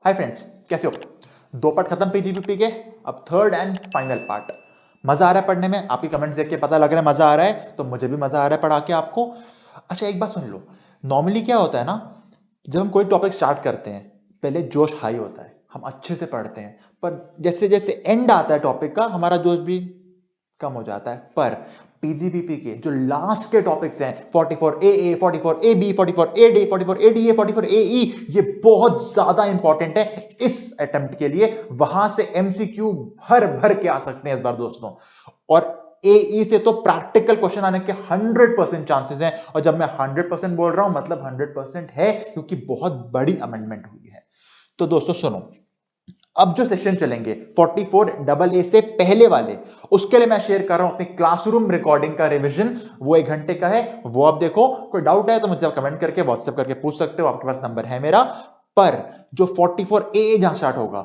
Hi friends, कैसे हो? 2 part खत्म पीजीबीपी के, अब थर्ड एंड फाइनल पार्ट। मजा आ रहा है पढ़ने में? आपकी कमेंट्स देख के पता लग रहा है मजा आ रहा है, तो मुझे भी मजा आ रहा है पढ़ा के आपको। अच्छा, एक बात सुन लो। नॉर्मली क्या होता है ना, जब हम कोई टॉपिक स्टार्ट करते हैं, पहले जोश हाई होता है, हम अच्छे से पढ़ते हैं, पर जैसे जैसे एंड आता है टॉपिक का, हमारा जोश भी कम हो जाता है। पर पीजीबीपी के जो लास्ट के टॉपिक्स हैं, 44AA, 44AB, 44AD, 44ADA, 44AE, ये बहुत ज्यादा इंपॉर्टेंट है इस अटेम्प्ट के लिए। वहां से एमसीक्यू भर भर के आ सकते हैं इस बार दोस्तों। और एई से तो प्रैक्टिकल क्वेश्चन आने के 100% चांसेस हैं। और जब मैं 100% बोल रहा हूं, मतलब 100% है, क्योंकि बहुत बड़ी अमेंडमेंट हुई है। तो दोस्तों सुनो, अब जो सेशन चलेंगे 44AA से पहले वाले, उसके लिए मैं शेयर कर रहा हूं अपनी क्लासरूम रिकॉर्डिंग का रिवीजन। वो 1 घंटे का है, वो आप देखो। कोई डाउट है तो मुझे कमेंट करके व्हाट्सएप करके पूछ सकते हो, आपके पास नंबर है मेरा। पर जो 44AA जहां स्टार्ट होगा,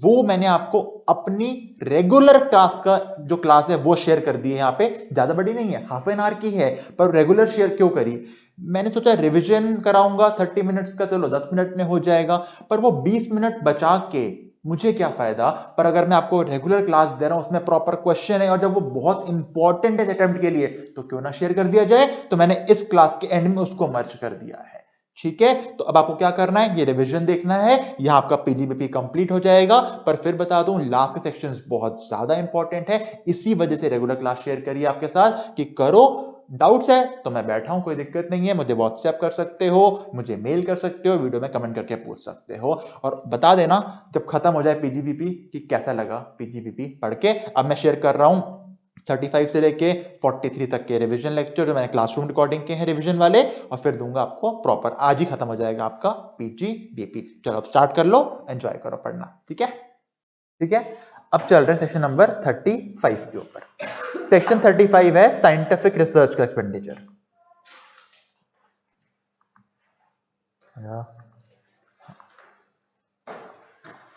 वो मैंने आपको अपनी रेगुलर क्लास का जो क्लास है वो शेयर कर दी है। यहां पे ज्यादा बड़ी नहीं है, हाफ एन आवर की है, पर रेगुलर शेयर क्यों करी? मैंने सोचा रिवीजन कराऊंगा 30 मिनट्स का, चलो 10 मिनट में हो जाएगा, पर वो 20 मिनट बचा के मुझे क्या फायदा। पर अगर मैं आपको रेगुलर क्लास दे रहा हूं, उसमें प्रॉपर क्वेश्चन है, और जब वो बहुत इंपॉर्टेंट है अटेम्प्ट के लिए, तो क्यों ना शेयर कर दिया जाए। तो मैंने इस क्लास के एंड में उसको मर्ज कर दिया है। ठीक है, तो अब आपको क्या करना है, ये रिवीजन देखना है, यहां आपका पीजीबीपी कंप्लीट हो जाएगा। पर फिर बता दूं, लास्ट के सेक्शंस बहुत ज्यादा इंपॉर्टेंट है, इसी वजह से रेगुलर क्लास शेयर करिए आपके साथ कि करो। डाउट्स है तो मैं बैठा हूं, कोई दिक्कत नहीं है, मुझे व्हाट्सएप कर सकते हो, मुझे मेल कर सकते हो, वीडियो में कमेंट करके पूछ सकते हो। और बता देना जब खत्म हो जाए पीजीबीपी कि कैसा लगा पीजीबीपी पढ़ के। अब मैं शेयर कर रहा हूं 35 से लेके 43 तक के रिवीजन लेक्चर, जो मैंने क्लासरूम रिकॉर्डिंग के हैं रिवीजन वाले, और फिर दूंगा आपको प्रॉपर। आज ही खत्म हो जाएगा आपका पीजीबीपी। चलो अब स्टार्ट कर लो, एंजॉय करो पढ़ना। ठीक है, ठीक है। अब चल रहे हैं सेक्शन नंबर 35 के ऊपर। सेक्शन 35 है साइंटिफिक रिसर्च का एक्सपेंडिचर।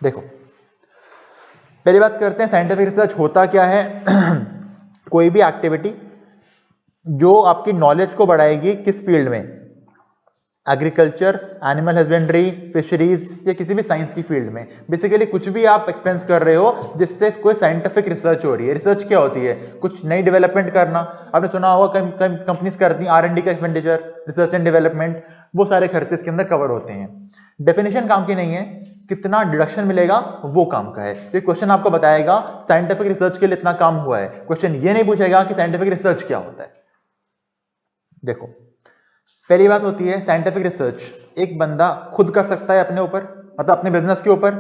देखो, पहली बात करते हैं साइंटिफिक रिसर्च होता क्या है। कोई भी एक्टिविटी जो आपकी नॉलेज को बढ़ाएगी, किस फील्ड में? एग्रीकल्चर, एनिमल हस्बेंड्री, फिशरीज, या किसी भी साइंस की फील्ड में। बेसिकली कुछ भी आप एक्सपेंस कर रहे हो जिससे कोई साइंटिफिक रिसर्च हो रही है। रिसर्च क्या होती है? कुछ नई डेवलपमेंट करना। आपने सुना होगा कंपनीज करती हैं R&D का एक्सपेंडिचर, रिसर्च एंड डेवलपमेंट, वो सारे खर्चे इसके अंदर कवर होते हैं। डेफिनेशन काम की नहीं है, कितना डिडक्शन मिलेगा वो काम का है। तो क्वेश्चन आपको बताएगा साइंटिफिक रिसर्च के लिए इतना काम हुआ है। क्वेश्चन ये नहीं पूछेगा कि साइंटिफिक रिसर्च क्या होता है। देखो, पहली बात होती है साइंटिफिक रिसर्च एक बंदा खुद कर सकता है अपने ऊपर, मतलब अपने बिजनेस के ऊपर।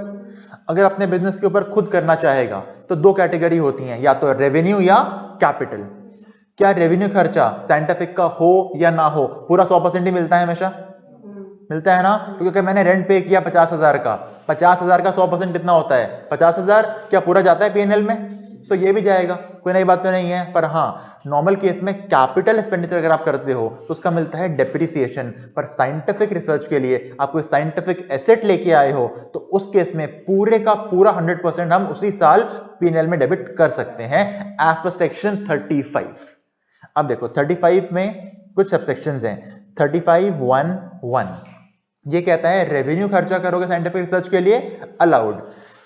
अगर अपने बिजनेस के ऊपर खुद करना चाहेगा तो 2 कैटेगरी होती हैं, या तो रेवेन्यू या कैपिटल। क्या रेवेन्यू खर्चा साइंटिफिक का हो या ना हो, पूरा 100% ही मिलता है हमेशा? मिलता है ना। क्योंकि अगर मैंने रेंट पे किया 50,000 का, 50,000 का 100% कितना होता है? 50,000। क्या पूरा जाता है पीएनएल में? तो ये भी जाएगा, कोई नई बात तो नहीं है। पर हाँ, नॉर्मल केस में कैपिटल एक्सपेंडिचर अगर आप करते हो तो उसका मिलता है डेप्रिसिएशन। पर साइंटिफिक रिसर्च के लिए आप कोई साइंटिफिक एसेट लेके आए हो तो उस केस में पूरे का पूरा 100% हम उसी साल पीएनएल में डेबिट कर सकते हैं, एज पर सेक्शन 35। अब देखो 35 में कुछ सबसेक्शंस हैं। 35(1)(1) ये कहता है रेवेन्यू खर्चा करोगे साइंटिफिक रिसर्च के लिए, अलाउड।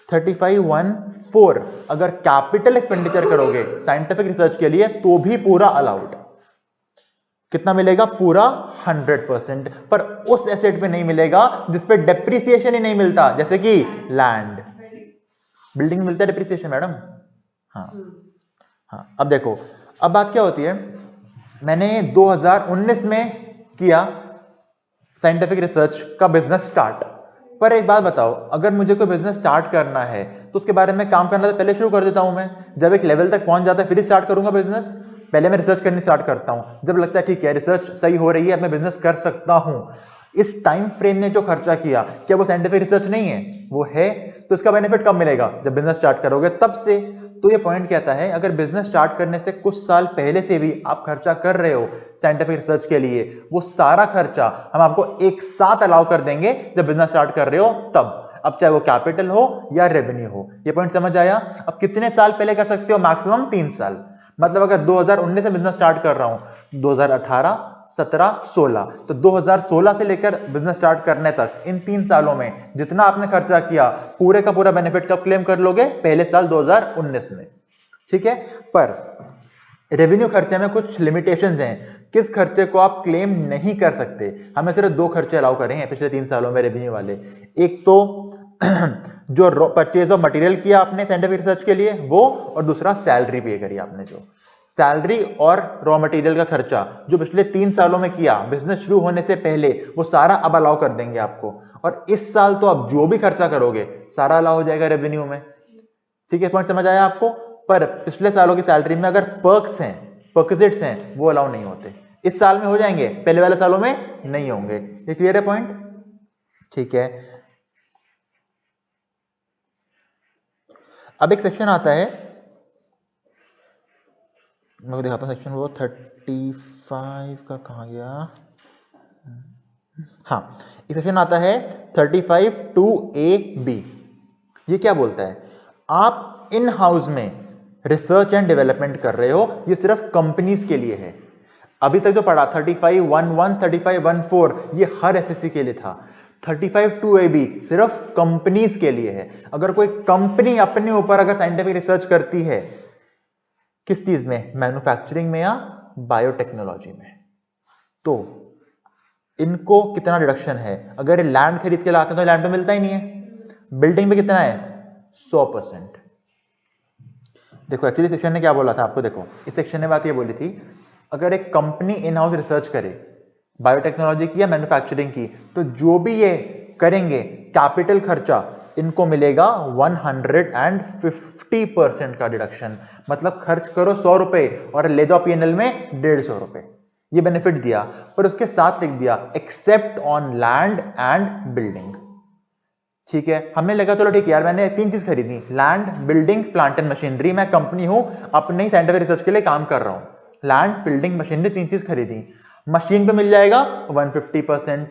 35(1)(4) अगर कैपिटल एक्सपेंडिचर करोगे साइंटिफिक रिसर्च के लिए तो भी पूरा अलाउड। कितना मिलेगा? पूरा 100%। पर उस एसेट पे नहीं मिलेगा जिस पे डेप्रिसिएशन ही नहीं मिलता, जैसे कि लैंड। बिल्डिंग में मिलता है डेप्रिसिएशन मैडम? हाँ हाँ। अब देखो, अब बात क्या होती है, मैंने 2019 में किया साइंटिफिक रिसर्च का बिजनेस स्टार्ट। पर एक बात बताओ, अगर मुझे कोई बिजनेस स्टार्ट करना है तो उसके बारे में काम करना तो पहले शुरू कर देता हूं मैं। जब एक लेवल तक पहुंच जाता है फिर स्टार्ट करूंगा बिजनेस। पहले मैं रिसर्च करनी स्टार्ट करता हूं, जब लगता है ठीक है रिसर्च सही हो रही है, मैं बिजनेस कर सकता हूं। इस टाइम फ्रेम में जो खर्चा किया, क्या वो साइंटिफिक रिसर्च नहीं है? वो है। तो इसका बेनिफिट कब मिलेगा? जब बिजनेस स्टार्ट करोगे तब से। तो ये पॉइंट कहता है अगर बिजनेस स्टार्ट करने से कुछ साल पहले से भी आप खर्चा कर रहे हो साइंटिफिक रिसर्च के लिए, वो सारा खर्चा हम आपको एक साथ अलाउ कर देंगे जब बिजनेस स्टार्ट कर रहे हो तब। अब चाहे वो कैपिटल हो या रेवेन्यू हो। ये पॉइंट समझ आया? अब कितने साल पहले कर सकते हो? मैक्सिमम 3 साल। मतलब अगर 2019 से बिजनेस स्टार्ट कर रहा हूं, 2018, 17, 16। तो 2016 से लेकर बिजनेस स्टार्ट करने तक इन 3 सालों में जितना आपने खर्चा किया पूरे का पूरा बेनिफिट कब क्लेम कर लोगे? पहले साल 2019 में। ठीक है, पर रेवेन्यू खर्चे में कुछ लिमिटेशंस हैं, किस खर्चे को आप क्लेम नहीं कर सकते। हमें सिर्फ 2 खर्चे अलाउ करे हैं पिछले 3 सालों में रेवेन्यू वाले। एक तो जो परचेज ऑफ मटेरियल किया आपने साइंटिफिक रिसर्च के लिए वो, और दूसरा सैलरी पे करी आपने। जो सैलरी और रॉ मटेरियल का खर्चा जो पिछले 3 सालों में किया बिजनेस शुरू होने से पहले, वो सारा अब अलाउ कर देंगे आपको। और इस साल तो अब जो भी खर्चा करोगे सारा अलाउ हो जाएगा रेवेन्यू में। ठीक है, पॉइंट समझ आया आपको? पर पिछले सालों की सैलरी में अगर पर्क्स हैं, परक्विजिट्स हैं, वो अलाउ नहीं होते। इस साल में हो जाएंगे, पहले वाले सालों में नहीं होंगे। ये क्लियर है पॉइंट? ठीक है, अब एक सेक्शन आता है, मैं दिखाता हूं सेक्शन, वो 35 का कहां गया? हाँ, एक सेक्शन आता है 35 2AB। ये क्या बोलता है? आप इन हाउस में रिसर्च एंड डेवलपमेंट कर रहे हो, ये सिर्फ कंपनीज के लिए है। अभी तक जो पढ़ा 35.1.1 35.1.4 ये हर एसएससी के लिए था। 35.2AB सिर्फ कंपनीज के लिए है। अगर कोई कंपनी अपने ऊपर अगर साइंटिफिक रिसर्च करती है, किस चीज में? मैन्युफैक्चरिंग में या बायोटेक्नोलॉजी में, तो इनको कितना डिडक्शन है? अगर लैंड खरीद के लाते हैं तो लैंड पे मिलता ही नहीं है। बिल्डिंग पे कितना है? 100%। देखो एक्चुअली सेक्शन ने क्या बोला था आपको, देखो इस सेक्शन ने बात ये बोली थी, अगर एक कंपनी इन हाउस रिसर्च करे बायोटेक्नोलॉजी की या मैन्युफैक्चरिंग की, तो जो भी ये करेंगे कैपिटल खर्चा, इनको मिलेगा 150% का डिडक्शन। मतलब खर्च करो 100 रुपए और ले जाओ पीएनएल में 150 रुपए। ये बेनिफिट दिया, पर उसके साथ लिख दिया except on land and building. ठीक है, हमें लगा चलो ठीक है यार, मैंने 3 चीज खरीदी, land, building, plant and machinery. मैं कंपनी हूं, अपने ही साइंटिफिक रिसर्च के लिए काम कर रहा हूं। लैंड, बिल्डिंग, मशीनरी 3 चीज खरीदी। मशीन पे मिल जाएगा 150%।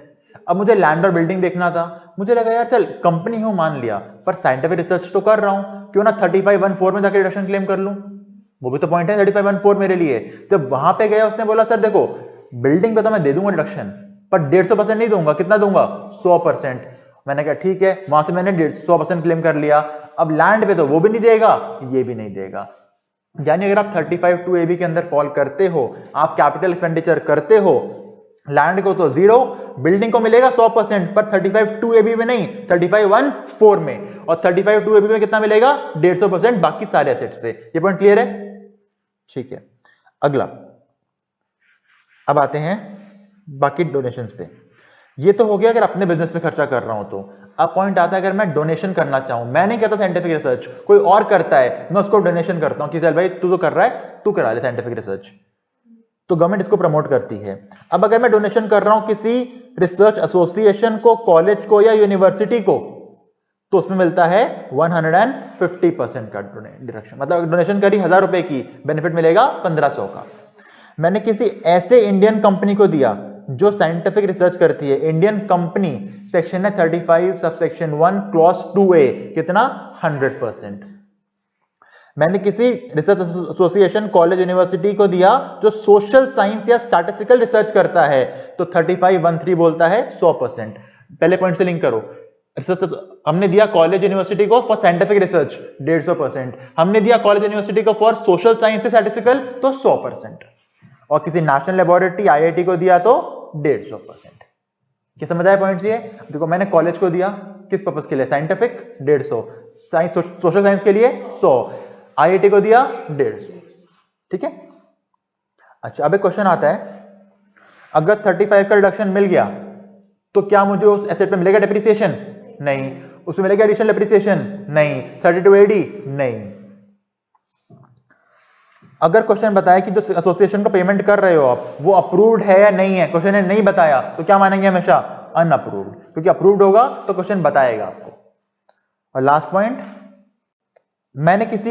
अब मुझे लैंड और बिल्डिंग देखना था, मुझे लगा यार चल कंपनी हूं मान लिया, पर साइंटिफिक रिसर्च तो कर रहा हूं, क्यों ना 35.1.4 में जाकर रिडक्शन क्लेम कर लूं। वो भी तो पॉइंट है 35.1.4 मेरे लिए। जब वहां पे गया उसने बोला सर देखो बिल्डिंग पे तो मैं दे दूंगा डिडक्शन, पर 150% नहीं दूंगा। कितना दूंगा? 100%। मैंने कहा ठीक है, वहां से मैंने 100% क्लेम कर लिया। अब लैंड पे तो वो भी नहीं देगा, ये भी नहीं देगा। यानी अगर आप 35.2AB के अंदर फॉल करते हो, आप कैपिटल एक्सपेंडिचर करते हो, लैंड को तो 0, बिल्डिंग को मिलेगा 100%, पर 35.2AB में नहीं, 35.1.4 में। और 35.2AB में कितना मिलेगा? 150% बाकी सारे एसेट्स पे। ये पॉइंट क्लियर है? ठीक है, अगला अब आते हैं बाकी डोनेशंस पे। ये तो हो गया अगर अपने बिजनेस पे खर्चा कर रहा हूं तो। अब पॉइंट आता है अगर मैं डोनेशन करना चाहूं, मैं नहीं करता साइंटिफिक रिसर्च, कोई और करता है, मैं उसको डोनेशन करता हूं कि चल भाई तू तो कर रहा है, तू करा ले साइंटिफिक रिसर्च, तो गवर्नमेंट इसको प्रमोट करती है। अब अगर मैं डोनेशन कर रहा हूं किसी रिसर्च एसोसिएशन को, कॉलेज को या यूनिवर्सिटी को, तो उसमें मिलता है 150% का डिडक्शन। मतलब डोनेशन करी 1000 रुपए की, बेनिफिट मिलेगा 1500 का। मैंने किसी ऐसे इंडियन कंपनी को दिया जो साइंटिफिक रिसर्च करती है, इंडियन कंपनी, सेक्शन है 35 सबसेक्शन 1 क्लॉज 2A, कितना? 100%। मैंने किसी रिसर्च एसोसिएशन, कॉलेज, यूनिवर्सिटी को दिया जो सोशल साइंस या स्टैटिस्टिकल रिसर्च करता है, तो 35(1)(3) बोलता है 100%। पहले पॉइंट से लिंक करो, रिसर्च हमने दिया कॉलेज यूनिवर्सिटी को फॉर साइंटिफिक रिसर्च 150%, हमने दिया कॉलेज यूनिवर्सिटी को फॉर सोशल साइंस से स्टैटिस्टिकल तो 100%, और किसी नेशनल लेबोरेटरी आईआईटी को दिया तो 150%। क्या समझ आया पॉइंट? ये देखो मैंने कॉलेज को दिया किस पर्पस के लिए? साइंटिफिक 150, साइंस सोशल साइंस के लिए 100, आईआईटी को दिया 150। ठीक है, अच्छा अब एक क्वेश्चन आता है, अगर 35 का रिडक्शन मिल गया तो क्या मुझे उस एसेट पे मिलेगा डेप्रिसिएशन? नहीं। उसमें मिलेगा एडिशनल डेप्रिसिएशन? नहीं। 3280? नहीं। अगर क्वेश्चन बताया कि जो एसोसिएशन को पेमेंट कर रहे हो आप वो अप्रूव्ड है या नहीं है, क्वेश्चन ने नहीं बताया, तो क्या मानेंगे? हमेशा अनअप्रूव्ड, क्योंकि अप्रूव्ड होगा तो क्वेश्चन बताएगा आपको। और लास्ट पॉइंट, मैंने किसी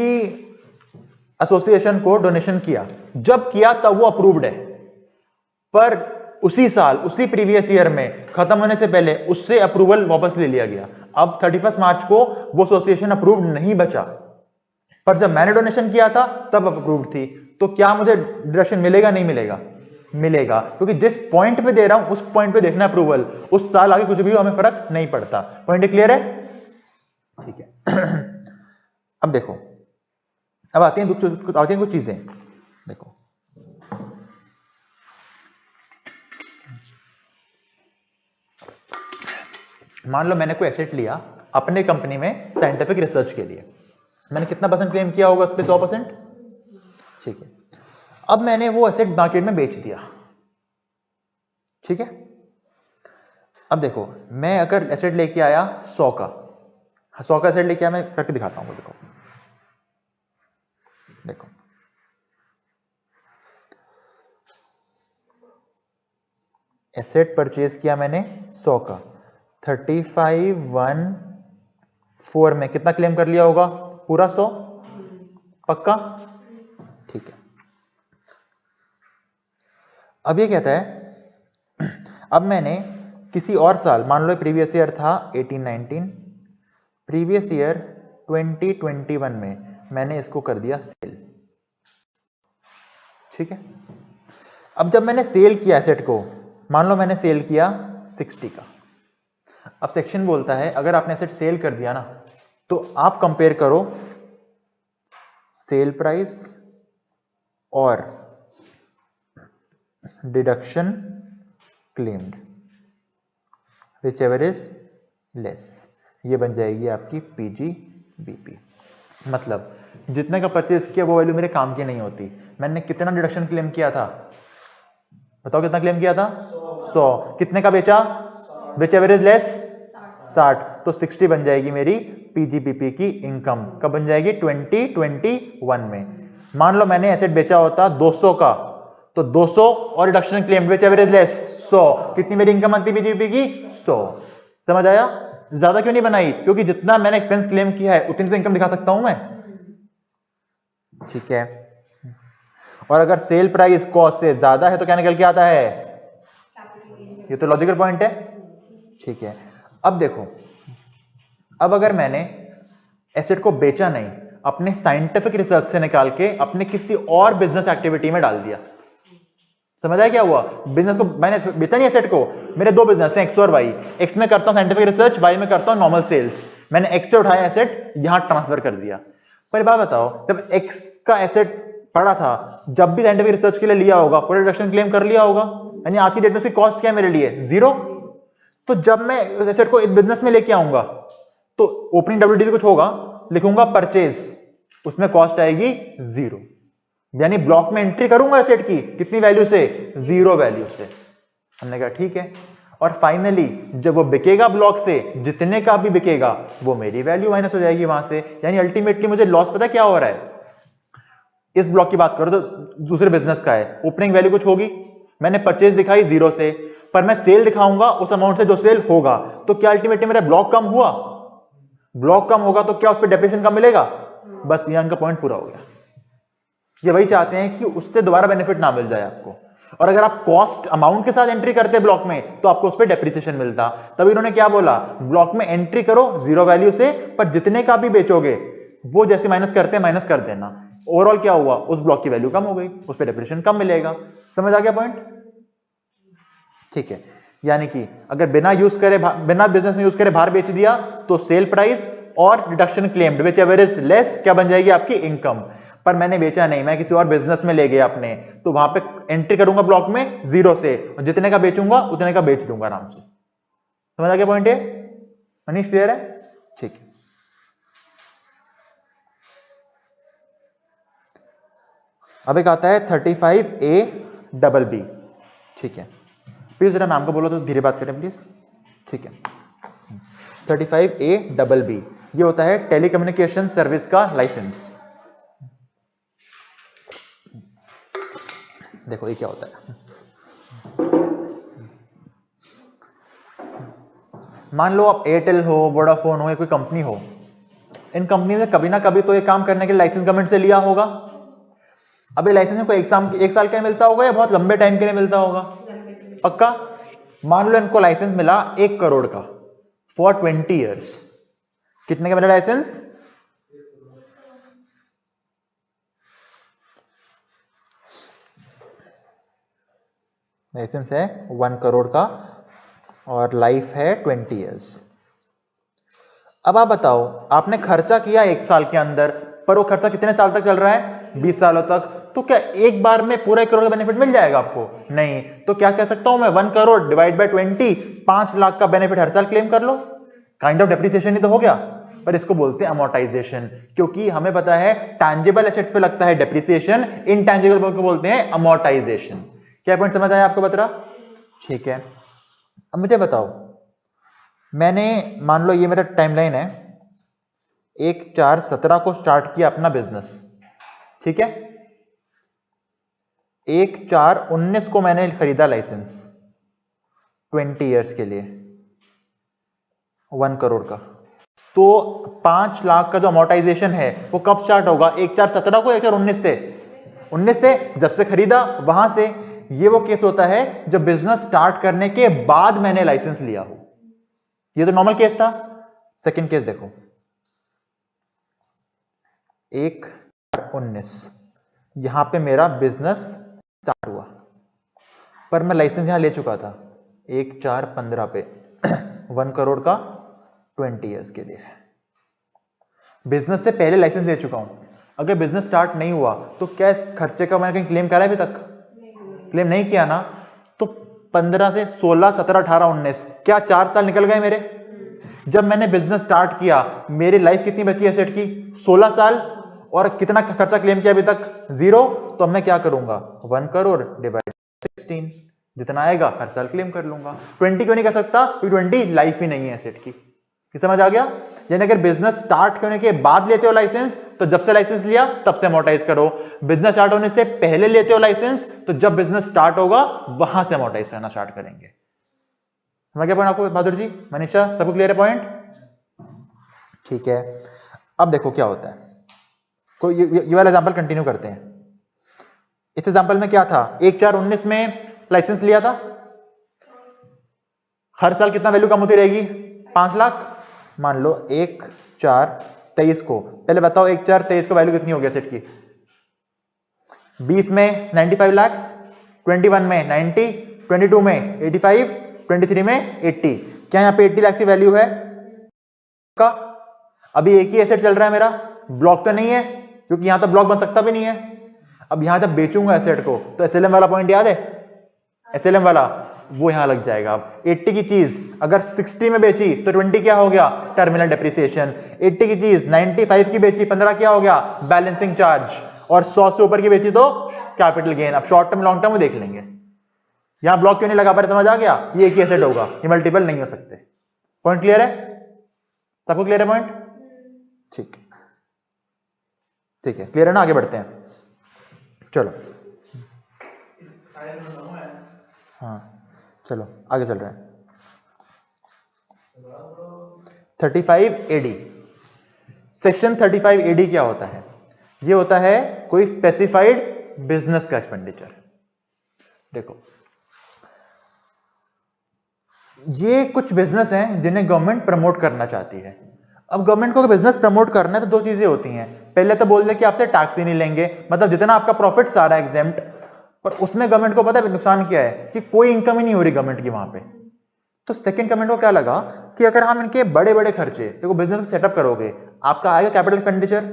एसोसिएशन को डोनेशन किया, जब किया तब वो अप्रूव्ड है, पर उसी साल, उसी प्रीवियस ईयर में खत्म होने से पहले उससे अप्रूवल वापस ले लिया गया। अब 31 मार्च को वो एसोसिएशन अप्रूव्ड नहीं बचा, पर जब मैंने डोनेशन किया था तब अप्रूव्ड थी, तो क्या मुझे डिडक्शन मिलेगा? नहीं मिलेगा? मिलेगा, क्योंकि जिस पॉइंट पे दे रहा हूं उस पॉइंट पे देखना अप्रूवल, उस साल आगे कुछ भी हो हमें फर्क नहीं पड़ता। पॉइंट क्लियर है? ठीक है। अब देखो, अब आती हैं कुछ चीजें। देखो, मान लो मैंने कोई एसेट लिया अपने कंपनी में साइंटिफिक रिसर्च के लिए, मैंने कितना परसेंट क्लेम किया होगा उस पर? 100%। ठीक है, अब मैंने वो एसेट मार्केट में बेच दिया। ठीक है, अब देखो मैं अगर एसेट लेके आया 100 का, 100 का एसेट लेके आया, मैं करके दिखाता हूं। देखो देखो, एसेट परचेज किया मैंने 100 का, 3514 में कितना क्लेम कर लिया होगा? पूरा 100? पक्का? ठीक है, अब ये कहता है अब मैंने किसी और साल, मान लो प्रीवियस ईयर था 18-19, प्रीवियस ईयर 2021 में मैंने इसको कर दिया सेल। ठीक है, अब जब मैंने सेल किया एसेट को, मान लो मैंने सेल किया 60 का, अब सेक्शन बोलता है अगर आपने एसेट सेल कर दिया ना, तो आप कंपेयर करो सेल प्राइस और deduction claimed, whichever is less, ये बन जाएगी आपकी पीजीबीपी। मतलब जितने का परचेज किया वो वैल्यू मेरे काम की नहीं होती। मैंने कितना डिडक्शन क्लेम किया था? बताओ कितना क्लेम किया था? 100। कितने का बेचा? व्हिचएवर इज लेस 60, तो 60 बन जाएगी मेरी पीजीबीपी की इनकम। कब बन जाएगी? 2021 में। मान लो मैंने एसेट बेचा होता 200 का, तो 200 और reduction claim whichever is less 100, कितनी मेरी इनकम आती पीजीबीपी की? 100। समझ आया? ज्यादा क्यों नहीं बनाई? क्योंकि जितना मैंने एक्सपेंस क्लेम किया है उतनी तो इनकम दिखा सकता हूं मैं। ठीक है, और अगर सेल प्राइस कॉस्ट से ज्यादा है तो क्या निकल के आता है? ये तो लॉजिकल पॉइंट है। ठीक है, अब देखो, अब अगर मैंने एसेट को बेचा नहीं, अपने साइंटिफिक रिसर्च से निकाल के अपने किसी और बिजनेस एक्टिविटी में डाल दिया, समझ आया क्या हुआ? बिजनेस को मैंने बेचा नहीं, एसेट को। मेरे दो बिजनेस हैं, एक्स और वाई। एक्स में करता हूं साइंटिफिक रिसर्च, वाई में करता हूं नॉर्मल सेल्स। मैंने एक्स से उठाया एसेट, यहां ट्रांसफर कर दिया। पर बात बताओ, जब एक्स का एसेट पड़ा था, जब भी साइंटिफिक रिसर्च के लिए लिया होगा पूरा रिडक्शन क्लेम कर लिया होगा, यानी आज की डेट में उसकी कॉस्ट क्या है मेरे लिए? 0। तो जब मैं एसेट को बिजनेस में लेके आऊंगा तो ओपनिंग डब्ल्यूडी कुछ होगा, लिखूंगा परचेज, उसमें कॉस्ट आएगी 0, यानी ब्लॉक में एंट्री करूंगा एसेट की कितनी वैल्यू से? 0 वैल्यू से। हमने कहा ठीक है, और फाइनली जब वो बिकेगा ब्लॉक से, जितने का भी बिकेगा वो मेरी वैल्यू माइनस हो जाएगी वहां से, यानी अल्टीमेटली मुझे लॉस पता क्या हो रहा है? इस ब्लॉक की बात करो तो दूसरे बिजनेस का है, ओपनिंग वैल्यू कुछ होगी, मैंने परचेज दिखाई 0 से, पर मैं सेल दिखाऊंगा उस अमाउंट से जो सेल होगा, तो क्या अल्टीमेटली मेरा ब्लॉक कम हुआ? ब्लॉक कम होगा तो क्या उस पर डेप्रिसिएशन कम मिलेगा? बस यहां का पॉइंट पूरा हो गया। ये वही चाहते हैं कि उससे दोबारा बेनिफिट ना मिल जाए आपको, और अगर आप कॉस्ट अमाउंट के साथ एंट्री करते ब्लॉक में तो आपको उस पर डेप्रिसिएशन मिलता। तभी उन्होंने क्या बोला, ब्लॉक में एंट्री करो 0 वैल्यू से, पर जितने का भी बेचोगे वो जैसे माइनस करते हैं माइनस कर देना। ओवरऑल क्या हुआ? उस ब्लॉक की वैल्यू कम हो गई, उस पर डेप्रिसिएशन कम मिलेगा। समझ आ गया पॉइंट? ठीक है, यानी कि अगर बिना यूज करे, बिना बिजनेस में यूज करे बाहर बेच दिया तो सेल प्राइस और deduction claimed whichever is less क्या बन जाएगी? आपकी इनकम। पर मैंने बेचा नहीं, मैं किसी और बिजनेस में ले गया अपने, तो वहां पे एंट्री करूंगा ब्लॉक में 0 से, और जितने का बेचूंगा उतने का बेच दूंगा आराम से। समझ आ गया पॉइंट? है मनीष, क्लियर है? ठीक है, अब एक आता है 35A BB। ठीक है, प्लीज जरा मैम को बोलो तो धीरे बात करें प्लीज। ठीक है, 35A BB ये होता है टेलीकम्युनिकेशन सर्विस का लाइसेंस। देखो ये क्या होता है, मान लो आप एयरटेल हो, वोडाफोन हो, या कोई कंपनी हो, इन कंपनी ने कभी ना कभी तो ये काम करने के लिए लाइसेंस गवर्नमेंट से लिया होगा। अब ये लाइसेंस को एक साल के लिए मिलता होगा या बहुत लंबे टाइम के लिए मिलता होगा? पक्का? मान लो इनको लाइसेंस मिला 1 करोड़ का फॉर 20 ईयर्स। कितने का मिला लाइसेंस? लाइसेंस है 1 करोड़ का और लाइफ है 20 इयर्स। अब आप बताओ, आपने खर्चा किया 1 साल के अंदर, पर वो खर्चा कितने साल तक चल रहा है? 20 सालों तक। तो क्या एक बार में पूरा 1 करोड़ का बेनिफिट मिल जाएगा आपको? नहीं। तो क्या कह सकता हूं मैं, 1 करोड़ डिवाइड बाय 20, 5 लाख का बेनिफिट हर साल क्लेम कर लो। काइंड ऑफ डेप्रिसिएशन ही तो हो गया, पर इसको बोलते हैं अमोर्टाइजेशन, क्योंकि हमें पता है टैंजिबल एसेट्स पे लगता है डेप्रिसिएशन, इनटैंजिबल को बोलते हैं अमोर्टाइजेशन। क्या पॉइंट समझ आया आपको बतरा? ठीक है। अब मुझे बताओ, मैंने मान लो ये मेरा टाइमलाइन है, 1/4/17 को स्टार्ट किया अपना बिजनेस, ठीक है। 1/4/19 को मैंने खरीदा लाइसेंस 20 इयर्स के लिए 1 करोड़ का। तो 5 लाख का जो अमोर्टाइजेशन है वो कब स्टार्ट होगा? 1/4/17 को, 1/4/19 से? 19 से, जब से खरीदा वहां से। ये वो केस होता है जब बिजनेस स्टार्ट करने के बाद मैंने लाइसेंस लिया हो। ये तो नॉर्मल केस था। सेकंड केस देखो, 1/4/19 यहां पे मेरा बिजनेस स्टार्ट हुआ, पर मैं लाइसेंस यहां ले चुका था 1/4/15 पे 1 करोड़ का 20 इयर्स के लिए। बिजनेस से पहले लाइसेंस ले चुका हूं। अगर बिजनेस स्टार्ट नहीं हुआ तो क्या इस खर्चे का मैंने कहीं क्लेम करा है अभी तक? क्लेम नहीं किया ना। तो 15 से 16, 17, 18, 19, क्या 4 साल निकल गए मेरे? जब मैंने बिजनेस स्टार्ट किया मेरी लाइफ कितनी बची एसेट की? 16 साल। और कितना खर्चा क्लेम किया अभी तक? 0। तो अब मैं क्या करूंगा? 1 करोड़ डिवाइड 16, जितना आएगा हर साल क्लेम कर लूंगा। 20 क्यों नहीं कर सकता? क्योंकि 20 लाइफ ही नहीं है एसेट की। समझ आ गया? यानी अगर बिजनेस स्टार्ट करने के बाद लेते हो लाइसेंस तो जब से लाइसेंस लिया तब से अमोर्टाइज करो। बिजनेस स्टार्ट होने से पहले लेते हो लाइसेंस तो जब बिजनेस स्टार्ट होगा वहां से अमोर्टाइज करना स्टार्ट करेंगे। समझ गया पॉइंट आपको बहादुर जी, मनीषा, सबको क्लियर है पॉइंट? ठीक है। अब देखो क्या होता है, कोई ये वाला एग्जांपल कंटिन्यू करते हैं। इस एग्जांपल में क्या था? 1/4/19 में लाइसेंस लिया था। हर साल कितना वैल्यू कम होती रहेगी? 5 लाख। मान लो 1/4/23 को, पहले बताओ 1/4/23 को वैल्यू कितनी हो गया सेट की? 20 में 95 लाख, 21 में 90, 22 में 85, 23 में 80। क्या यहां पे 80 लाख की वैल्यू है का? अभी एक ही एसेट चल रहा है मेरा, ब्लॉक तो नहीं है, क्योंकि यहां तो ब्लॉक बन सकता भी नहीं है। अब यहां जब बेचूंगा एसेट को तो एसएलएम वाला पॉइंट याद है? एसएलएम वाला वो यहां लग जाएगा। अब 80 की चीज अगर 60 में बेची तो 20 क्या हो गया? Terminal depreciation. 80 की चीज 95 की बेची, 15 क्या हो गया? Balancing charge. और 100 से ऊपर की बेची तो कैपिटल गेन। अब शॉर्ट टर्म लॉन्ग टर्म में देख लेंगे। यहां ब्लॉक क्यों नहीं लगा पा रहे? समझ आ गया? ये एक ही एसेट होगा, ये मल्टीपल नहीं हो सकते। पॉइंट क्लियर है? सबको क्लियर है पॉइंट? ठीक है, क्लियर है ना? आगे बढ़ते हैं, चलो। हाँ चलो आगे चल रहे हैं। 35 AD, सेक्शन 35 AD क्या होता है? ये होता है कोई स्पेसिफाइड बिजनेस का एक्सपेंडिचर। देखो ये कुछ बिजनेस हैं जिन्हें गवर्नमेंट प्रमोट करना चाहती है। अब गवर्नमेंट को बिजनेस प्रमोट करना है तो 2 चीजें होती हैं। पहले तो बोल दे कि आपसे टैक्स ही नहीं लेंगे, मतलब जितना आपका प्रॉफिट सारा एग्जेम्प्ट। पर उसमें गवर्नमेंट को पता है नुकसान क्या है? कि कोई इनकम ही नहीं हो रही गवर्नमेंट की वहां पे। तो सेकंड गवर्नमेंट को क्या लगा कि अगर हम इनके बड़े बड़े खर्चे, देखो बिजनेस को सेटअप करोगे, आपका आएगा कैपिटल एक्सपेंडिचर।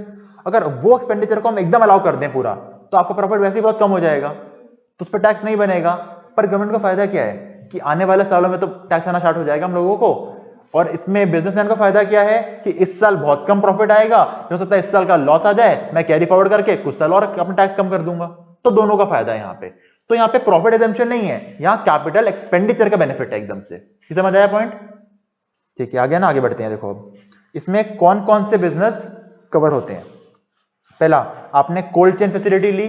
अगर वो एक्सपेंडिचर को हम एकदम अलाउ कर दें पूरा, तो आपका प्रॉफिट वैसे ही बहुत कम हो जाएगा, तो उस पर टैक्स नहीं बनेगा। पर गवर्नमेंट को फायदा क्या है कि आने वाले सालों में तो टैक्स आना स्टार्ट हो जाएगा हम लोगों को। और इसमें बिजनेसमैन का फायदा क्या है कि इस साल बहुत कम प्रॉफिट आएगा, हो सकता है इस साल का लॉस आ जाए, मैं कैरी फॉरवर्ड करके कुछ साल और अपना टैक्स कम कर दूंगा। तो दोनों का फायदा है यहाँ पे। तो यहाँ पे प्रॉफिट एजम्पशन नहीं है, यहाँ कैपिटल एक्सपेंडिचर का बेनिफिट है एकदम से। समझ आया पॉइंट? ठीक है, आगे ना, आगे बढ़ते हैं। देखो अब इसमें कौन कौन से बिजनेस कवर होते हैं। पहला, आपने कोल्ड चेन फैसिलिटी ली,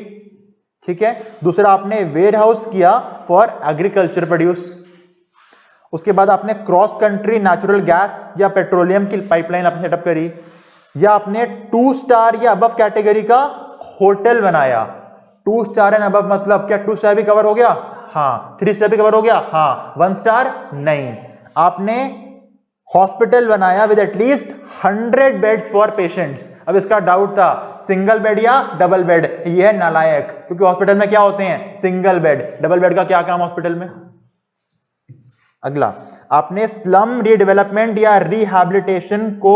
ठीक है। दूसरा, आपने वेयर हाउस किया फॉर एग्रीकल्चर प्रोड्यूस। उसके बाद आपने क्रॉस कंट्री नेचुरल गैस या पेट्रोलियम की पाइपलाइन आपने सेटअप करी, या आपने 2 स्टार या अबव कैटेगरी का होटल बनाया। 2 स्टार एंड अबव मतलब क्या 2 स्टार भी कवर हो गया? हाँ। 3 स्टार भी कवर हो गया? हाँ। 1 स्टार नहीं। आपने हॉस्पिटल बनाया with at least 100 beds for patients. अब इसका डाउट था सिंगल बेड या डबल बेड, ये है नालायक, क्योंकि हॉस्पिटल में क्या होते हैं सिंगल बेड, डबल बेड का क्या काम हॉस्पिटल में। अगला, आपने स्लम रीडेवलपमेंट या रिहैबिलिटेशन को,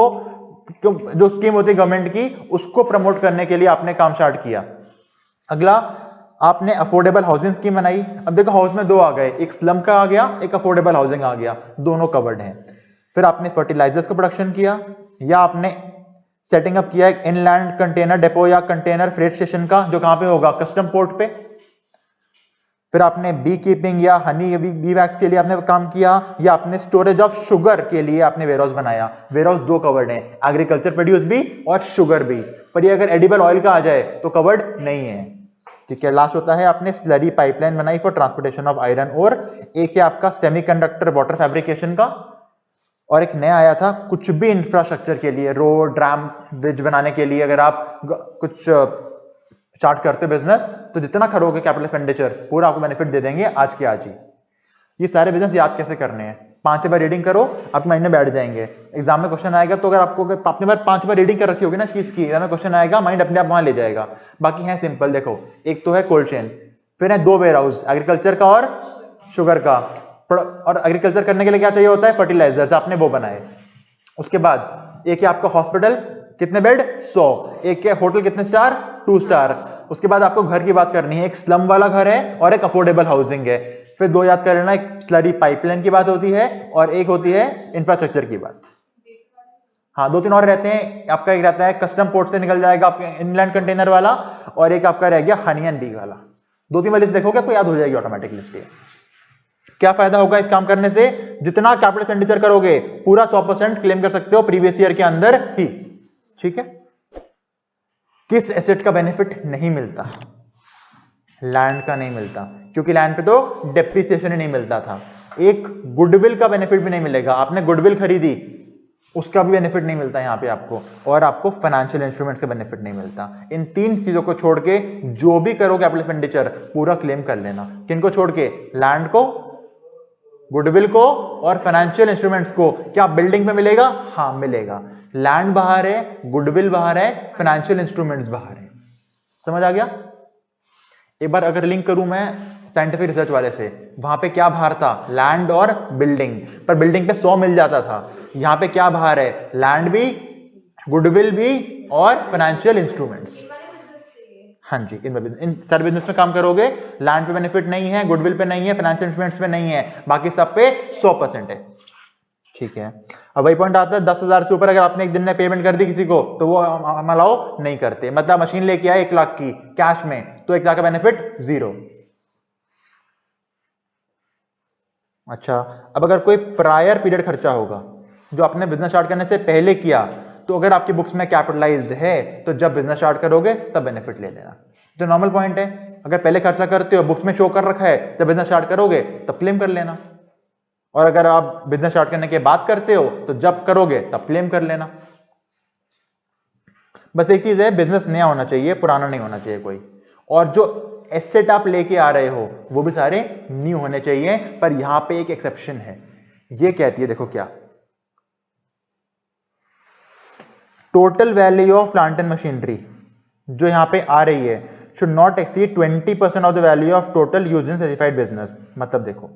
जो स्कीम होती है गवर्नमेंट की, उसको प्रमोट करने के लिए आपने काम स्टार्ट किया। अगला, आपने अफोर्डेबल हाउसिंग स्कीम बनाई। अब देखो हाउस में दो आ गए, एक स्लम का आ गया, एक अफोर्डेबल हाउसिंग आ गया, दोनों कवर्ड हैं। फिर आपने फर्टिलाइजर्स को प्रोडक्शन किया, या आपने सेटिंग अप किया एक इनलैंड कंटेनर डेपो या कंटेनर फ्रेट स्टेशन का, जो कहां पे होगा कस्टम पोर्ट पे। फिर आपने बी कीपिंग या हनी बी वैक्स के लिए आपने काम किया, या आपने स्टोरेज ऑफ शुगर के लिए आपने वेयरहाउस बनाया। वेयरहाउस दो कवर्ड हैं, एग्रीकल्चर प्रोड्यूस भी और शुगर भी, पर ये अगर एडिबल ऑयल का आ जाए तो कवर्ड नहीं है। ठीक है, लास्ट होता है आपने स्लरी पाइपलाइन बनाई फॉर ट्रांसपोर्टेशन ऑफ आयरन और, एक है आपका सेमीकंडक्टर वाटर फैब्रिकेशन का, और एक नया आया था कुछ भी इंफ्रास्ट्रक्चर के लिए, रोड ड्रैम ब्रिज बनाने के लिए। अगर आप कुछ स्टार्ट करते हो बिजनेस तो जितना करोगे कैपिटल एक्सपेंडिचर पूरा आपको बेनिफिट दे देंगे आज के आज ही। ये सारे बिजनेस याद कैसे करने हैं, 5 बार रीडिंग करो, आप माइंड में बैठ जाएंगे। एग्जाम में क्वेश्चन आएगा तो अगर आपने 5 बार रीडिंग कर रखी होगी ना चीज की, एग्जाम में क्वेश्चन आएगा माइंड अपने आप वहां ले जाएगा। बाकी है सिंपल, देखो एक तो है कोल्ड चेन, फिर है 2 वेयर हाउस, एग्रीकल्चर का और शुगर का, और एग्रीकल्चर करने के लिए क्या चाहिए होता है फर्टिलाइजर्स, आपने वो बनाए। उसके बाद एक है आपका हॉस्पिटल, कितने बेड 100, एक है होटल कितने स्टार 2 स्टार। उसके बाद आपको घर की बात करनी है, एक स्लम वाला घर है और एक अफोर्डेबल हाउसिंग है। फिर 2 याद कर लेना, एक स्लरी पाइपलाइन की बात होती है और एक होती है इंफ्रास्ट्रक्चर की बात। हाँ 2-3 और रहते हैं, आपका एक रहता है कस्टम पोर्ट से निकल जाएगा आपका इनलैंड कंटेनर वाला, और एक आपका रह गया हनी एंड बी वाला। 2-3 वाली लिस्ट देखोगे आपको याद हो जाएगी ऑटोमेटिक लिस्ट। क्या फायदा होगा इस काम करने से, जितना कैपिटल एक्सपेंडिचर करोगे पूरा 100% क्लेम कर सकते हो प्रीवियस ईयर के अंदर ही। ठीक है, किस एसेट का बेनिफिट नहीं मिलता, लैंड का नहीं मिलता, क्योंकि लैंड पे तो डेप्रिसिएशन ही नहीं मिलता था। एक गुडविल का बेनिफिट भी नहीं मिलेगा, आपने गुडविल खरीदी उसका भी बेनिफिट नहीं मिलता यहां पे आपको, और आपको फाइनेंशियल इंस्ट्रूमेंट्स का बेनिफिट नहीं मिलता। इन 3 चीजों को छोड़ के जो भी करो कैपिटल एक्सपेंडिचर पूरा क्लेम कर लेना। किनको छोड़ के, लैंड को, गुडविल को और फाइनेंशियल इंस्ट्रूमेंट्स को। क्या बिल्डिंग पे मिलेगा, हाँ मिलेगा, लैंड बाहर है, गुडविल बाहर है, फाइनेंशियल इंस्ट्रूमेंट्स बाहर है। समझ आ गया। एक बार अगर लिंक करूं मैं साइंटिफिक रिसर्च वाले से, वहां पे क्या बाहर था, लैंड और बिल्डिंग, पर बिल्डिंग पे 100 मिल जाता था। यहां पे क्या बाहर है, लैंड भी, गुडविल भी और फाइनेंशियल इंस्ट्रूमेंट्स। हाँ जी, इन सारे बिजनेस में काम करोगे, लैंड पे बेनिफिट नहीं है, गुडविल पे नहीं है, फाइनेंशियल इंस्ट्रूमेंट्स पे नहीं है, बाकी सब पे 100% है। ठीक है, अब वही पॉइंट आता है 10,000 से ऊपर अगर आपने एक दिन में पेमेंट कर दी किसी को तो वो हम अलाउ नहीं करते। मतलब मशीन लेके आए 1 लाख की कैश में, तो 1 लाख का बेनिफिट 0। अच्छा, अब अगर कोई प्रायर पीरियड खर्चा होगा जो आपने बिजनेस स्टार्ट करने से पहले किया, तो अगर आपकी बुक्स में कैपिटलाइज्ड है तो जब बिजनेस स्टार्ट करोगे तब बेनिफिट ले लेना। तो नॉर्मल पॉइंट है, अगर पहले खर्चा करते हो बुक्स में शो कर रखा है, जब बिजनेस स्टार्ट करोगे तब क्लेम कर लेना। और अगर आप बिजनेस स्टार्ट करने के बाद करते हो तो जब करोगे तब क्लेम कर लेना। बस एक चीज है, बिजनेस नया होना चाहिए, पुराना नहीं होना चाहिए कोई। और जो एसेट आप लेके आ रहे हो वो भी सारे न्यू होने चाहिए। पर यहां पे एक एक्सेप्शन है, ये कहती है, देखो क्या, total value of plant and machinery जो यहां पे आ रही है should not exceed 20% of the value of total use in specified business. मतलब देखो,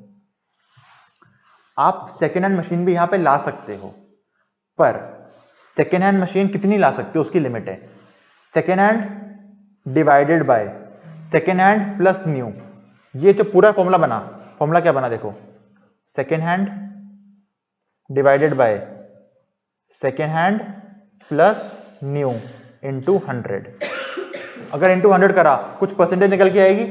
आप सेकेंड हैंड मशीन भी यहां पे ला सकते हो, पर सेकेंड हैंड मशीन कितनी ला सकते हो उसकी लिमिट है। Second hand divided by second hand plus new, ये जो पूरा फॉर्मूला बना, फॉर्मूला क्या बना देखो, second hand divided by second hand plus new into 100। अगर इंटू 100 करा कुछ परसेंटेज निकल के आएगी।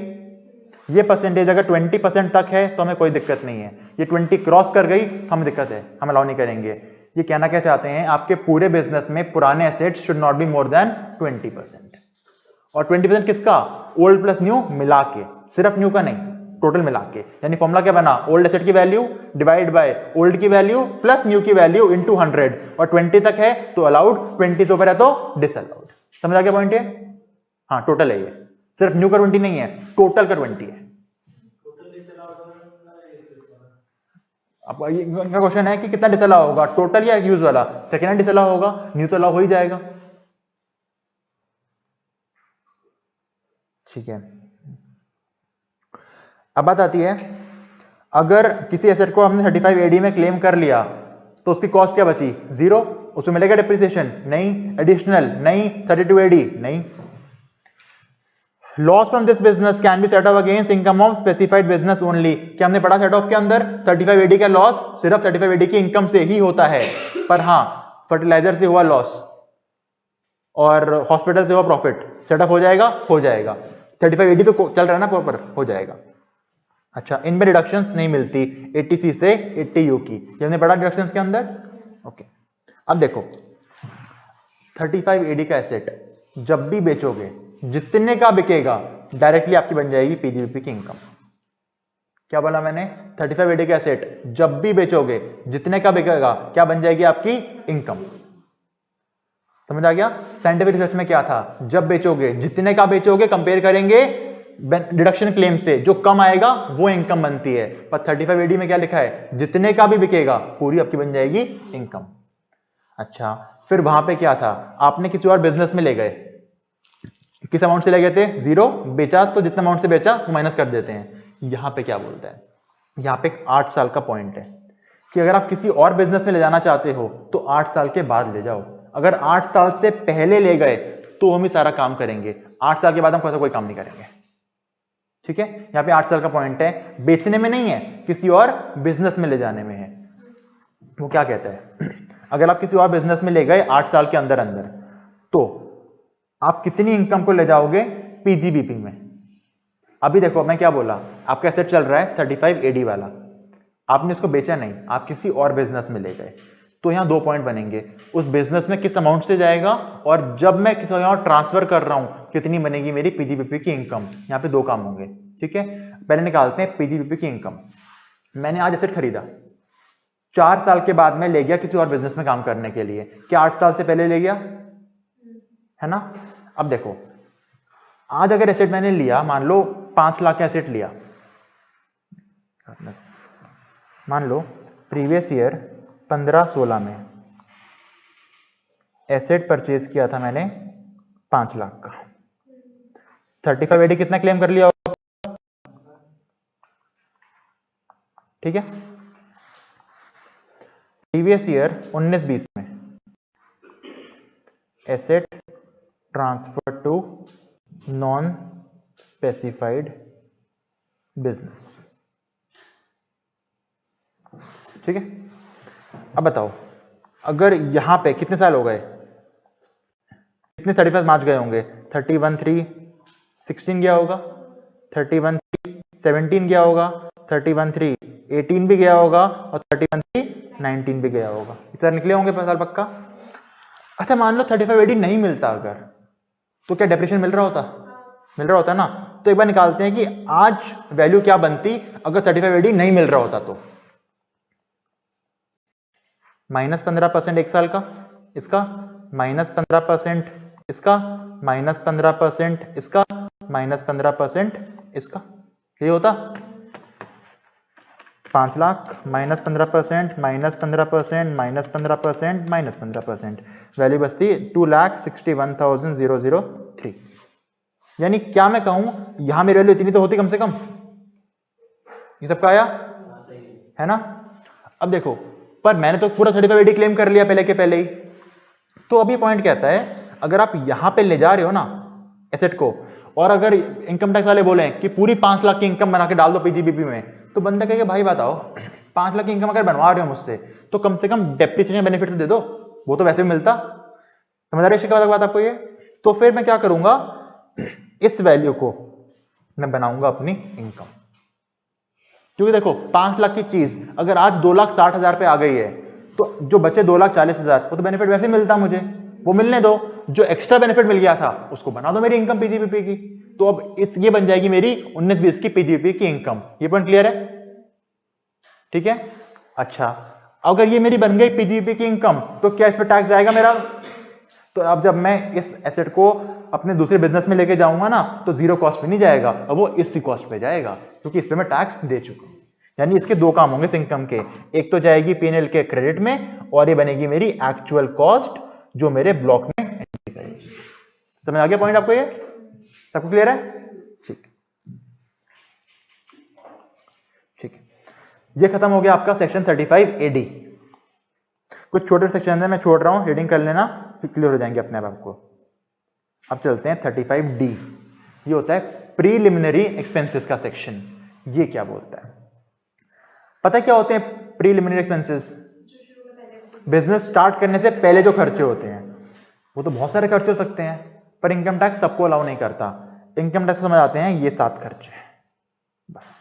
ये परसेंटेज अगर 20% तक है तो हमें कोई दिक्कत नहीं है, ये 20 क्रॉस कर गई हमें दिक्कत है, हम अलाउ नहीं करेंगे। ये कहना क्या चाहते हैं, आपके पूरे बिजनेस में पुराने assets should not be more than 20%। और 20% किसका, ओल्ड प्लस न्यू मिला के, सिर्फ न्यू का नहीं, टोटल मिला के। यानी फॉर्मूला क्या बना, ओल्ड एसेट की वैल्यू डिवाइड बाय ओल्ड की वैल्यू प्लस न्यू की वैल्यू इंटू 100। और 20 तक है तो अलाउड, 20 से ऊपर है तो डिसअलाउड। समझ आ गया पॉइंट है। हाँ टोटल है, ये सिर्फ न्यू का 20 नहीं है, टोटल का 20 है। अब इनका क्वेश्चन है कि कितना डिसअलाउ होगा, टोटल या यूज वाला? सेकेंड हैंड डिसअलाउ होगा, न्यू तो अलाउ हो ही जाएगा। ठीक है, अब बात आती है, अगर किसी एसेट को हमने 35 AD में क्लेम कर लिया तो उसकी कॉस्ट क्या बची? 0। उसमें मिलेगा डिप्रिसिएशन? नहीं। एडिशनल? नहीं। 32 AD? नहीं। Loss from this business can be set of against income of specified business only. क्या हमने पढ़ा सेट ऑफ के अंदर 35 AD का लॉस सिर्फ 35 AD की इनकम से ही होता है, पर हाँ फर्टिलाइजर से हुआ लॉस और हॉस्पिटल से हुआ प्रॉफिट सेट ऑफ हो जाएगा? हो जाएगा। 35 AD तो चल रहा है ना प्रॉपर, हो जाएगा। अच्छा, इनमें डिडक्शंस नहीं मिलती 80C से 80U की, ये हमने पढ़ा डिडक्शंस के अंदर। ओके, अब देखो 35 AD का एसेट जब भी बेचोगे, जितने का बिकेगा डायरेक्टली आपकी बन जाएगी पीजीबीपी की इनकम। क्या बोला मैंने? 35 AD का एसेट जब भी बेचोगे, जितने का बिकेगा क्या बन जाएगी? आपकी इनकम। समझ आ गया? साइंटिफिक रिसर्च में क्या था? जब बेचोगे, जितने का बेचोगे कंपेयर करेंगे डिडक्शन क्लेम से, जो कम आएगा वो इनकम बनती है। पर 35 AD में क्या लिखा है? जितने का भी बिकेगा पूरी आपकी बन जाएगी इनकम। अच्छा, फिर वहां पे क्या था? आपने किसी और बिजनेस में ले गए, किस अमाउंट से ले गए थे? 0। बेचा तो जितना अमाउंट से बेचा वो माइनस कर देते हैं। यहां पे क्या बोलता है? यहां पे 8 साल का पॉइंट है कि अगर आप किसी और बिजनेस में ले जाना चाहते हो तो 8 साल के बाद ले जाओ। अगर 8 साल से पहले ले गए तो हम ही सारा काम करेंगे, 8 साल के बाद हम कोई काम नहीं करेंगे। ठीक है, यहां पे 8 साल का पॉइंट है, बेचने में नहीं है, किसी और बिजनेस में ले जाने में है। वो क्या कहता है? अगर आप किसी और बिजनेस में ले गए 8 साल के अंदर अंदर, तो आप कितनी इनकम को ले जाओगे? पीजीबीपी में। अभी देखो मैं क्या बोला, आपका एसेट चल रहा है 35 AD वाला, आपने उसको बेचा नहीं, आप किसी और बिजनेस में ले गए, तो यहां 2 पॉइंट बनेंगे। उस बिजनेस में किस अमाउंट से जाएगा, और जब मैं किसी और ट्रांसफर कर रहा हूं कितनी बनेगी मेरी पीजीबीपी की इनकम। यहां पे 2 काम होंगे। ठीक है, पहले निकालते हैं पीजीबीपी की इनकम। मैंने आज एसेट खरीदा, 4 साल के बाद मैं ले गया किसी और बिजनेस में काम करने के लिए, क्या 8 साल से पहले ले गया? है ना? अब देखो, आज अगर एसेट मैंने लिया, मान लो 5 लाख का एसेट लिया, मान लो प्रीवियस ईयर 15-16 में एसेट परचेज किया था मैंने 5 लाख का, 35 AD कितना क्लेम कर लिया होगा? ठीक है, प्रीवियस ईयर 19-20 में asset transfer to non specified business. ठीक है, अब बताओ अगर यहां पे कितने साल हो गए, कितने 35 मार्च गए होंगे? 31/3/16 गया होगा, 31/3/17 गया होगा, 31/3/18 भी गया होगा, और 31/3/19 भी गया होगा। इतना निकले होंगे साल पक्का। अच्छा, मान लो 35 AD नहीं मिलता अगर, तो क्या डेप्रिसिएशन मिल रहा होता? मिल रहा होता ना। तो एक बार निकालते हैं कि आज वैल्यू क्या बनती अगर 35 AD नहीं मिल रहा होता। तो -15% एक साल का, इसका -15% इसका, -15% इसका, -15% इसका, ये होता 5 लाख -15%, -15%, -15%, -15%, वैल्यू बचती 2,61,003। यानी क्या मैं कहूं, यहां मेरी वैल्यू इतनी तो होती कम से कम। ये सबका आया है ना? अब देखो, पर मैंने तो पूरा 35 AD क्लेम कर लिया पहले के पहले ही। तो अभी पॉइंट कहता है, अगर आप यहां पे ले जा रहे हो ना एसेट को, और अगर इनकम टैक्स वाले बोले कि पूरी 5 लाख की इनकम बना के डाल दो पीजीबीपी में, तो बंदा कहेगा भाई बताओ 5 लाख की इनकम अगर बनवा रहे हो मुझसे, तो कम से कम डेप्रिसिएशन बेनिफिट तो दे दो, वो तो वैसे भी मिलता। समझ आ रही है बात आपको ये? तो फिर मैं क्या करूंगा, इस वैल्यू को मैं बनाऊंगा अपनी इनकम। क्योंकि देखो 5 लाख की चीज अगर आज 2,60,000 पे आ गई है, तो जो बचे 2,40,000 वो तो बेनिफिट वैसे मिलता मुझे, वो मिलने दो। जो एक्स्ट्रा बेनिफिट मिल गया था उसको बना दो मेरी इनकम पीजीबीपी की। तो अब ये बन जाएगी मेरी 19-20 की पीजीबीपी की इनकम। ये पॉइंट क्लियर है? ठीक है। अच्छा, अगर ये मेरी बन गई पीजीबीपी की इनकम, तो क्या इस पर टैक्स जाएगा मेरा? तो अब जब मैं इस एसेट को अपने दूसरे बिजनेस में लेके जाऊंगा ना, तो 0 कॉस्ट पे नहीं जाएगा, अब वो इसी कॉस्ट पे जाएगा, क्योंकि इस पे मैं टैक्स दे चुका हूं। यानी इसके दो काम होंगे इस इनकम के, एक तो जाएगी पीएनएल के क्रेडिट में और ये बनेगी मेरी एक्चुअल कॉस्ट जो मेरे ब्लॉक में एंट्री करेगी। समझ आ गया पॉइंट आपको? ये सबको क्लियर है? ठीक ठीक है, ये खत्म हो गया आपका सेक्शन 35 AD। कुछ छोटे सेक्शन है मैं छोड़ रहा हूं, रीडिंग कर लेना, फिर क्लियर हो जाएंगे अपने आप आपको। अब चलते हैं 35D। ये होता है प्रीलिमिनरी एक्सपेंसेस का सेक्शन। ये क्या बोलता है? पता है क्या होते हैं प्रीलिमिनरी एक्सपेंसेस? बिजनेस स्टार्ट करने से पहले जो खर्चे होते हैं, वो तो बहुत सारे खर्चे हो सकते हैं, पर इनकम टैक्स सबको अलाउ नहीं करता। इनकम टैक्स समझ आते हैं ये 7 खर्चे हैं बस।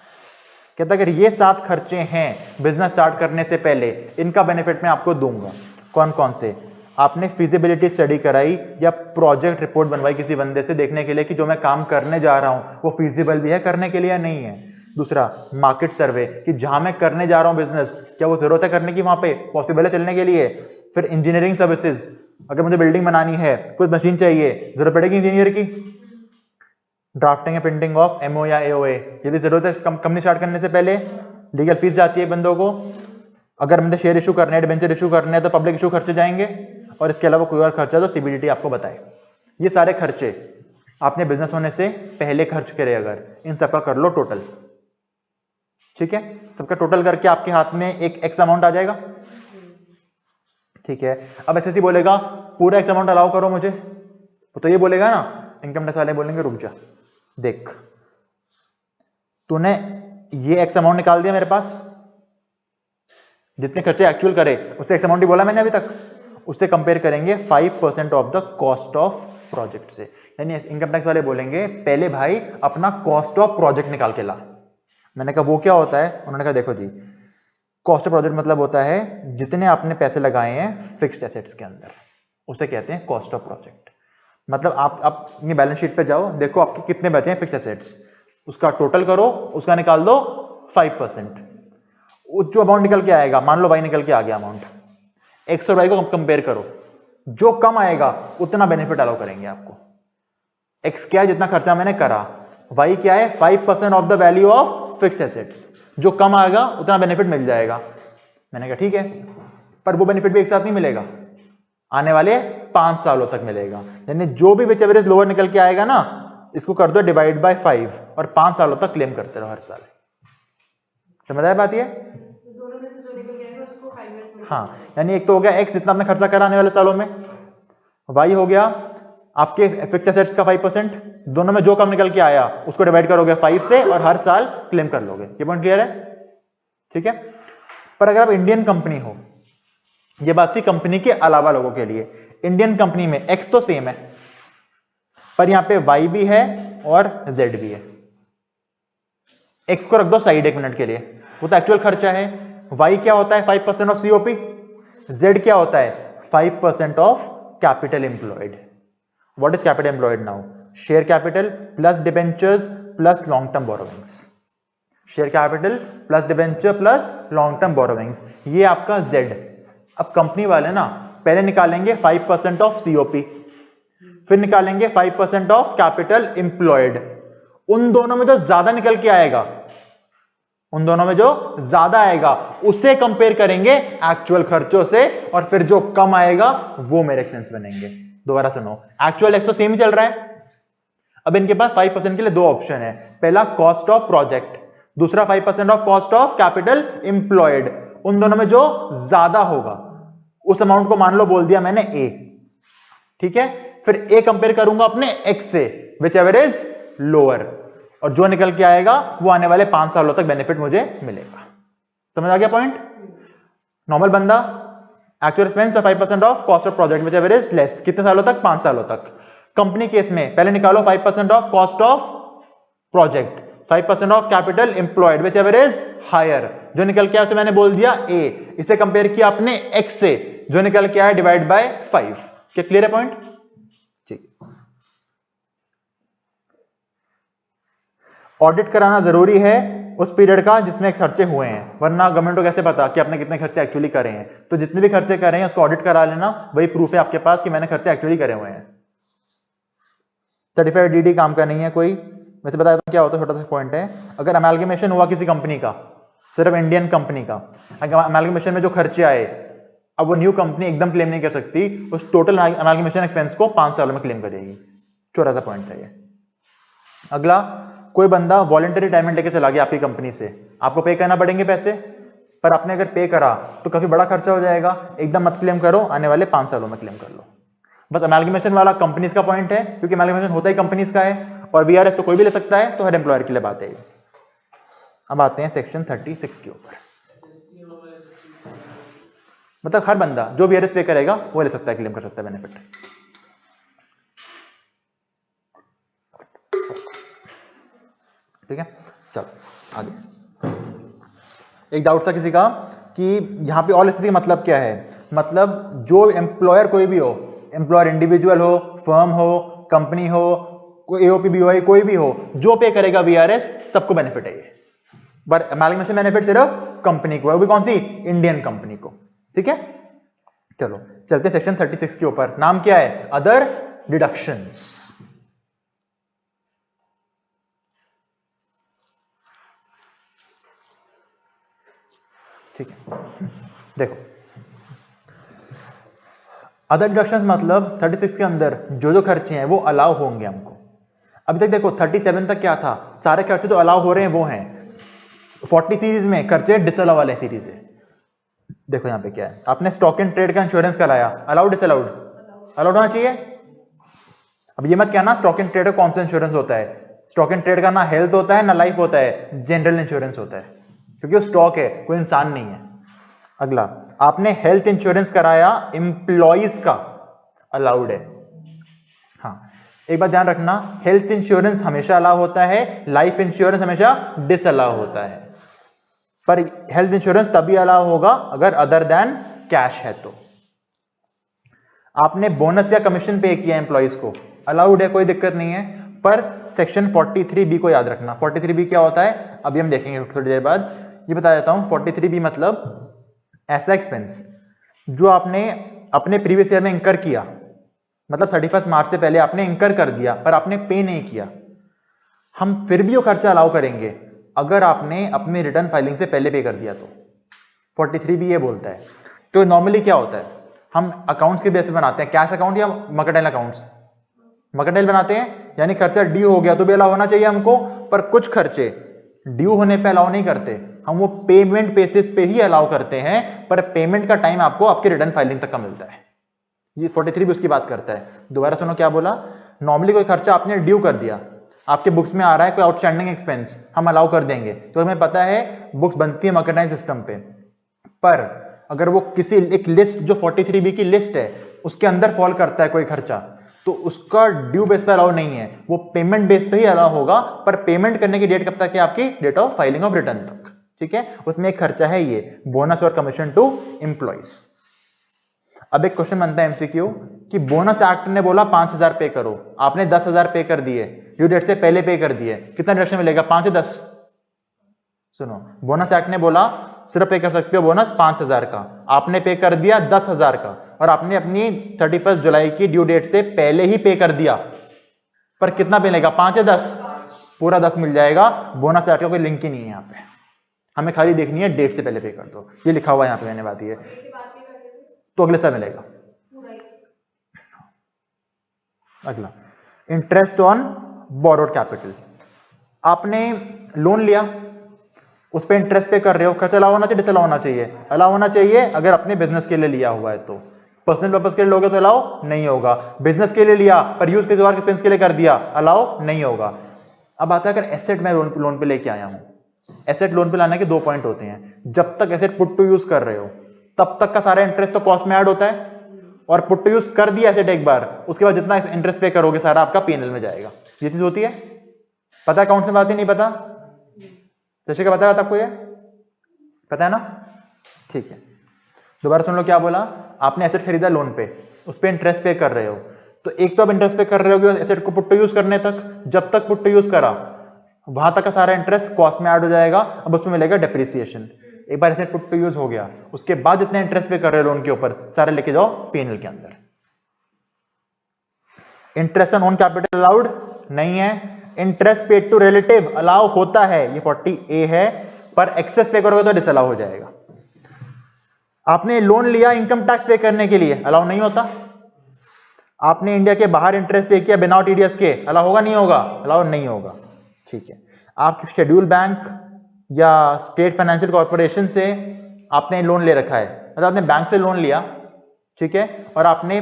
कहता अगर ये 7 खर्चे हैं बिजनेस स्टार्ट करने से पहले, इनका बेनिफिट मैं आपको दूंगा। कौन कौन से? आपने फिजिबिलिटी स्टडी कराई या प्रोजेक्ट रिपोर्ट बनवाई किसी बंदे से देखने के लिए कि जो मैं काम करने जा रहा हूं वो फिजिबल भी है करने के लिए या नहीं है। दूसरा मार्केट सर्वे कि जहां मैं करने जा रहा हूं बिजनेस, क्या वो जरूरत है करने की, वहां पे पॉसिबल है चलने के लिए। फिर इंजीनियरिंग सर्विसेज, अगर मुझे बिल्डिंग बनानी है, कुछ मशीन चाहिए, जरूरत पड़ेगी इंजीनियर की। Drafting and printing of MO या एओए, ये भी जरूरत है कंपनी स्टार्ट करने से पहले। लीगल फीस जाती है बंदों को। अगर मुझे शेयर इशू करने हैं, डिबेंचर इशू करने हैं, तो पब्लिक इशू खर्चे जाएंगे। और इसके अलावा कोई और खर्चा तो सीबीडीटी आपको बताए। ये सारे खर्चे आपने बिजनेस होने से पहले खर्च करे, अगर इन सबका कर लो टोटल, ठीक है। सबका टोटल करके आपके हाथ में एक एक्स अमाउंट आ जाएगा, ठीक है। अब एसएससी बोलेगा पूरा एक्स अमाउंट अलाउ करो मुझे, तो ये बोलेगा ना, इनकम टैक्स वाले बोलेंगे रुक जा, देख तूने ये एक्स अमाउंट निकाल दिया मेरे पास, जितने खर्चे एक्चुअल करे उससे एक्स अमाउंट ही बोला मैंने अभी तक, उससे कंपेयर करेंगे 5% of the cost of project से। यानी इनकम टैक्स वाले बोलेंगे पहले भाई अपना कॉस्ट ऑफ प्रोजेक्ट निकाल के ला। मैंने कहा वो क्या होता है? उन्होंने कहा देखो जी, कॉस्ट ऑफ प्रोजेक्ट मतलब होता है जितने आपने पैसे लगाए हैं फिक्स्ड एसेट्स के अंदर, उसे कहते हैं कॉस्ट ऑफ प्रोजेक्ट। मतलब आप अपनी बैलेंस शीट पे जाओ, देखो आपके कितने बचे हैं फिक्स्ड एसेट्स, उसका टोटल करो, उसका निकाल दो 5%। जो अमाउंट निकल के आएगा, मान लो वाई निकल के आ गया अमाउंट, एक्स और वाई को कंपेयर करो, जो कम आएगा उतना बेनिफिट अलाउ करेंगे आपको। एक्स क्या है? जितना खर्चा मैंने करा। वाई क्या है? 5% of the value of fixed assets, जो कम आएगा उतना बेनिफिट मिल जाएगा। मैंने कहा ठीक है, पर वो बेनिफिट भी एक साथ नहीं मिलेगा, आने वाले 5 सालों तक मिलेगा। यानी जो भी विच एवरेज लोअर निकल के आएगा ना, इसको कर दो डिवाइड बाय 5 और 5 सालों तक क्लेम करते रहो हर साल। समझ आया बात? ये दोनों में से जो निकल गया उसको 5 इयर्स में, हाँ, यानी एक तो हो गया एक्स जितना आपने खर्चा करा आने वाले सालों में, वाई हो गया आपके फिक्स्ड एसेट्स का 5%, दोनों में जो कम निकल के आया उसको डिवाइड करोगे 5 से और हर साल क्लेम कर लोगे। ये पॉइंट क्लियर है? ठीक है। पर अगर आप इंडियन कंपनी हो, ये बात थी कंपनी के अलावा लोगों के लिए, इंडियन कंपनी में एक्स तो सेम है, पर यहां पे वाई भी है और जेड भी है। एक्स को रख दो साइड एक मिनट के लिए, वो तो एक्चुअल खर्चा है। वाई क्या होता है? 5% ऑफ सीओपी। जेड क्या होता है? 5% of capital employed. What is capital employed now? Share capital plus debentures plus long term borrowings. Share capital plus debenture plus long term borrowings, ये आपका जेड। अब कंपनी वाले ना पहले निकालेंगे 5% ऑफ सीओपी, फिर निकालेंगे 5% ऑफ कैपिटल एम्प्लॉयड। उन दोनों में जो ज्यादा निकल के आएगा, उन दोनों में जो ज्यादा आएगा उससे कंपेयर करेंगे एक्चुअल खर्चों से, और फिर जो कम आएगा वो मेरे एक्सपेंस बनेंगे। दोबारा सुनो, एक्चुअल एक्स तो सेम ही चल रहा है। अब इनके पास 5% के लिए दो ऑप्शन है, पहला कॉस्ट ऑफ प्रोजेक्ट, दूसरा 5% of cost of capital employed. उन दोनों में जो ज्यादा होगा उस अमाउंट को मान लो बोल दिया मैंने ए, ठीक है। फिर ए कंपेयर करूंगा अपने एक्स से, विच एवर इज लोअर, और जो निकल के आएगा वो आने वाले 5 सालों तक बेनिफिट मुझे मिलेगा। समझ आ गया पॉइंट? नॉर्मल बंदा actual expense 5% of cost of project which ever is less, कितने सालों तक? 5 सालों तक। कंपनी केस में पहले निकालो 5% of cost of project, 5% of capital employed whichever is higher, जो निकल के आया उसे मैंने बोल दिया ए, इसे कंपेयर किया अपने एक्स से, जो निकल के आया डिवाइड बाय 5। क्या क्लियर है पॉइंट? ठीक। ऑडिट कराना जरूरी है उस पीरियड का जिसमें खर्चे हुए हैं, वरना गवर्नमेंट को कैसे पता कि आपने कितने खर्चे एक्चुअली करे हैं? तो जितने भी खर्चे करे हैं उसको ऑडिट करा लेना, वही प्रूफ है आपके पास कि मैंने खर्चे एक्चुअली करे हुए हैं। 35 DD काम का नहीं है कोई। वैसे बताया क्या होता है, छोटा सा पॉइंट है, अगर अमेलगेमेशन हुआ किसी कंपनी का, सिर्फ इंडियन कंपनी का। अमेलगमेशन में जो खर्चे आए, अब वो न्यू कंपनी एकदम क्लेम नहीं कर सकती, उस टोटल अमेलगमेशन एक्सपेंस को 5 सालों में क्लेम करेगी। छोटा सा पॉइंट था ये। अगला, कोई बंदा वॉलंटरी रिटायरमेंट लेके चला गया आपकी कंपनी से, आपको पे करना पड़ेंगे पैसे, पर आपने अगर पे करा तो काफी बड़ा खर्चा हो जाएगा, एकदम मत क्लेम करो, आने वाले 5 सालों में क्लेम कर लो। बस अमेलगमेशन वाला कंपनीज का पॉइंट है, क्योंकि अमेलगमेशन होता ही कंपनीज का है, और वीआरएस तो कोई भी ले सकता है, तो हर एम्प्लॉयर के लिए बात है। अब आते हैं सेक्शन 36 के ऊपर। मतलब हर बंदा जो वीआरएस पे करेगा वो ले सकता है, क्लेम कर सकता है बेनिफिट। ठीक है, चलो आगे। एक डाउट था किसी का कि यहां पे ऑल एसएससी का मतलब क्या है। मतलब जो एम्प्लॉयर कोई भी हो, एम्प्लॉयर इंडिविजुअल हो, फर्म हो, कंपनी हो, कोई एओपी बीओआई कोई भी हो, जो पे करेगा वीआरएस सबको बेनिफिट है ये। पर अमेलगमेशन बेनिफिट सिर्फ कंपनी को है, वो भी कौन सी, इंडियन कंपनी को। ठीक है, चलो चलते सेक्शन 36 के ऊपर। नाम क्या है, अदर डिडक्शंस। ठीक है, देखो अदर डिडक्शंस मतलब 36 के अंदर जो जो खर्चे हैं वो अलाउ होंगे हमको। अभी तक देखो 37 तक क्या था, सारे खर्चे तो अलाउ हो रहे हैं वो हैं। 40 सीरीज में खर्चे डिसअलाउ वाले सीरीज है। देखो यहाँ पे क्या है, आपने स्टॉक एंड ट्रेड का इंश्योरेंस कराया, अलाउड डिसअलाउड, अलाउड होना चाहिए। अब ये मत कहना स्टॉक एंड ट्रेड का कौन सा इंश्योरेंस होता है, स्टॉक एंड ट्रेड का ना हेल्थ होता है ना लाइफ होता है, जनरल इंश्योरेंस होता है, क्योंकि वो स्टॉक है, कोई इंसान नहीं है। अगला, आपने हेल्थ इंश्योरेंस कराया एम्प्लॉइज का, अलाउड है। हाँ, एक बात ध्यान रखना, हेल्थ इंश्योरेंस हमेशा अलाउ होता है, लाइफ इंश्योरेंस हमेशा डिसअलाउ होता है। पर हेल्थ इंश्योरेंस तभी अलाउ होगा अगर अदर देन कैश है तो। आपने बोनस या कमीशन पे किया एम्प्लॉइज को, अलाउड है, कोई दिक्कत नहीं है। पर सेक्शन 43B को याद रखना। 43B क्या होता है अभी हम देखेंगे थोड़ी देर बाद। ये बता देता हूं, 43B मतलब ऐसा एक्सपेंस जो आपने अपने प्रीवियस ईयर में इंकर किया, मतलब 31 मार्च से पहले आपने इंकर कर दिया पर आपने पे नहीं किया, हम फिर भी वो खर्चा अलाउ करेंगे अगर आपने अपनी रिटर्न फाइलिंग से पहले पे कर दिया तो। 43B ये बोलता है। तो नॉर्मली क्या होता है, हम अकाउंट्स के बेसिस बनाते हैं, कैश अकाउंट या मर्केंटाइल अकाउंट्स, मर्केंटाइल बनाते हैं, यानी खर्चा ड्यू हो गया तो भी अलाउ होना चाहिए हमको। पर कुछ खर्चे ड्यू होने पे अलाउ नहीं करते, हम वो पेमेंट बेसिस पे ही अलाउ करते हैं, पर पेमेंट का टाइम आपको आपके रिटर्न फाइलिंग तक का मिलता है। ये 43 भी उसकी बात करता है। दोबारा सुनो क्या बोला, नॉर्मली कोई खर्चा आपने ड्यू कर दिया, आपके बुक्स में आ रहा है कोई आउटस्टैंडिंग एक्सपेंस, हम अलाउ कर देंगे, तो हमें पता है बुक्स बनती है मर्केंटाइल सिस्टम पे। पर अगर वो किसी एक लिस्ट जो 43B की लिस्ट है उसके अंदर फॉल करता है कोई खर्चा, तो उसका ड्यू बेस पे अलाउ नहीं है, वो पेमेंट बेस पे ही अलाउ होगा। पर पेमेंट करने की डेट कब तक है आपकी, date of filing of return तक। ठीक है, उसमें एक खर्चा है ये बोनस और कमीशन टू एम्प्लॉइज। अब एक क्वेश्चन बनता है एमसीक्यू कि बोनस एक्ट ने बोला 5000 पे करो, आपने 10,000 पे कर दिए, ड्यू डेट से पहले पे कर दिए, कितना डिडक्शन मिलेगा, 5 या 10? सुनो, बोनस एक्ट ने बोला सिर्फ पे कर सकते हो बोनस 5000 का, आपने पे कर दिया 10,000 का, और आपने अपनी 31 जुलाई की ड्यू डेट से पहले ही पे कर दिया, पर कितना मिलेगा, 5 या 10? पूरा 10 मिल जाएगा। बोनस एक्ट का कोई लिंक ही नहीं है यहाँ पे, हमें खाली देखनी है डेट से पहले पे कर दो, ये लिखा हुआ है यहाँ पे, मैंने बात ये तो अगले साल मिलेगा। अगला, इंटरेस्ट ऑन बोरोड कैपिटल, आपने लोन लिया, उस पर इंटरेस्ट पे कर रहे हो, खर्चा अलाउ होना चाहिए डिसअलाउ होना चाहिए? अलाउ होना चाहिए अगर अपने बिजनेस के लिए लिया हुआ है तो। पर्सनल पर्पस के लिए लोगे तो अलाउ नहीं होगा। बिजनेस के लिए लिया पर यूज किसी और एक्सपेंस के लिए कर दिया, अलाउ नहीं होगा। अब आता है अगर एसेट मैं लोन पे लेके आया हूं, एसेट लोन पे लाने के 2 पॉइंट होते हैं। जब तक एसेट पुट टू यूज कर रहे हो तब तक का सारा इंटरेस्ट तो कॉस्ट में ऐड होता है, और पुट टू यूज कर दिया एसेट एक बार, उसके बाद जितना इंटरेस्ट पे करोगे सारा आपका पीएनएल में जाएगा। ये चीज होती है, पता है अकाउंट में बात ही नहीं पता? जैसे क्या बताया आपको, ये पता है ना? ठीक है, दोबारा सुन लो क्या बोला। आपने एसेट खरीदा लोन पे, उस पे इंटरेस्ट पे कर रहे हो, तो एक तो आप इंटरेस्ट पे कर रहे हो एसेट को पुट टू यूज करने तक, जब तक पुट टू यूज करा वहां तक का सारा इंटरेस्ट कॉस्ट में ऐड हो जाएगा, अब उसमें मिलेगा डेप्रिसिएशन। एक बार एसेट पुट टू यूज हो गया, उसके बाद जितने इंटरेस्ट पे कर रहे हो लोन के ऊपर सारे लेके जाओ पीएनएल के अंदर। Interest on own capital allowed नहीं है। Interest paid to relative allow होता है, ये 40A है, पर एक्सेस पे करोगे तो डिसअलाउ हो जाएगा। आपने लोन लिया इनकम टैक्स पे करने के लिए, अलाउ नहीं होता। आपने इंडिया के बाहर इंटरेस्ट पे किया बिना टीडीएस के, अलाउ होगा नहीं होगा? अलाउ नहीं होगा। ठीक है, आप शेड्यूल बैंक या स्टेट फाइनेंशियल कॉर्पोरेशन से आपने लोन ले रखा है, मतलब आपने बैंक से लोन लिया, ठीक है, और आपने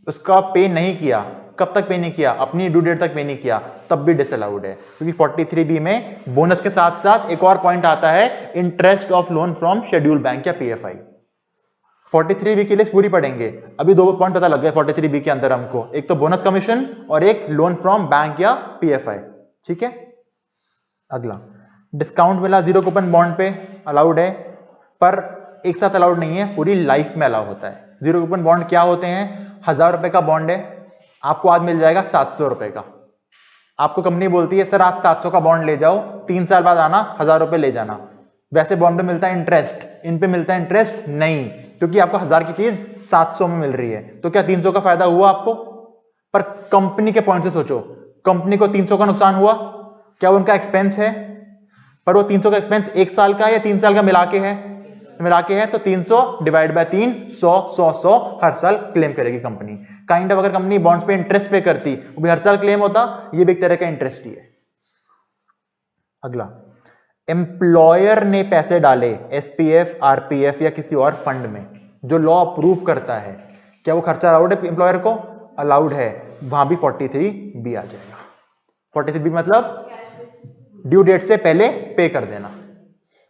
उसका पे नहीं किया, कब तक पे नहीं किया? अपनी ड्यू डेट तक पे नहीं किया, तब भी डिसअलाउड है, क्योंकि 43B में बोनस के साथ साथ एक और पॉइंट आता है, interest of loan from schedule bank या पीएफआई। 43B के लिए पूरी पढ़ेंगे, अभी 2 पॉइंट पता लग गए 43B के अंदर हमको, एक तो बोनस कमीशन और एक लोन फ्रॉम बैंक या पीएफआई। ठीक है, अगला डिस्काउंट मिला 0 कूपन बॉन्ड पे, अलाउड है, पर एक साथ अलाउड नहीं है, पूरी लाइफ में अलाउ होता है। 0 कूपन बॉन्ड क्या होते हैं? 1000 रुपए का बॉन्ड है, आपको आज मिल जाएगा 700 रुपए का। आपको कंपनी बोलती है सर आप 700 का बॉन्ड ले जाओ, 3 साल बाद आना 1000 रुपए ले जाना। वैसे बॉन्ड पे मिलता है इंटरेस्ट, इन पे मिलता है इंटरेस्ट नहीं, क्योंकि आपको 1000 की चीज 700 में मिल रही है, तो क्या 300 का फायदा हुआ आपको? पर कंपनी के पॉइंट से सोचो, कंपनी को 300 का नुकसान हुआ, क्या वो उनका एक्सपेंस है? पर वो 300 का एक्सपेंस 1 साल का या 3 साल का मिला के है? मिला के है, तो 300 डिवाइड बाय 3, 100 हर साल क्लेम करेगी कंपनी। काइंड ऑफ अगर कंपनी बॉन्ड्स पे इंटरेस्ट पे करती, वो भी हर साल क्लेम होता, ये भी एक तरह का इंटरेस्ट ही है। अगला, एम्प्लॉयर ने पैसे डाले एसपीएफ, आरपीएफ या किसी और फंड में, जो लॉ अप्रूव करता है, क्या वो खर्चा अलाउड है एम्प्लॉयर को? अलाउड है, वहां भी 43B आ जाएगा। 43B मतलब ड्यू डेट से पहले पे कर देना।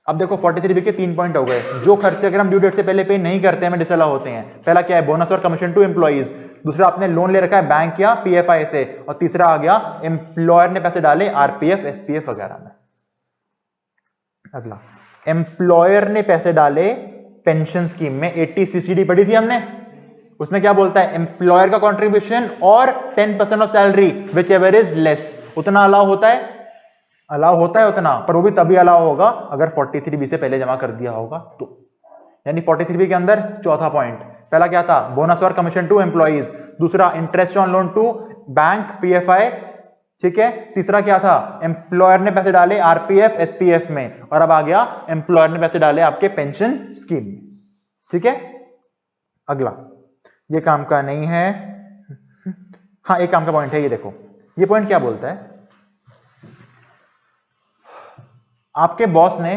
अब देखो 43B के 3 पॉइंट हो गए, जो खर्चे अगर हम ड्यू डेट से पहले पे नहीं करते हैं डिसअलाउ होते हैं। पहला क्या है? बोनस और कमीशन टू एम्प्लॉइज। दूसरा आपने लोन ले रखा है बैंक या पीएफआई से, और तीसरा आ गया एम्प्लॉयर ने पैसे डाले आरपीएफ, एसपीएफ वगैरह में। अगला, एम्प्लॉयर ने पैसे डाले पेंशन स्कीम में, 80CCD पढ़ी थी हमने, उसमें क्या बोलता है? एम्प्लॉयर का कंट्रीब्यूशन और 10% of salary which ever is less, उतना अलाउ होता है? अलाउ होता है उतना, पर वो भी तभी अलाउ होगा अगर 43B से पहले जमा कर दिया होगा तो। यानी 43B के अंदर चौथा पॉइंट, पहला क्या था? बोनस और कमीशन टू एम्प्लॉइज, दूसरा interest on loan to bank, PFI, ठीक है, तीसरा क्या था? एम्प्लॉयर ने पैसे डाले आरपीएफ, एसपीएफ में, और अब आ गया एम्प्लॉयर ने पैसे डाले आपके पेंशन स्कीम में। ठीक है, अगला, ये काम का नहीं है, हाँ एक काम का पॉइंट है, ये देखो, ये पॉइंट क्या बोलता है? आपके बॉस ने,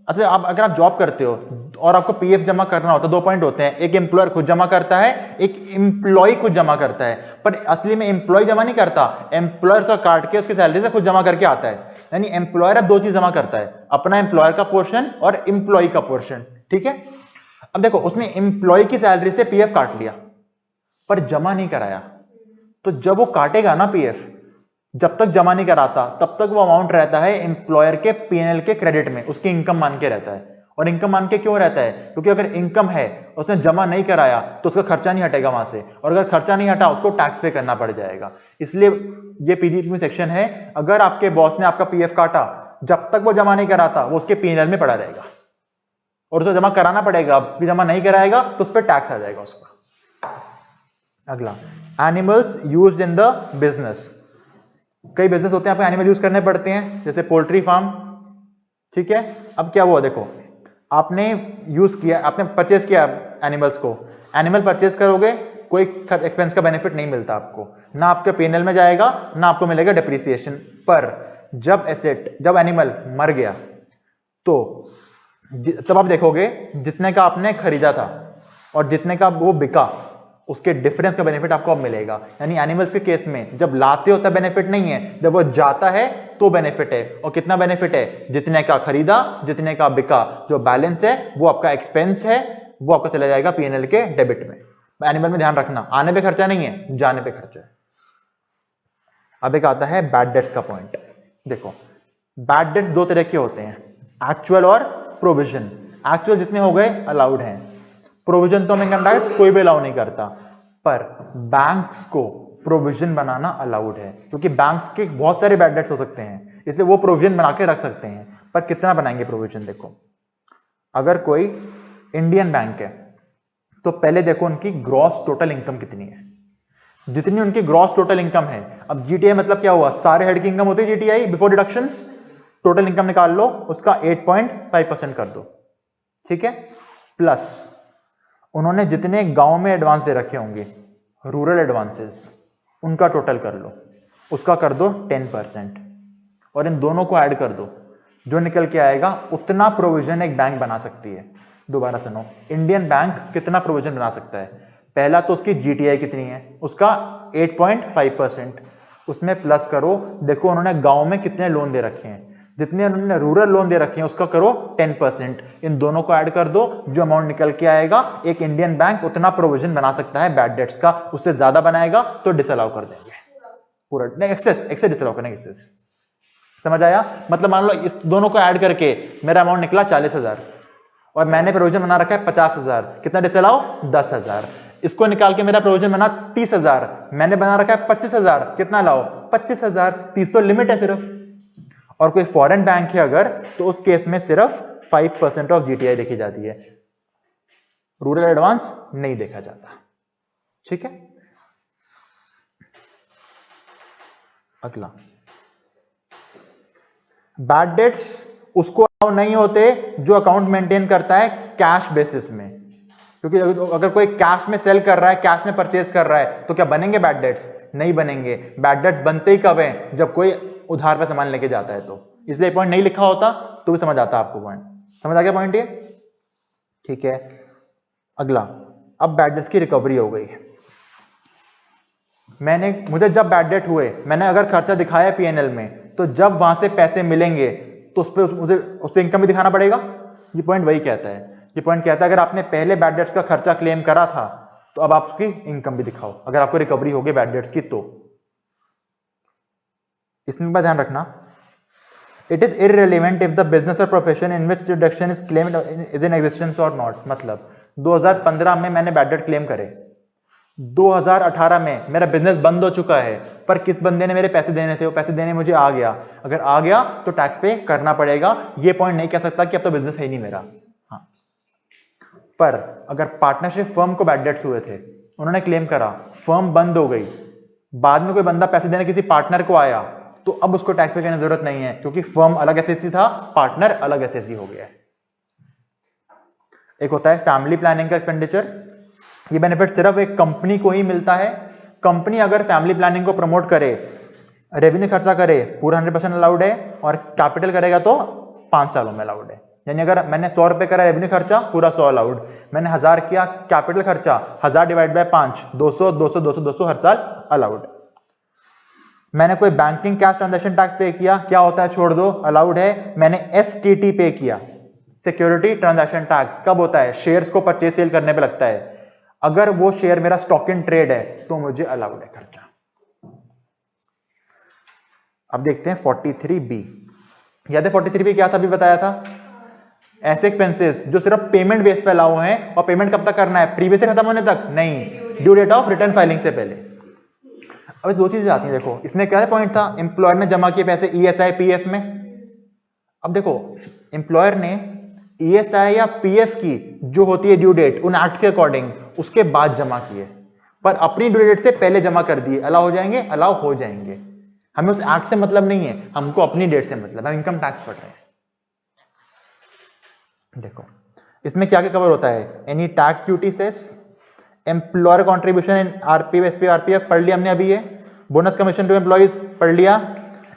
अच्छा आप अगर आप जॉब करते हो और आपको पीएफ जमा करना होता है, 2 पॉइंट होते हैं, एक एम्प्लॉयर खुद जमा करता है, एक एम्प्लॉय खुद जमा करता है, पर असली में एम्प्लॉय जमा नहीं करता, एम्प्लॉयर का काट के उसकी सैलरी से खुद जमा करके आता है। यानी एम्प्लॉयर अब 2 चीज जमा करता है, अपना एम्प्लॉयर का पोर्शन और एम्प्लॉय का पोर्शन। ठीक है, अब देखो उसने एम्प्लॉय की सैलरी से पीएफ काट लिया पर जमा नहीं कराया, तो जब वो काटेगा ना पीएफ, जब तक जमा नहीं कराता तब तक वो अमाउंट रहता है एम्प्लॉयर के पीएनएल के क्रेडिट में, उसकी इनकम मान के रहता है। और इनकम मान के क्यों रहता है? क्योंकि अगर इनकम है, उसने जमा नहीं कराया तो उसका खर्चा नहीं हटेगा वहां से, और अगर खर्चा नहीं हटा उसको टैक्स पे करना पड़ जाएगा। इसलिए ये पीडीएफ में सेक्शन है, अगर आपके बॉस ने आपका पीएफ काटा, जब तक वो जमा नहीं कराता वो उसके पीएनएल में पड़ा रहेगा, और उसे जमा कराना पड़ेगा, जमा नहीं कराएगा तो उस पर टैक्स आ जाएगा उसका। अगला, animals used in the business. कई बिजनेस होते हैं, आपको एनिमल यूज करने पड़ते हैं, जैसे पोल्ट्री फार्म। ठीक है, अब क्या हुआ, देखो आपने यूज किया, आपने परचेज किया एनिमल्स को, एनिमल परचेज करोगे, कोई एक्सपेंस का बेनिफिट नहीं मिलता आपको, ना आपके पीएनएल में जाएगा, ना आपको मिलेगा डिप्रिसिएशन। पर जब एसेट, जब एनिमल मर गया तो तब आप देखोगे जितने का आपने खरीदा था और जितने का वो बिका, उसके डिफरेंस का बेनिफिट आपको अब मिलेगा। यानी एनिमल्स के केस में जब लाते हो तब बेनिफिट नहीं है, जब वो जाता है तो बेनिफिट है। और कितना बेनिफिट है? जितने का खरीदा, जितने का बिका, जो बैलेंस है वो आपका एक्सपेंस है, वो आपका चला जाएगा पीएनएल के डेबिट में। एनिमल में ध्यान रखना, आने पे खर्चा नहीं है, जाने पे खर्चा है। अब एक आता है बैड डेट्स का पॉइंट। देखो बैड डेट्स 2 तरह के होते हैं, एक्चुअल और प्रोविजन। एक्चुअल जितने हो गए अलाउड हैं, प्रोविजन तो इनकम टैक्स कोई भी अलाउ नहीं करता, पर बैंक्स को प्रोविजन बनाना अलाउड है, क्योंकि बैंक्स के बहुत सारे बैड डेट्स हो सकते हैं, इसलिए वो प्रोविजन बना के रख सकते हैं। पर कितना बनाएंगे प्रोविजन? देखो अगर कोई इंडियन बैंक है तो पहले देखो उनकी ग्रॉस टोटल इनकम कितनी है, जितनी उनकी ग्रॉस टोटल इनकम है। अब जीटीआई मतलब क्या हुआ? सारे हेड की इनकम होती है GTI before deductions, total income निकाल लो, उसका 8.5% कर दो, ठीक है। प्लस उन्होंने जितने गांव में एडवांस दे रखे होंगे, रूरल एडवांसेस, उनका टोटल कर लो, उसका कर दो 10%, और इन दोनों को ऐड कर दो, जो निकल के आएगा उतना प्रोविजन एक बैंक बना सकती है। दोबारा सुनो, इंडियन बैंक कितना प्रोविजन बना सकता है? पहला तो उसकी जीटीआई कितनी है, उसका 8.5%, उसमें प्लस करो, देखो उन्होंने गांव में कितने लोन दे रखे हैं, जितने उन्होंने रूरल लोन दे रखे हैं उसका करो 10%, इन दोनों को ऐड कर दो, जो अमाउंट निकल के आएगा एक इंडियन बैंक उतना प्रोविजन बना सकता है बैड डेट्स का। उससे ज्यादा बनाएगा तो डिसअलाउ कर देंगे पूरा, नहीं एक्सेस डिसअलाउ करेंगे, एक्सेस। समझ आया? मतलब मान लो इस दोनों को ऐड करके मेरा अमाउंट निकला 40,000 और मैंने प्रोविजन बना रखा है 50,000, कितना डिसअलाउ? 10,000। इसको निकाल के मेरा प्रोविजन बना 30,000, मैंने बना रखा है 25,000, कितना लाओ? 25,000। 30 तो लिमिट है सिर्फ, और कोई फॉरेन बैंक है अगर, तो उस केस में सिर्फ 5% ऑफ जीटीआई देखी जाती है, रूरल एडवांस नहीं देखा जाता, ठीक है। अगला, बैड डेट्स उसको नहीं होते जो अकाउंट मेंटेन करता है कैश बेसिस में, क्योंकि अगर कोई कैश में सेल कर रहा है, कैश में परचेज कर रहा है, तो क्या बनेंगे बैड डेट्स? नहीं बनेंगे। बैड डेट्स बनते ही कब है? जब कोई उधार पे सामान लेके जाता है, तो इसलिए पॉइंट नहीं लिखा होता तो भी समझ आता आपको पॉइंट। समझ आ गया पॉइंट ये? ठीक है। अगला, अब बैड डेट्स की रिकवरी हो गई। मुझे जब बैड डेट हुए, मैंने अगर खर्चा दिखाया पीएनएल में, तो जब वहां से पैसे मिलेंगे तो उस पर मुझे उससे इनकम भी दिखाना पड़ेगा। ये पॉइंट वही कहता है, ये पॉइंट कहता है अगर आपने पहले बैड डेट्स का खर्चा क्लेम करा था तो अब आप उसकी इनकम भी दिखाओ, अगर आपको रिकवरी होगी बैड डेट्स की तो। इसमें ध्यान रखना, it is irrelevant if the business or profession in which deduction is claimed is in existence or not. मतलब 2015 में मैंने बैड डेट क्लेम करे, 2018 में मेरा बिजनेस बंद हो चुका है, पर किस बंदे ने मेरे पैसे देने थे, वो पैसे देने मुझे आ गया, अगर आ गया तो टैक्स पे करना पड़ेगा। ये पॉइंट नहीं कह सकता कि अब तो बिजनेस है ही नहीं मेरा। हाँ, पर अगर पार्टनरशिप फर्म को बैड डेट्स हुए थे, उन्होंने क्लेम करा, फर्म बंद हो गई, बाद में कोई बंदा पैसे देने किसी पार्टनर को आया, तो अब उसको टैक्स पे करने की जरूरत नहीं है, क्योंकि फर्म अलग एसएससी था, पार्टनर अलग एसएससी हो गया है। एक होता है फैमिली प्लानिंग का एक्सपेंडिचर, ये बेनिफिट सिर्फ एक कंपनी को ही मिलता है। कंपनी अगर फैमिली प्लानिंग को प्रमोट करे, रेवेन्यू खर्चा करे, पूरा 100% अलाउड है, और कैपिटल करेगा तो 5 सालों में अलाउड है। यानी अगर मैंने 100 रुपए करा रेवेन्यू खर्चा, पूरा 100 अलाउड, मैंने 1000 किया कैपिटल खर्चा, 1000 डिवाइड बाय 5, 200 200 200 200 हर साल अलाउड। मैंने कोई बैंकिंग कैश ट्रांजैक्शन टैक्स पे किया, क्या होता है छोड़ दो, अलाउड है। मैंने एसटीटी पे किया, सिक्योरिटी ट्रांजैक्शन टैक्स, कब होता है? शेयर्स को परचेज सेल करने पे लगता है, अगर वो शेयर मेरा स्टॉक इन ट्रेड है तो मुझे अलाउड है खर्चा। अब देखते हैं 43B। याद है 43B क्या था, अभी बताया था? ऐसे एक्सपेंसेस जो सिर्फ पेमेंट बेस पे अलाउ हैं, और पेमेंट कब तक करना है? प्रीवियस ईयर खत्म होने तक नहीं, due date of return filing से पहले। अब दो चीजें आती हैं, देखो इसमें क्या पॉइंट था, एम्प्लॉयर ने जमा किए पैसे ईएसआई पीएफ में। अब देखो एम्प्लॉयर ने ईएसआई या पीएफ की जो होती है ड्यू डेट उन एक्ट के अकॉर्डिंग उसके बाद जमा किए, पर अपनी ड्यू डेट से पहले जमा कर दिए, अलाउ हो जाएंगे? अलाउ हो जाएंगे। हमें उस एक्ट से मतलब नहीं है, हमको अपनी डेट से मतलब, हम इनकम टैक्स पढ़ रहे हैं। देखो इसमें क्या क्या कवर होता है, any tax duty cess, employer contribution in RPF SP RPF पढ़ लिया हमने अभी, ये बोनस कमीशन टू एम्प्लॉइज पढ़ लिया,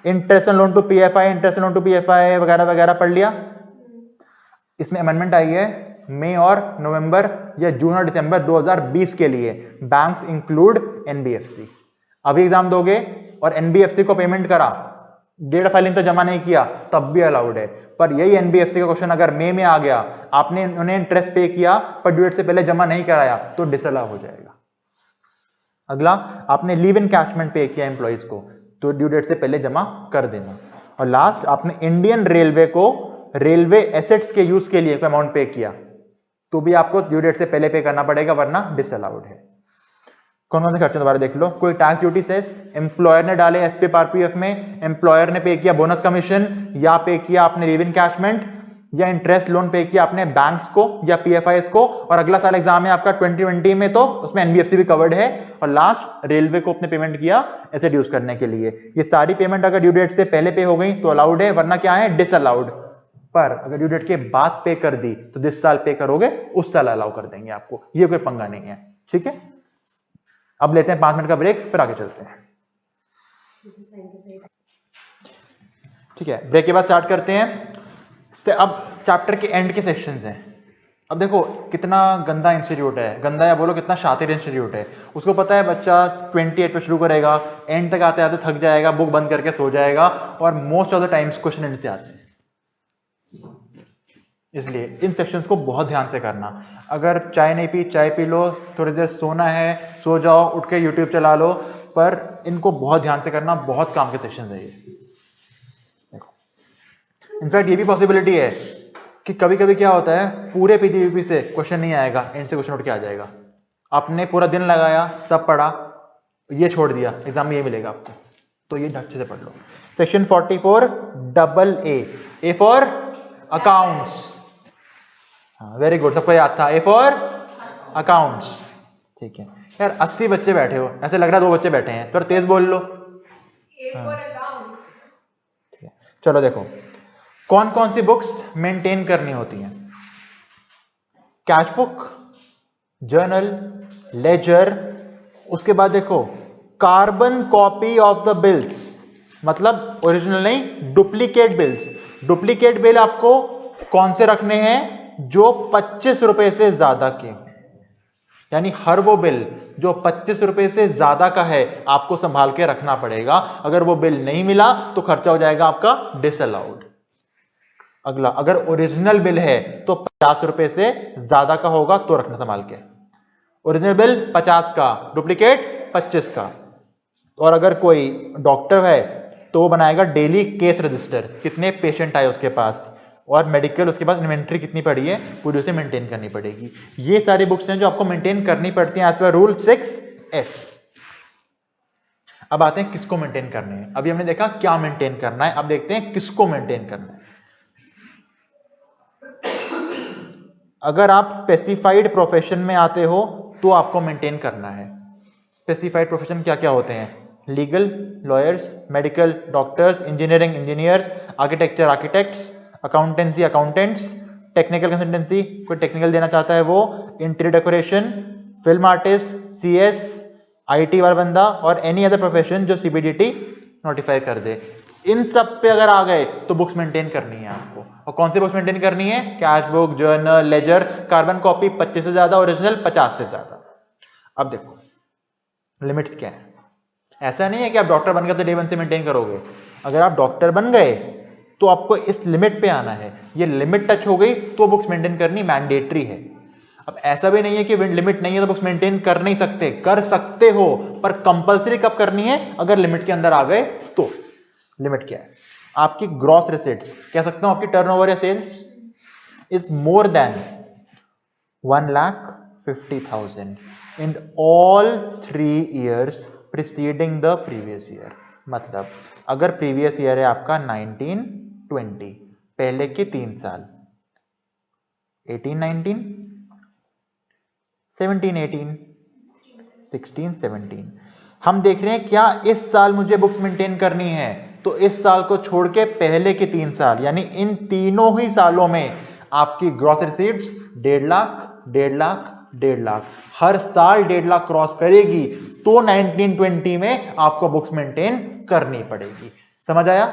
interest loan to PFI, interest loan to PFI वगैरह वगैरह पढ़ लिया। इसमें अमेंडमेंट आई है मई और नवंबर या जून और दिसंबर 2020 के लिए, बैंक्स इंक्लूड एनबीएफसी। अभी एग्जाम दोगे और एनबीएफसी को पेमेंट करा, डेट फाइलिंग तो जमा नहीं किया, तब भी अलाउड है। पर यही एनबीएफसी का क्वेश्चन अगर मई में आ गया, आपने उन्हें इंटरेस्ट पे किया पर ड्यू डेट से पहले जमा नहीं कराया, तो डिसअलाउ हो जाएगा। अगला, आपने लीव इनकैशमेंट पे किया एम्प्लॉइज को, तो ड्यू डेट से पहले जमा कर देना। और लास्ट, आपने इंडियन रेलवे को रेलवे एसेट्स के यूज के लिए कोई अमाउंट पे किया, तो भी आपको ड्यू डेट से पहले पे करना पड़ेगा, वरना डिसअलाउड है। कौन कौन से खर्चे दोबारा देख लो। कोई टैक्स ड्यूटी सेस, एम्प्लॉयर ने डाले एसपीएफ आरपीएफ में, एम्प्लॉयर ने पे किया बोनस कमीशन, या पे किया आपने लीव इनकैशमेंट, या इंटरेस्ट लोन पे किया आपने बैंक्स को या पीएफआईएस को, और अगला साल एग्जाम है आपका 2020 में तो उसमें एनबीएफसी भी कवर्ड है, और लास्ट रेलवे को आपने पेमेंट किया ऐसे ड्यूज करने के लिए। ये सारी पेमेंट अगर ड्यू डेट से पहले पे हो गई तो अलाउड है, वरना क्या है डिसअलाउड। पर अगर ड्यू डेट के बाद पे कर दी तो जिस साल पे करोगे उस साल अलाउ कर देंगे आपको, ये कोई पंगा नहीं है। ठीक है, अब लेते हैं 5 मिनट का ब्रेक, फिर आगे चलते हैं। ठीक है, ब्रेक के बाद स्टार्ट करते हैं। अब चैप्टर के एंड के सेक्शंस हैं। अब देखो कितना गंदा इंस्टीट्यूट है, गंदा या बोलो कितना शातिर इंस्टीट्यूट है। उसको पता है बच्चा 28 पे शुरू करेगा, एंड तक आते आते थक जाएगा, बुक बंद करके सो जाएगा, और most of the times question and से आते हैं। इसलिए इन सेक्शंस को बहुत ध्यान से करना। अगर चाय नहीं पी, चाय पी लो, थोड़ी देर सोना है सो जाओ, उठ के यूट्यूब चला लो, पर इनको बहुत ध्यान से करना, बहुत काम के सेक्शंस है ये। इनफैक्ट ये भी पॉसिबिलिटी है कि कभी कभी क्या होता है, पूरे पीजीबीपी से क्वेश्चन नहीं आएगा, एंड से क्वेश्चन उठ के आ जाएगा। आपने पूरा दिन लगाया, सब पढ़ा, ये छोड़ दिया, एग्जाम में ये मिलेगा आपको, तो ये अच्छे से पढ़ लो। Section 44 double A for accounts. हाँ वेरी गुड, सबको याद था, ए फॉर अकाउंट्स। ठीक है यार, 80 बच्चे बैठे हो, ऐसे लग रहा है 2 बच्चे बैठे हैं, थोड़ा तेज बोल लो। A for account. ठीक है, चलो देखो कौन कौन सी बुक्स मेंटेन करनी होती हैं। कैश बुक, जर्नल, लेजर, उसके बाद देखो carbon copy of the bills, मतलब ओरिजिनल नहीं, डुप्लीकेट बिल्स। डुप्लीकेट बिल आपको कौन से रखने हैं, जो 25 रुपए से ज्यादा के, यानी हर वो बिल जो 25 रुपए से ज्यादा का है आपको संभाल के रखना पड़ेगा। अगर वो बिल नहीं मिला तो खर्चा हो जाएगा आपका डिसअलाउड। अगला, अगर ओरिजिनल बिल है तो 50 रुपए से ज्यादा का होगा तो रखना संभाल के। ओरिजिनल बिल 50 का, डुप्लीकेट 25 का। और अगर कोई डॉक्टर है तो वो बनाएगा डेली केस रजिस्टर, कितने पेशेंट आए उसके पास, और मेडिकल उसके पास इन्वेंट्री कितनी पड़ी है पूरी उसे मेंटेन करनी पड़ेगी। ये सारी बुक्स हैं जो आपको मेंटेन करनी पड़ती हैं एज पर रूल 6F। अब आते हैं किसको मेंटेन करने हैं। अभी हमने देखा क्या मेंटेन करना है, अब देखते हैं किसको मेंटेन करना है। अगर आप स्पेसिफाइड प्रोफेशन में आते हो तो आपको मेंटेन करना है। स्पेसिफाइड प्रोफेशन क्या क्या होते हैं, legal lawyers, medical doctors, engineering engineers, architecture architects, accountancy accountants, technical consultancy कोई टेक्निकल देना चाहता है वो, interior decoration, film artist, CS, IT वाला बंदा, और एनी अदर प्रोफेशन जो CBDT नोटिफाई कर दे। इन सब पे अगर आ गए तो बुक्स मेंटेन करनी है आपको। और कौन सी बुक्स मेंटेन करनी है, cash book, journal, ledger, carbon copy 25 से ज्यादा, ओरिजिनल 50 से ज्यादा। अब देखो लिमिट्स क्या है। ऐसा नहीं है कि आप डॉक्टर बन गए तो डे 1 से मेंटेन करोगे। अगर आप डॉक्टर बन गए तो आपको इस लिमिट पे आना है, ये लिमिट टच हो गई तो बुक्स मेंटेन करनी मैंडेटरी है। अब ऐसा भी नहीं है कि लिमिट नहीं है तो बुक्स मेंटेन कर नहीं सकते, कर सकते हो, पर कंपलसरी कब करनी है, अगर लिमिट के अंदर आ गए तो। लिमिट क्या है, आपकी ग्रॉस रिसीट्स, कह सकता हूं आपकी टर्नओवर या sales is more than 1,50,000 in all 3 years preceding the previous year. मतलब अगर प्रीवियस ईयर है आपका 1920, पहले के 3 साल 18-19, 17-18, 16-17, हम देख रहे हैं क्या इस साल मुझे बुक्स मेंटेन करनी है, तो इस साल को छोड़ के पहले के 3 साल, यानी इन तीनों ही सालों में आपकी ग्रॉस रिसीट्स 1.5 लाख, 1.5 लाख, 1.5 लाख, हर साल 1.5 लाख क्रॉस करेगी तो 1920 में आपको बुक्स मेंटेन करनी पड़ेगी। समझ आया?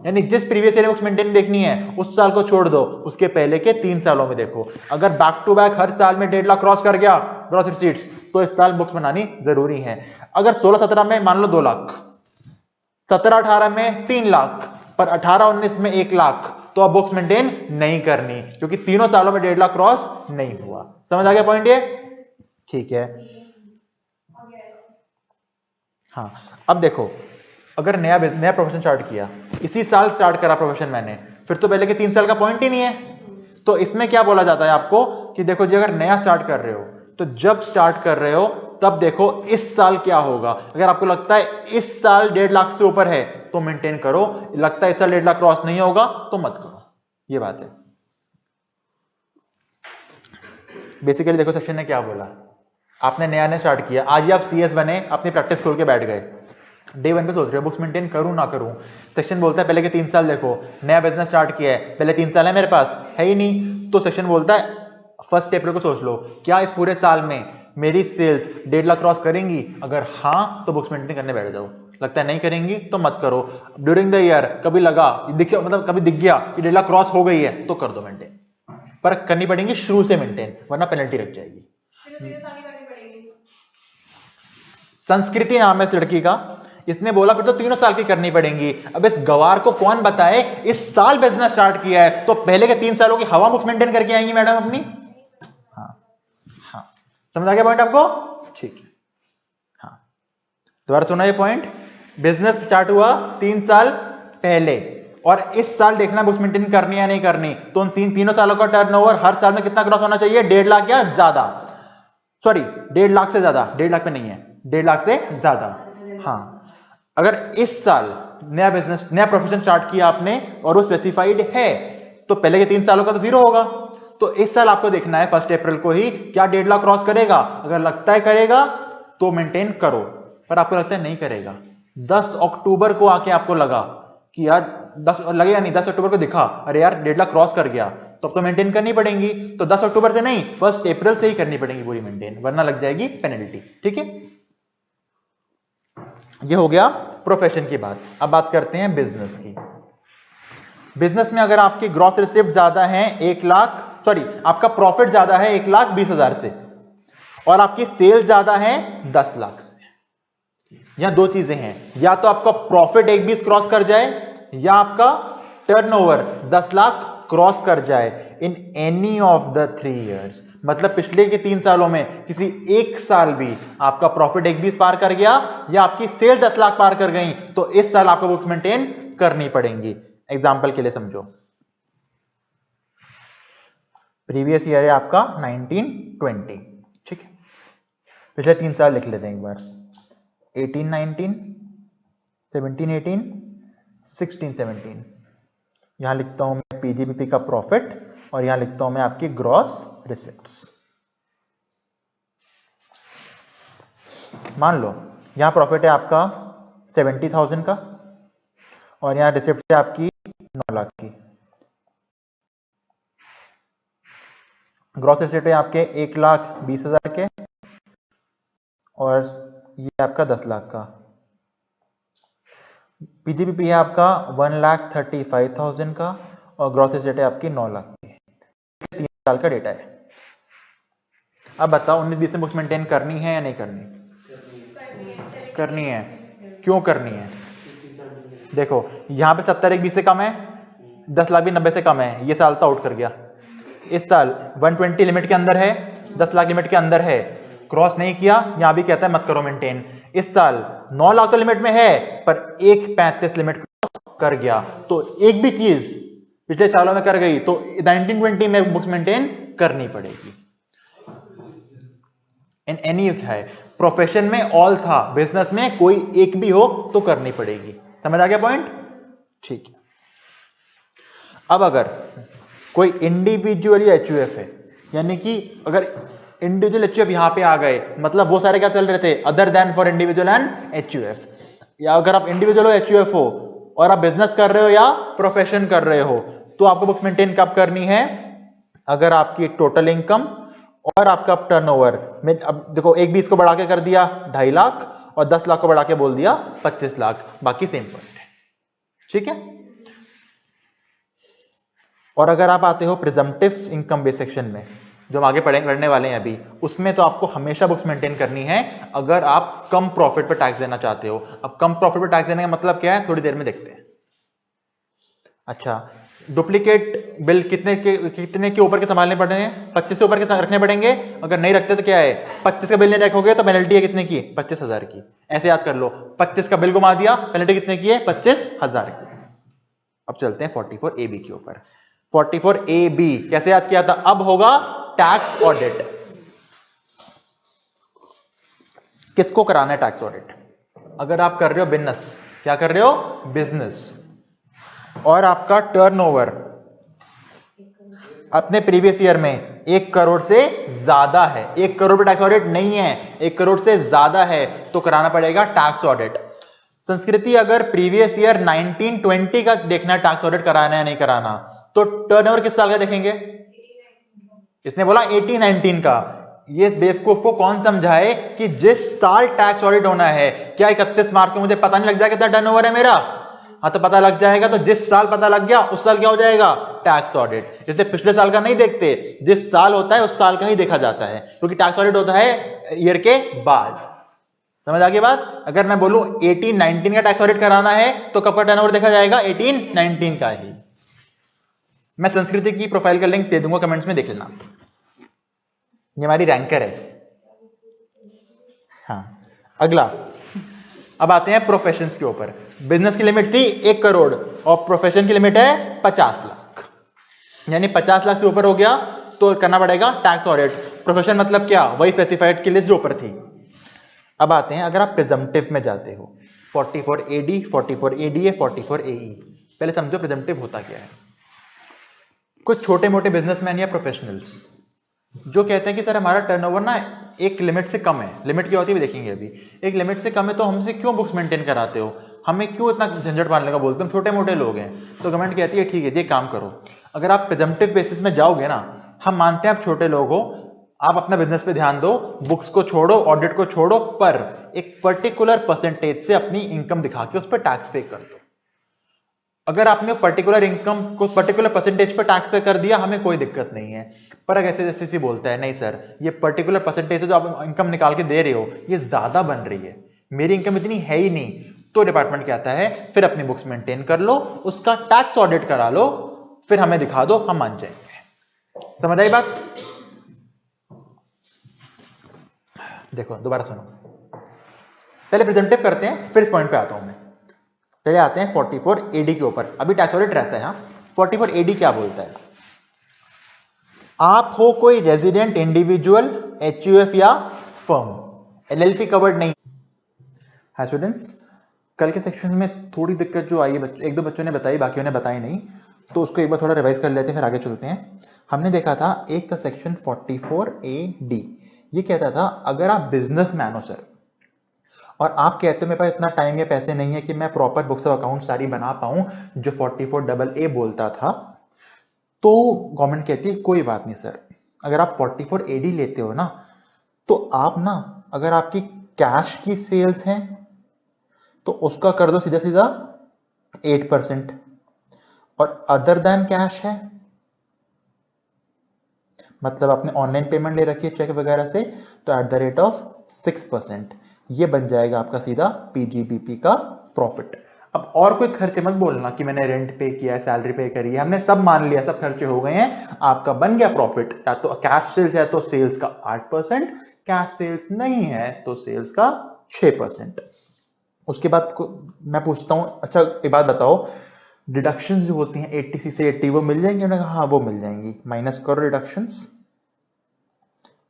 यानी जिस प्रीवियस ईयर बुक्स मेंटेन देखनी है उस साल को छोड़ दो, उसके पहले के 3 सालों में देखो। अगर बैक टू बैक हर साल में 1.5 लाख क्रॉस कर गया ग्रॉस रिसीट्स तो इस साल बुक्स बनानी जरूरी है। अगर 16-17 में मान लो 2 लाख, 17-18 में 3 लाख, पर 18-19 में 1 लाख, तो अब बुक्स मेंटेन नहीं करनी, क्योंकि तीनों सालों में 1.5 लाख क्रॉस नहीं हुआ। समझ आ गया पॉइंट ये? ठीक है। हाँ, अब देखो अगर नया प्रोफेशन स्टार्ट किया, इसी साल स्टार्ट करा प्रोफेशन मैंने, फिर तो पहले के 3 साल का पॉइंट ही नहीं है। तो इसमें क्या बोला जाता है आपको कि देखो जी अगर नया स्टार्ट कर रहे हो तो जब स्टार्ट कर रहे हो तब देखो इस साल क्या होगा। अगर आपको लगता है इस साल 1.5 लाख से ऊपर है तो मेंटेन करो, लगता है इस साल 1.5 लाख क्रॉस नहीं होगा तो मत करो। ये बात है। बेसिकली देखो सेक्शन ने क्या बोला, आपने नया नया स्टार्ट किया, आज ही आप सीएस बने, अपनी प्रैक्टिस खोल के बैठ गए, डे 1 पे सोच रहे हो बुक्स मेंटेन करूं ना करूं। सेक्शन बोलता है पहले के 3 साल देखो, नया बिजनेस स्टार्ट किया है, पहले 3 साल है मेरे पास, है ही नहीं, तो सेक्शन बोलता है 1 अप्रैल को सोच लो क्या इस पूरे साल में मेरी सेल्स 1.5 लाख क्रॉस करेंगी, अगर हाँ तो बुक्स मेंटेन करने बैठ जाओ, लगता है नहीं करेंगी तो मत करो। ड्यूरिंग द ईयर कभी लगा दिख, मतलब कभी दिख गया कि 1.5 लाख क्रॉस हो गई है तो कर दो मेंटेन, पर करनी पड़ेगी शुरू से मेंटेन, वरना पेनल्टी रख जाएगी। संस्कृति नाम है इस लड़की का, इसने बोला फिर तो 3 साल की करनी पड़ेंगी। अब इस गवार को कौन बताए, इस साल बिजनेस स्टार्ट किया है तो पहले के 3 सालों की हवा बुक्स मेंटेन करके आएंगी मैडम अपनी। हाँ हाँ, समझ आ गया पॉइंट आपको? ठीक है, हाँ दोबारा सुना ये पॉइंट, बिजनेस स्टार्ट हुआ 3 साल पहले और इस साल देखना बुक्स मेंटेन करनी है नहीं करनी, तो उन तीनों सालों का टर्नओवर हर साल में कितना क्रॉस होना चाहिए, 1.5 लाख या ज्यादा, सॉरी 1.5 लाख से ज्यादा, 1.5 लाख पे नहीं है, 1.5 लाख से ज्यादा। हाँ, अगर इस साल नया बिजनेस नया प्रोफेशन स्टार्ट किया आपने और वो स्पेसिफाइड है तो पहले के 3 सालों का तो 0 होगा, तो इस साल आपको देखना है 1 अप्रैल को ही क्या 1.5 लाख क्रॉस करेगा, अगर लगता है करेगा तो मेंटेन करो, पर आपको लगता है नहीं करेगा, 10 अक्टूबर को आके आपको लगा कि यार 10 लगेगा नहीं, 10 अक्टूबर को दिखा अरे यार 1.5 लाख क्रॉस कर गया, तो अब तो मेंटेन करनी पड़ेगी, तो 10 अक्टूबर से नहीं 1 अप्रैल से ही करनी पड़ेगी पूरी मेंटेन, वरना लग जाएगी पेनल्टी। ठीक है, ये हो गया प्रोफेशन की बात। अब बात करते हैं बिजनेस की। बिजनेस में अगर आपकी ग्रॉस रिसिप्ट ज्यादा है 1 लाख, सॉरी आपका प्रॉफिट ज्यादा है 1,20,000 से और आपकी सेल ज्यादा है 10 लाख से, यहां 2 चीजें हैं, या तो आपका प्रॉफिट 1,20 क्रॉस कर जाए या आपका टर्नओवर 10 लाख क्रॉस कर जाए in any of the 3 years, मतलब पिछले के 3 सालों में किसी एक साल भी आपका प्रॉफिट 1,20 पार कर गया या आपकी सेल 10 लाख पार कर गई, तो इस साल आपको बुक्स मेंटेन करनी पड़ेंगी। एग्जांपल के लिए समझो, प्रीवियस ईयर है आपका 1920, ठीक है, पिछले 3 साल लिख लेते हैं एक बार, 18-19, 17-18, 16-17, यहां लिखता हूं मैं पीजीबीपी का प्रॉफिट और यहां लिखता हूं मैं आपकी ग्रॉस रिसिप्ट्स। मान लो यहां प्रॉफिट है आपका 70,000 का और यहां रिसिप्ट है आपकी 9 लाख की, ग्रॉस रिसिप्ट है आपके 1,20,000 के और ये आपका 10 लाख का, पीजीबीपी है आपका 1,35,000 का और ग्रॉस रिसिप्ट है आपकी 9 लाख की, 3 साल का डेटा है। अब बताओ 19-20 में बुक्स मेंटेन करनी है या नहीं करनी? करनी है। क्यों करनी है? देखो यहां पे 70-20 से कम है, 10 लाख भी 90 से कम है, ये साल तो आउट कर गया, इस साल 120 लिमिट के अंदर है, 10 लाख लिमिट के अंदर है, क्रॉस नहीं किया, यहां भी कहता है मत करो मेंटेन। इस साल 9 लाख तो लिमिट में है पर 1,35 लिमिट क्रॉस कर गया, तो एक भी चीज पिछले सालों में कर गई तो 1920 में बुक्स मेंटेन करनी पड़ेगी। इन एनी है, प्रोफेशन में ऑल था, बिजनेस में कोई एक भी हो तो करनी पड़ेगी। समझ आ गया पॉइंट? ठीक है। अब अगर कोई इंडिविजुअली एचयूएफ है, यानी कि अगर इंडिविजुअल एचयूएफ यहां पे आ गए, मतलब वो सारे क्या चल रहे थे, other than for individual and HUF, या अगर आप इंडिविजुअल हो एचयूएफ हो और आप बिजनेस कर रहे हो या प्रोफेशन कर रहे हो, तो आपको बुक्स मेंटेन कब करनी है? अगर आपकी टोटल इनकम और आपका टर्नओवर में, अब देखो 1,20 को बढ़ा के कर दिया 2.5 लाख और 10 लाख को बढ़ा के बोल दिया 25 लाख, बाकी सेम पॉइंट है। ठीक है। और अगर आप आते हो प्रिजम्पटिव इनकम बेस सेक्शन में, जो हम आगे पढ़ने वाले हैं अभी, उसमें तो आपको हमेशा बुक्स मेंटेन करनी है अगर आप कम प्रॉफिट पर टैक्स देना चाहते हो। अब कम प्रॉफिट पर टैक्स देने का मतलब क्या है, थोड़ी देर में देखते हैं। अच्छा, डुप्लीकेट बिल कितने के ऊपर के संभालने पड़ेंगे? 25 से ऊपर के रखने पड़ेंगे। अगर नहीं रखते तो क्या है, 25 का बिल नहीं रखोगे तो पेनल्टी है कितने की? 25,000 की। ऐसे याद कर लो, 25 का बिल घुमा दिया, पेनल्टी कितने की है? 25,000 की। अब चलते हैं 44AB के ऊपर। 44AB कैसे याद किया था? अब होगा टैक्स ऑडिट। किसको कराना है टैक्स ऑडिट? अगर आप कर रहे हो बिजनेस, क्या कर रहे हो? बिजनेस, और आपका टर्नओवर अपने प्रीवियस ईयर में 1 करोड़ से ज्यादा है, 1 करोड़ पे टैक्स ऑडिट नहीं है, 1 करोड़ से ज्यादा है तो कराना पड़ेगा टैक्स ऑडिट। संस्कृति अगर प्रीवियस ईयर 1920 का देखना है टैक्स ऑडिट कराना है नहीं कराना, तो टर्नओवर किस साल का देखेंगे? इसने बोला 18-19 का। ये बेवकूफ को कौन समझाए कि जिस साल टैक्स ऑडिट होना है, क्या 31 मार्च को मुझे पता नहीं लग जाएगा कितना टर्नओवर है मेरा? हाँ तो पता लग जाएगा, तो जिस साल पता लग गया उस साल क्या हो जाएगा? Tax audit. इसलिए पिछले साल का नहीं देखते, जिस साल होता है उस साल का ही देखा जाता है, क्योंकि टैक्स ऑडिट होता है ईयर के बाद। समझ आ गई बात? अगर मैं बोलूं 18-19 का टैक्स ऑडिट कराना है तो कब का टर्नओवर देखा जाएगा? 18-19 का ही। मैं संस्कृति की प्रोफाइल का लिंक दे दूंगा कमेंट्स में, देख लेना। ये हमारी रैंकर है। हाँ, अगला अब आते हैं प्रोफेशंस के ऊपर। बिजनेस की लिमिट थी 1 करोड़ और प्रोफेशन की लिमिट है 50 लाख, यानी 50 लाख से ऊपर हो गया तो करना पड़ेगा टैक्स ऑडिट। प्रोफेशन मतलब क्या? वही स्पेसिफाइड की लिस्ट जो ऊपर थी। अब आते हैं अगर आप प्रिजम्पटिव में जाते हो, 44 AD, 44 ADA, 44 AE। पहले समझो प्रिजम्पटिव होता क्या है। कुछ छोटे मोटे बिजनेसमैन या प्रोफेशनल्स जो कहते हैं कि सर हमारा टर्नओवर ना एक लिमिट से कम है, लिमिट क्या होती है देखेंगे अभी, एक लिमिट से कम है तो हमसे क्यों बुक्स मेंटेन कराते हो, हमें क्यों इतना झंझट मारने का बोलते हो, हम छोटे मोटे लोग हैं। तो गवर्नमेंट कहती है ठीक है ये काम करो, अगर आप प्रिजम्पटिव बेसिस में जाओगे ना, हम मानते हैं आप छोटे लोग हो, आप अपना बिजनेस पे ध्यान दो, बुक्स को छोड़ो, ऑडिट को छोड़ो, पर एक पर्टिकुलर परसेंटेज से अपनी इनकम दिखा के उस पर टैक्स पे कर दो। अगर आपने पर्टिकुलर इनकम को पर्टिकुलर परसेंटेज पर टैक्स पे कर दिया, हमें कोई दिक्कत नहीं है। पर अगर ऐसे जैसे बोलता है नहीं सर ये पर्टिकुलर परसेंटेज जो आप इनकम निकाल के दे रहे हो ये ज्यादा बन रही है, मेरी इनकम इतनी है ही नहीं, तो डिपार्टमेंट क्या आता है, फिर अपनी बुक्स मेंटेन कर लो, उसका टैक्स ऑडिट करा लो, फिर हमें दिखा दो, हम मान जाएंगे। समझ आई बात? देखो दोबारा सुनो, पहले प्रेजेंटिव करते हैं फिर इस पॉइंट पे आता हूं मैं। पहले आते हैं 44 AD के ऊपर, अभी टैक्स ऑडिट रहता है। 44 AD क्या बोलता है? आप हो कोई रेजिडेंट इंडिविजुअल, HUF या फर्म, LLP कवर्ड नहीं। हाय स्टूडेंट्स, कल के सेक्शन में थोड़ी दिक्कत जो आई है, एक दो बच्चों ने बताई, बाकियों ने बताई नहीं, तो उसको एक बार थोड़ा रिवाइज कर लेते हैं फिर आगे चलते हैं। हमने देखा था एक का सेक्शन 44 AD, ये कहता था अगर आप बिजनेसमैन हो सर और आप कहते हो मेरे पास इतना टाइम या पैसे नहीं है कि मैं प्रॉपर बुक्स ऑफ अकाउंट सारी बना पाऊं जो 44 AA बोलता था, तो गवर्नमेंट कहती है कोई बात नहीं सर, अगर आप 44 AD लेते हो ना, तो आप ना अगर आपकी कैश की सेल्स हैं तो उसका कर दो सीधा सीधा 8%, और अदर देन कैश है मतलब आपने ऑनलाइन पेमेंट ले रखी है चेक वगैरह से, तो एट द रेट ऑफ 6%, ये बन जाएगा आपका सीधा PGBP का प्रॉफिट। अब और कोई खर्चे मत बोलना कि मैंने रेंट पे किया है, सैलरी पे करी है, हमने सब मान लिया, सब खर्चे हो गए हैं, आपका बन गया प्रॉफिट। या तो कैश सेल्स है तो सेल्स का 8%, कैश सेल्स नहीं है तो सेल्स का 6%। उसके बाद मैं पूछता हूं, अच्छा एक बात बताओ, डिडक्शंस जो होती हैं 80C से 80 वो मिल जाएंगी? उन्होंने कहा हाँ वो मिल जाएंगी, माइनस करो डिडक्शंस,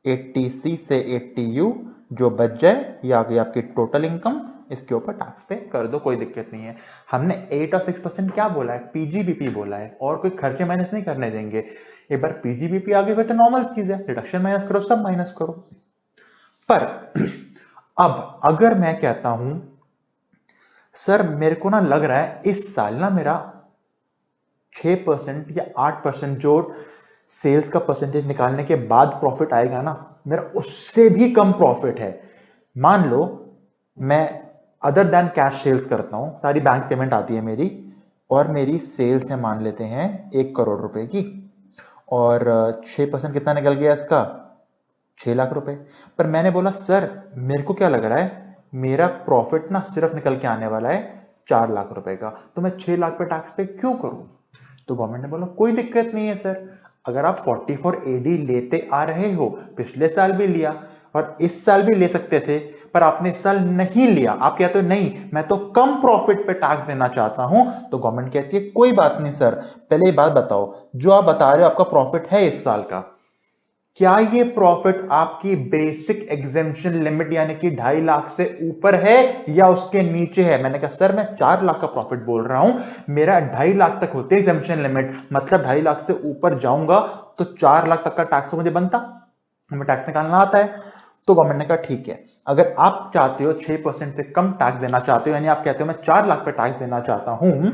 80C से 80U जो बच जाए ये आ गई आपकी टोटल इनकम, इसके ऊपर टैक्स पे कर दो, कोई दिक्कत नहीं है। हमने 8 और 6% क्या बोला है? PGBP बोला है, और कोई खर्चे माइनस नहीं करने देंगे। एक बार PGBP आ गई फिर तो नॉर्मल चीज है, डिडक्शन माइनस करो, सब माइनस करो। पर अब अगर मैं कहता हूं सर मेरे को ना लग रहा है इस साल ना मेरा 6% या 8% जो सेल्स का परसेंटेज निकालने के बाद प्रॉफिट आएगा ना, मेरा उससे भी कम प्रॉफिट है। मान लो मैं अदर देन कैश सेल्स करता हूं, सारी बैंक पेमेंट आती है मेरी, और मेरी सेल्स है मान लेते हैं 1 करोड़ रुपए की, और 6% कितना निकल गया इसका? 6 लाख रुपए। पर मैंने बोला सर मेरे को क्या लग रहा है मेरा प्रॉफिट ना सिर्फ निकल के आने वाला है 4 लाख रुपए का, तो मैं 6 लाख पे टैक्स पे क्यों करूं? तो गवर्नमेंट ने बोला कोई दिक्कत नहीं है सर, अगर आप 44 AD लेते आ रहे हो, पिछले साल भी लिया और इस साल भी ले सकते थे, पर आपने इस साल नहीं लिया, आप कहते हो नहीं मैं तो कम प्रॉफिट पे टैक्स देना चाहता हूं, तो गवर्नमेंट कहती है कोई बात नहीं सर, पहले ये बात बताओ जो आप बता रहे हो आपका प्रॉफिट है इस साल का, क्या ये प्रॉफिट आपकी बेसिक एग्जेम्पशन लिमिट यानी कि 2.5 लाख से ऊपर है या उसके नीचे है? मैंने कहा सर मैं 4 लाख का प्रॉफिट बोल रहा हूं, मेरा 2.5 लाख तक होती है एग्जेम्पशन लिमिट, मतलब 2.5 लाख से ऊपर जाऊंगा तो 4 लाख तक का टैक्स तो मुझे बनता, हमें टैक्स निकालना आता है। तो गवर्नमेंट ने कहा ठीक है, अगर आप चाहते हो 6% से कम टैक्स देना चाहते हो, यानी आप कहते हो मैं 4 लाख पे टैक्स देना चाहता हूं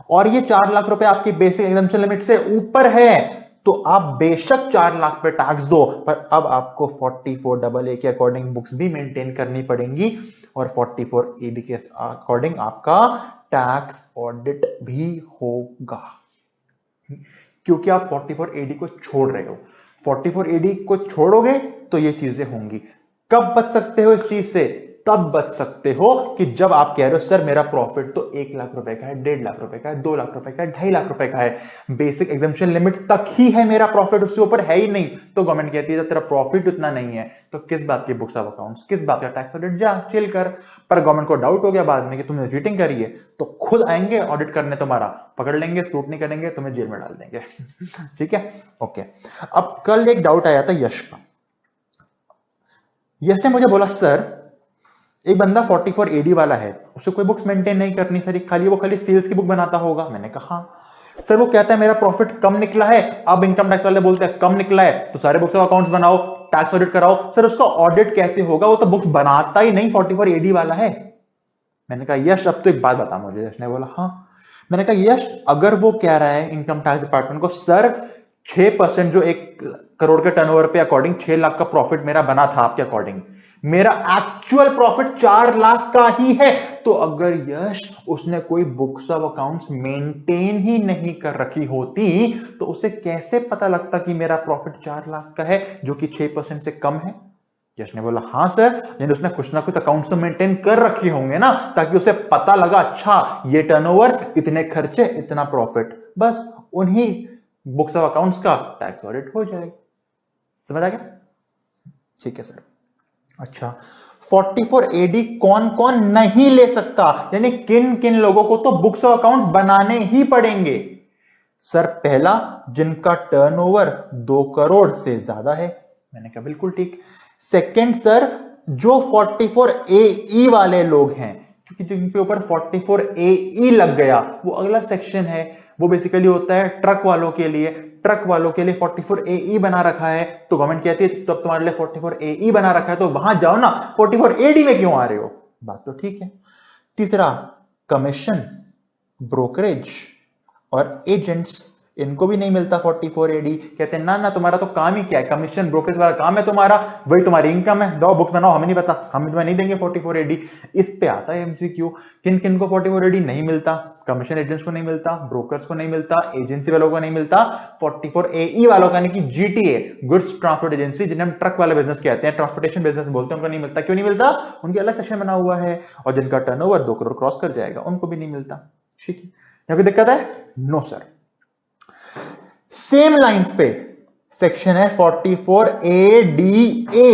और ये 4 लाख रुपए आपकी बेसिक एग्जम्पशन लिमिट से ऊपर है, तो आप बेशक 4 लाख पे टैक्स दो, पर अब आपको 44AA के अकॉर्डिंग बुक्स भी मेंटेन करनी पड़ेंगी और 44AB के अकॉर्डिंग आपका टैक्स ऑडिट भी होगा, क्योंकि आप 44AD को छोड़ रहे हो। 44AD को छोड़ोगे तो ये चीजें होंगी। कब बच सकते हो इस चीज से? तब बच सकते हो कि जब आप कह रहे हो सर मेरा प्रॉफिट तो 1 लाख रुपए का है, 1.5 लाख रुपए का है, 2 लाख रुपए का है, 2.5 लाख रुपए का है, बेसिक एग्जम्पशन लिमिट तक ही है मेरा प्रॉफिट, उससे ऊपर है ही नहीं। तो गवर्नमेंट कहती है जब तेरा प्रॉफिट उतना नहीं है तो किस बात की बुक्स ऑफ अकाउंट्स, किस बात का टैक्स ऑडिट, जा चिल कर। पर गवर्नमेंट को डाउट हो गया बाद में कि तुमने चीटिंग करी है, तो खुद आएंगे ऑडिट करने, तुम्हारा पकड़ लेंगे, स्क्रूटनी करेंगे, तुम्हें जेल में डाल देंगे। ठीक है, ओके। अब कल एक डाउट आया था यश का। यश ने मुझे बोला सर एक बंदा 44AD वाला है, उसे कोई बुक्स मेंटेन नहीं करनी सर, वो खाली सेल्स की बुक बनाता होगा। मैंने कहा सर वो कहता है मेरा प्रॉफिट कम निकला है, अब इनकम टैक्स वाले बोलते हैं कम निकला है तो सारे बुक्स ऑफ अकाउंट्स बनाओ, टैक्स ऑडिट कराओ। सर उसका ऑडिट कैसे होगा, वो तो बुक्स बनाता ही नहीं, 44AD वाला है। मैंने कहा यश अब तो एक बात बता मुझे। यश ने बोला हाँ। मैंने कहा यश अगर वो कह रहा है इनकम टैक्स डिपार्टमेंट को सर 6% जो 1 करोड़ के टर्नओवर पे अकॉर्डिंग 6 लाख का प्रॉफिट मेरा बना था आपके अकॉर्डिंग, मेरा एक्चुअल प्रॉफिट 4 लाख का ही है, तो अगर यश उसने कोई बुक्स ऑफ अकाउंट्स मेंटेन ही नहीं कर रखी होती तो उसे कैसे पता लगता कि मेरा प्रॉफिट 4 लाख का है जो कि 6% से कम है? यश ने बोला हाँ सर, यानी उसने कुछ ना कुछ अकाउंट्स तो मेंटेन कर रखे होंगे ना, ताकि उसे पता लगा अच्छा ये टर्नओवर, इतने खर्चे, इतना प्रॉफिट, बस उन्हीं बुक्स ऑफ अकाउंट्स का टैक्स ऑडिट हो जाएगा। समझ आ गया? ठीक है सर। अच्छा 44AD कौन कौन नहीं ले सकता, यानी किन किन लोगों को तो बुक्स ऑफ अकाउंट्स बनाने ही पड़ेंगे? सर पहला जिनका टर्नओवर 2 करोड़ से ज्यादा है। मैंने कहा बिल्कुल ठीक। सेकंड सर जो 44AE वाले लोग हैं, क्योंकि जिनके ऊपर 44AE लग गया वो अगला सेक्शन है, वो बेसिकली होता है ट्रक वालों के लिए। ट्रक वालों के लिए 44AE बना रखा है, तो गवर्नमेंट कहती है तब तुम्हारे लिए 44AE बना रखा है तो वहां जाओ ना, 44AD में क्यों आ रहे हो? बात तो ठीक है। तीसरा कमीशन, ब्रोकरेज और एजेंट्स, इनको भी नहीं मिलता 44AD। कहते हैं ना ना तुम्हारा तो काम ही क्या है, कमीशन ब्रोकरेज वाला काम है तुम्हारा, वही तुम्हारी इनकम है, दो बुक्स बनाओ, हमें नहीं पता, हम तुम्हें नहीं देंगे 44AD। इस पे आता है MCQ, किन किन को 44AD नहीं मिलता? कमीशन एजेंट्स को नहीं मिलता, ब्रोकर्स को नहीं मिलता, एजेंसी वालों को नहीं मिलता, 44AE वालों का, यानी कि GTA गुड्स ट्रांसपोर्ट एजेंसी, जिन्हें हम ट्रक वाले बिजनेस कहते हैं, ट्रांसपोर्टेशन बिजनेस बोलते हैं, उनको नहीं मिलता। क्यों नहीं मिलता? उनके अलग सेक्शन बना हुआ है। और जिनका टर्नओवर 2 करोड़ क्रॉस कर जाएगा उनको भी नहीं मिलता। ठीक है, यहाँ कोई दिक्कत है? No sir. सेम लाइंस पे सेक्शन है 44ADA,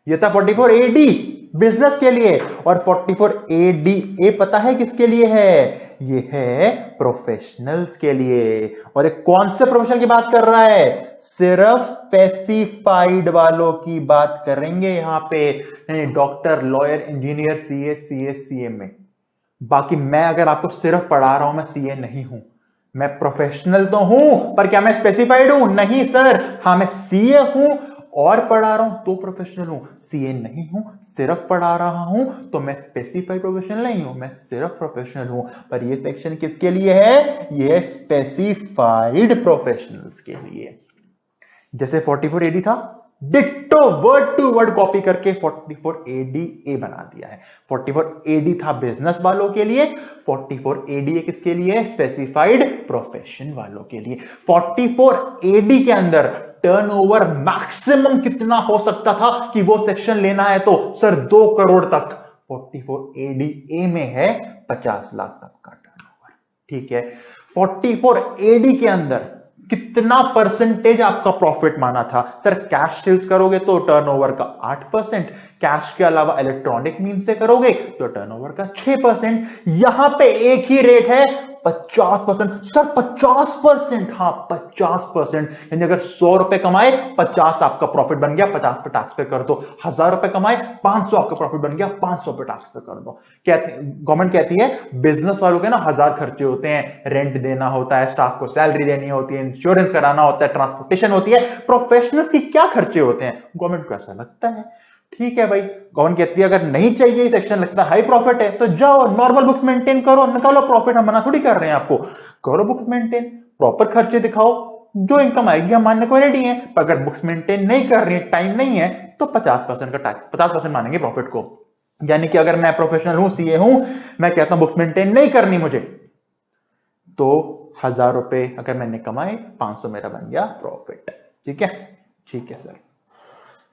ये था 44AD बिजनेस के लिए, और 44ADA पता है किसके लिए है? ये है प्रोफेशनल्स के लिए। और एक कौन से प्रोफेशनल की बात कर रहा है? सिर्फ स्पेसिफाइड वालों की बात करेंगे यहां पे, doctor, lawyer, engineer, CA, CS, CMA। बाकी मैं अगर आपको सिर्फ पढ़ा रहा हूं, मैं CA नहीं हूं, मैं प्रोफेशनल तो हूं, पर क्या मैं स्पेसिफाइड हूं? नहीं सर। हाँ मैं CA हूं और पढ़ा रहा हूं तो प्रोफेशनल हूं, CA नहीं हूं, सिर्फ पढ़ा रहा हूं तो मैं स्पेसिफाइड प्रोफेशनल नहीं हूं, मैं सिर्फ प्रोफेशनल हूं। पर ये सेक्शन किसके लिए है? ये स्पेसिफाइड प्रोफेशनल्स के लिए। जैसे 44AD था, ditto word to word copy करके 44ADA बना दिया है। 44AD था बिजनेस वालों के लिए, 44ADA किसके लिए? स्पेसिफाइड प्रोफेशन वालों के लिए। 44AD के अंदर टर्नओवर मैक्सिमम कितना हो सकता था कि वो सेक्शन लेना है तो सर 2 करोड़ तक। 44ADA में है 50 लाख तक का टर्नओवर। ठीक है, 44AD के अंदर कितना परसेंटेज आपका प्रॉफिट माना था? सर कैश सेल्स करोगे तो टर्नओवर का 8%, कैश के अलावा इलेक्ट्रॉनिक मीन से करोगे तो टर्नओवर का 6%। यहां पे एक ही रेट है 50%। सर 50%? हाँ 50%। यानी अगर 100 रुपए कमाए 50 आपका प्रॉफिट बन गया, 50 पे टैक्स पे कर दो। 1000 रुपए कमाए 500 आपका प्रॉफिट बन गया, 500 पे टैक्स पे कर दो। गवर्नमेंट कहती है बिजनेस वालों के ना 1000 खर्चे होते हैं, रेंट देना होता है, स्टाफ को सैलरी देनी होती है, इंश्योरेंस कराना होता है, ट्रांसपोर्टेशन होती है। प्रोफेशनल्स की क्या खर्चे होते हैं? गवर्नमेंट को ऐसा लगता है। ठीक है भाई, गवर्नमेंट कहती है अगर नहीं चाहिए सेक्शन, लगता है हाई प्रॉफिट है, तो जाओ नॉर्मल बुक्स मेंटेन करो, निकालो प्रॉफिट। हम मना थोड़ी कर रहे हैं आपको, करो बुक्स मेंटेन, प्रॉपर खर्चे दिखाओ, जो इनकम आएगी हम मानने को रेडी हैं। पर अगर बुक्स मेंटेन नहीं कर रही है, टाइम नहीं है, तो 50% का टैक्स, 50% मानेंगे प्रॉफिट को। यानी कि अगर मैं प्रोफेशनल हूं, सीए हूं, मैं कहता हूं बुक्स मेंटेन नहीं करनी मुझे, तो 1000 रुपए अगर मैंने कमाए, 500 मेरा बन गया प्रॉफिट। ठीक है, ठीक है सर।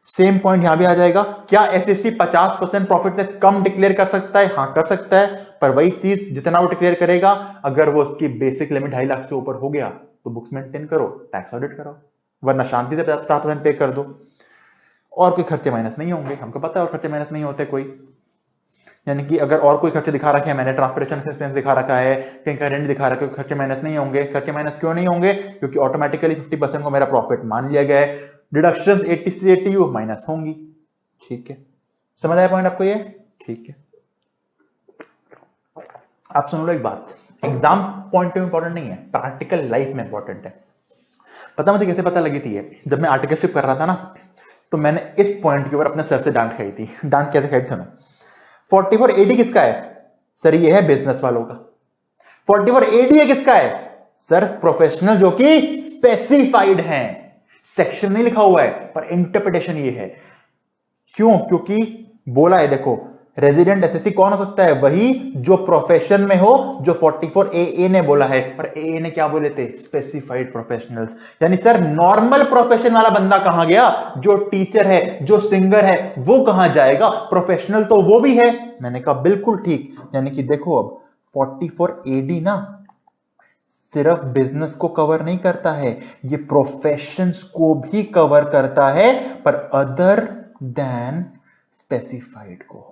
सेम पॉइंट यहां भी आ जाएगा। क्या एसएससी 50% प्रॉफिट से कम डिक्लेयर कर सकता है? हां कर सकता है, पर वही चीज जितना वो डिक्लेयर करेगा, अगर वो उसकी बेसिक लिमिट 2.5 लाख से ऊपर हो गया तो बुक्स मेंटेन करो, टैक्स ऑडिट करो, वरना शांति से 50% पे कर दो। और कोई खर्चे माइनस नहीं होंगे, हमको पता है और खर्चे माइनस नहीं होते कोई। यानी कि अगर और कोई खर्चे दिखा रखे हैं, मैंने ट्रांसपोर्टेशन एक्सपेंस दिखा रखा है, कहीं का रेंट दिखा रखा है, खर्चे माइनस नहीं होंगे। खर्चे माइनस क्यों नहीं होंगे? क्योंकि ऑटोमेटिकली 50% को मेरा प्रॉफिट मान लिया गया है, डिडक्शंस 80 से 80 माइनस होंगी। ठीक है, समझ आया पॉइंट आपको ये? ठीक है। आप सुन लो एक बात, एग्जाम पॉइंट में इंपॉर्टेंट नहीं है, प्रैक्टिकल लाइफ में इंपॉर्टेंट है। पता मुझे कैसे पता लगी थी ये? जब मैं आर्टिकलशिप कर रहा था ना, तो मैंने इस पॉइंट के ऊपर अपने सर से डांट खाई थी। डांट कैसे खाई सुनो। 44AD किसका है? सर ये है बिजनेस वालों का। 44AD किसका है? सर प्रोफेशनल जो कि स्पेसिफाइड हैं। सेक्शन नहीं लिखा हुआ है, पर इंटरप्रिटेशन ये है। क्यों? क्योंकि बोला है, देखो, रेजिडेंट एसएससी कौन हो सकता है? वही जो प्रोफेशन में हो, जो 44AA ने बोला है। पर AA ने क्या बोले थे? Specified professionals. यानी सर नॉर्मल प्रोफेशन वाला बंदा कहां गया? जो टीचर है, जो सिंगर है, वो कहां जाएगा? प्रोफेशनल तो वो भी है। मैंने कहा बिल्कुल ठीक। यानी कि देखो, अब 44AD ना सिर्फ बिजनेस को कवर नहीं करता है, ये प्रोफेशंस को भी कवर करता है, पर अदर देन स्पेसिफाइड को।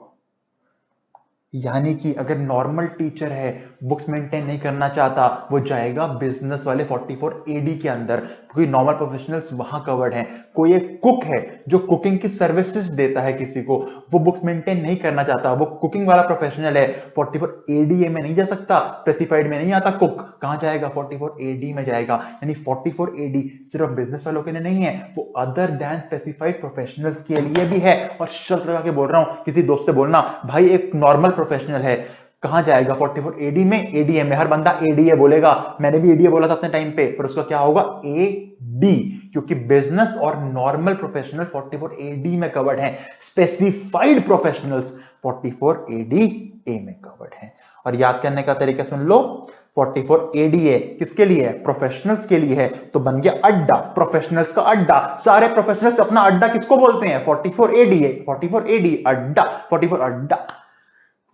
यानी कि अगर नॉर्मल टीचर है, बुक्स मेंटेन नहीं करना चाहता, वो जाएगा बिजनेस वाले 44AD के अंदर, क्योंकि नॉर्मल प्रोफेशनल्स वहां कवर्ड हैं। कोई एक कुक है जो कुकिंग की सर्विसेज देता है किसी को, वो बुक्स मेंटेन नहीं करना चाहता, वो कुकिंग वाला प्रोफेशनल है, 44AD में नहीं जा सकता, स्पेसिफाइड में नहीं आता कुक, कहां जाएगा? 44AD में जाएगा। यानी 44AD सिर्फ बिजनेस वालों के लिए नहीं है, वो अदर देन स्पेसिफाइड प्रोफेशनल्स के लिए भी है। और शर्त लगा के बोल रहा हूं, किसी दोस्त से बोलना भाई एक नॉर्मल प्रोफेशनल है, कहां जाएगा? 44AD में, ADA में। हर बंदा ADA बोलेगा, मैंने भी ADA बोला था अपने टाइम पे, पर उसका क्या होगा? AD, क्योंकि बिजनेस और नॉर्मल प्रोफेशनल 44AD में कवर्ड हैं, स्पेसिफाइड प्रोफेशनल्स 44AD में कवर्ड हैं। और याद करने का तरीका सुन लो, 44AD किसके लिए है? प्रोफेशनल्स के लिए है। तो बन गया अड्डा, प्रोफेशनल्स का अड्डा। सारे प्रोफेशनल्स अपना अड्डा किसको बोलते हैं? 44AD 44AD अड्डा, 44 अड्डा।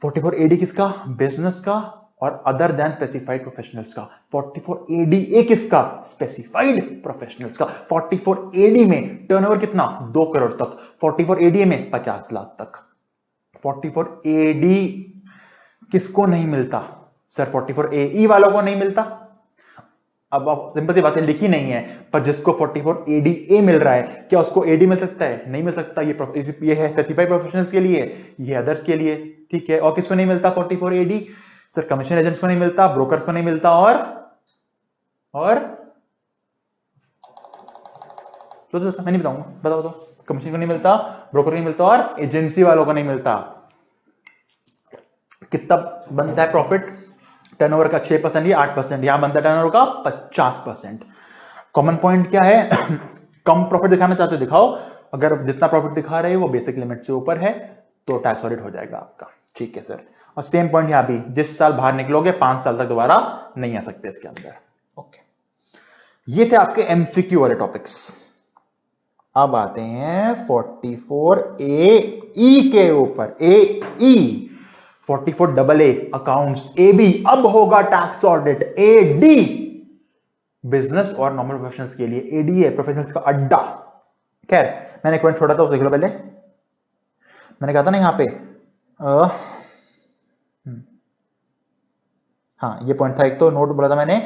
44AD किसका? बिजनेस का और अदर देन स्पेसिफाइड प्रोफेशनल्स का। 44ADA किसका? स्पेसिफाइड प्रोफेशनल्स का। 44AD में टर्नओवर कितना? 2 करोड़ तक। 44ADA में 50 लाख तक। 44AD किसको नहीं मिलता? सर 44AE वालों को नहीं मिलता। अब आप सिंपल सी बातें लिखी नहीं है, पर जिसको 44ADA मिल रहा है, क्या उसको AD मिल सकता है? नहीं मिल सकता। ये है स्पेसिफाइड प्रोफेशनल्स के लिए, ये अदर्स के लिए। ठीक है, और किसको नहीं मिलता 44AD? सर कमीशन एजेंट्स को नहीं मिलता, ब्रोकर्स को नहीं मिलता, और तो मैं नहीं बताऊंगा, बताओ तो। कमीशन को नहीं मिलता, ब्रोकर को नहीं मिलता, और एजेंसी वालों को नहीं मिलता। कितना बनता है प्रॉफिट? टर्नओवर का 6% या 8%। यहां बनता है टर्नओवर का 50%। कॉमन पॉइंट क्या है? कम प्रॉफिट दिखाना चाहते हो दिखाओ, अगर जितना प्रॉफिट दिखा रहे हो वो बेसिक लिमिट से ऊपर है तो टैक्स ऑडिट हो जाएगा आपका। ठीक है सर। और सेम पॉइंट यहां भी, जिस साल बाहर निकलोगे 5 साल तक दोबारा नहीं आ सकते इसके अंदर। ओके, ये थे आपके एमसीक्यू वाले टॉपिक्स। अब आते हैं 44AE के ऊपर। AE 44AA accounts. AB अब होगा टैक्स ऑडिट। AD बिजनेस और नॉर्मल प्रोफेशनल्स के लिए, AD है प्रोफेशनल्स का अड्डा। खैर, मैंने एक पॉइंट छोड़ा था, उसे देख लो पहले। मैंने कहा था ना यहां पे हाँ ये पॉइंट था, एक तो नोट बोला था मैंने,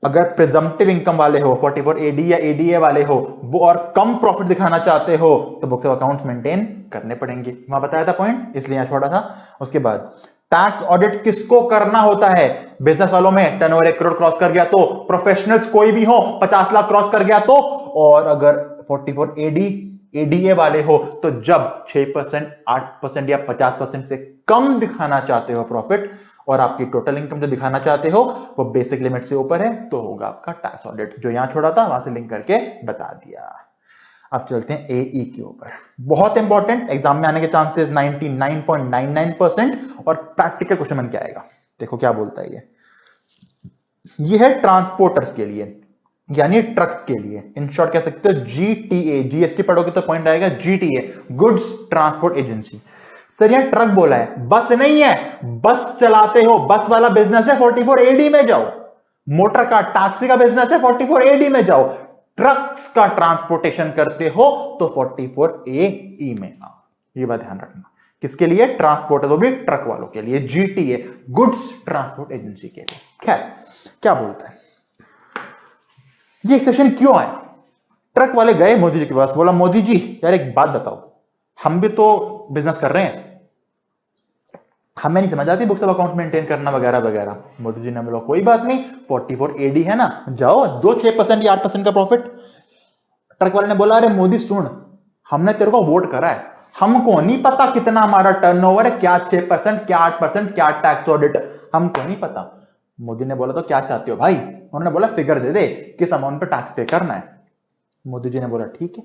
अगर प्रिजम्पटिव इनकम वाले हो 44 एडी या एडीए वाले हो वो और कम प्रॉफिट दिखाना चाहते हो तो बुक्स ऑफ अकाउंट्स मेंटेन करने पड़ेंगे, वहां बताया था पॉइंट, इसलिए यहां छोड़ा था। उसके बाद टैक्स ऑडिट किसको करना होता है? बिजनेस वालों में टर्नओवर 1 करोड़ क्रॉस कर गया तो, प्रोफेशनल्स कोई भी हो 50 लाख क्रॉस कर गया तो, और अगर 44 एडी एडीए वाले हो तो जब 6%, 8% या 50% से कम दिखाना चाहते हो प्रॉफिट और आपकी टोटल इनकम जो दिखाना चाहते हो वो बेसिक लिमिट से ऊपर है तो होगा आपका टैक्स ऑडिट, जो यहां छोड़ा था वहां से लिंक करके बता दिया। अब चलते हैं एई के ऊपर, बहुत इंपॉर्टेंट, एग्जाम में आने के चांसेस 99.99% और प्रैक्टिकल क्वेश्चन बन के आएगा। देखो क्या बोलता है ये है ट्रांसपोर्टर्स के लिए यानी ट्रक्स के लिए, इन शॉर्ट कह सकते हो जीटीए, जीएसटी पढ़ोगे तो पॉइंट आएगा GTA, goods transport agency. Sir यहां ट्रक बोला है, बस नहीं है, बस चलाते हो, बस वाला बिजनेस है 44 एडी में जाओ, मोटर का टैक्सी का बिजनेस है 44 एडी में जाओ, ट्रक्स का ट्रांसपोर्टेशन करते हो तो 44 एई में आओ। ये बात ध्यान रखना, किसके लिए? ट्रांसपोर्टर, वो भी ट्रक वालों के लिए, जीटीए गुड्स ट्रांसपोर्ट एजेंसी के लिए। खैर क्या बोलता है ये सेशन क्यों आया? ट्रक वाले गए मोदी जी के पास, बोला मोदी जी यार एक बात बताओ, हम भी तो बिजनेस कर रहे हैं, हमें नहीं समझ आती बुक्स ऑफ अकाउंट मेंटेन करना वगैरह वगैरह। मोदी जी ने बोला कोई बात नहीं, 44 एडी है ना, जाओ दो 6% या 8% का प्रॉफिट। ट्रक वाले ने बोला अरे मोदी सुन, हमने तेरे को वोट करा है, हमको नहीं पता कितना हमारा टर्नओवर है, क्या 6%, क्या 8%, क्या टैक्स ऑडिट, हमको नहीं पता। मोदी ने बोला तो क्या चाहते हो भाई? उन्होंने बोला फिगर दे दे, किस अमाउंट पे टैक्स पे करना है। मोदी जी ने बोला ठीक है।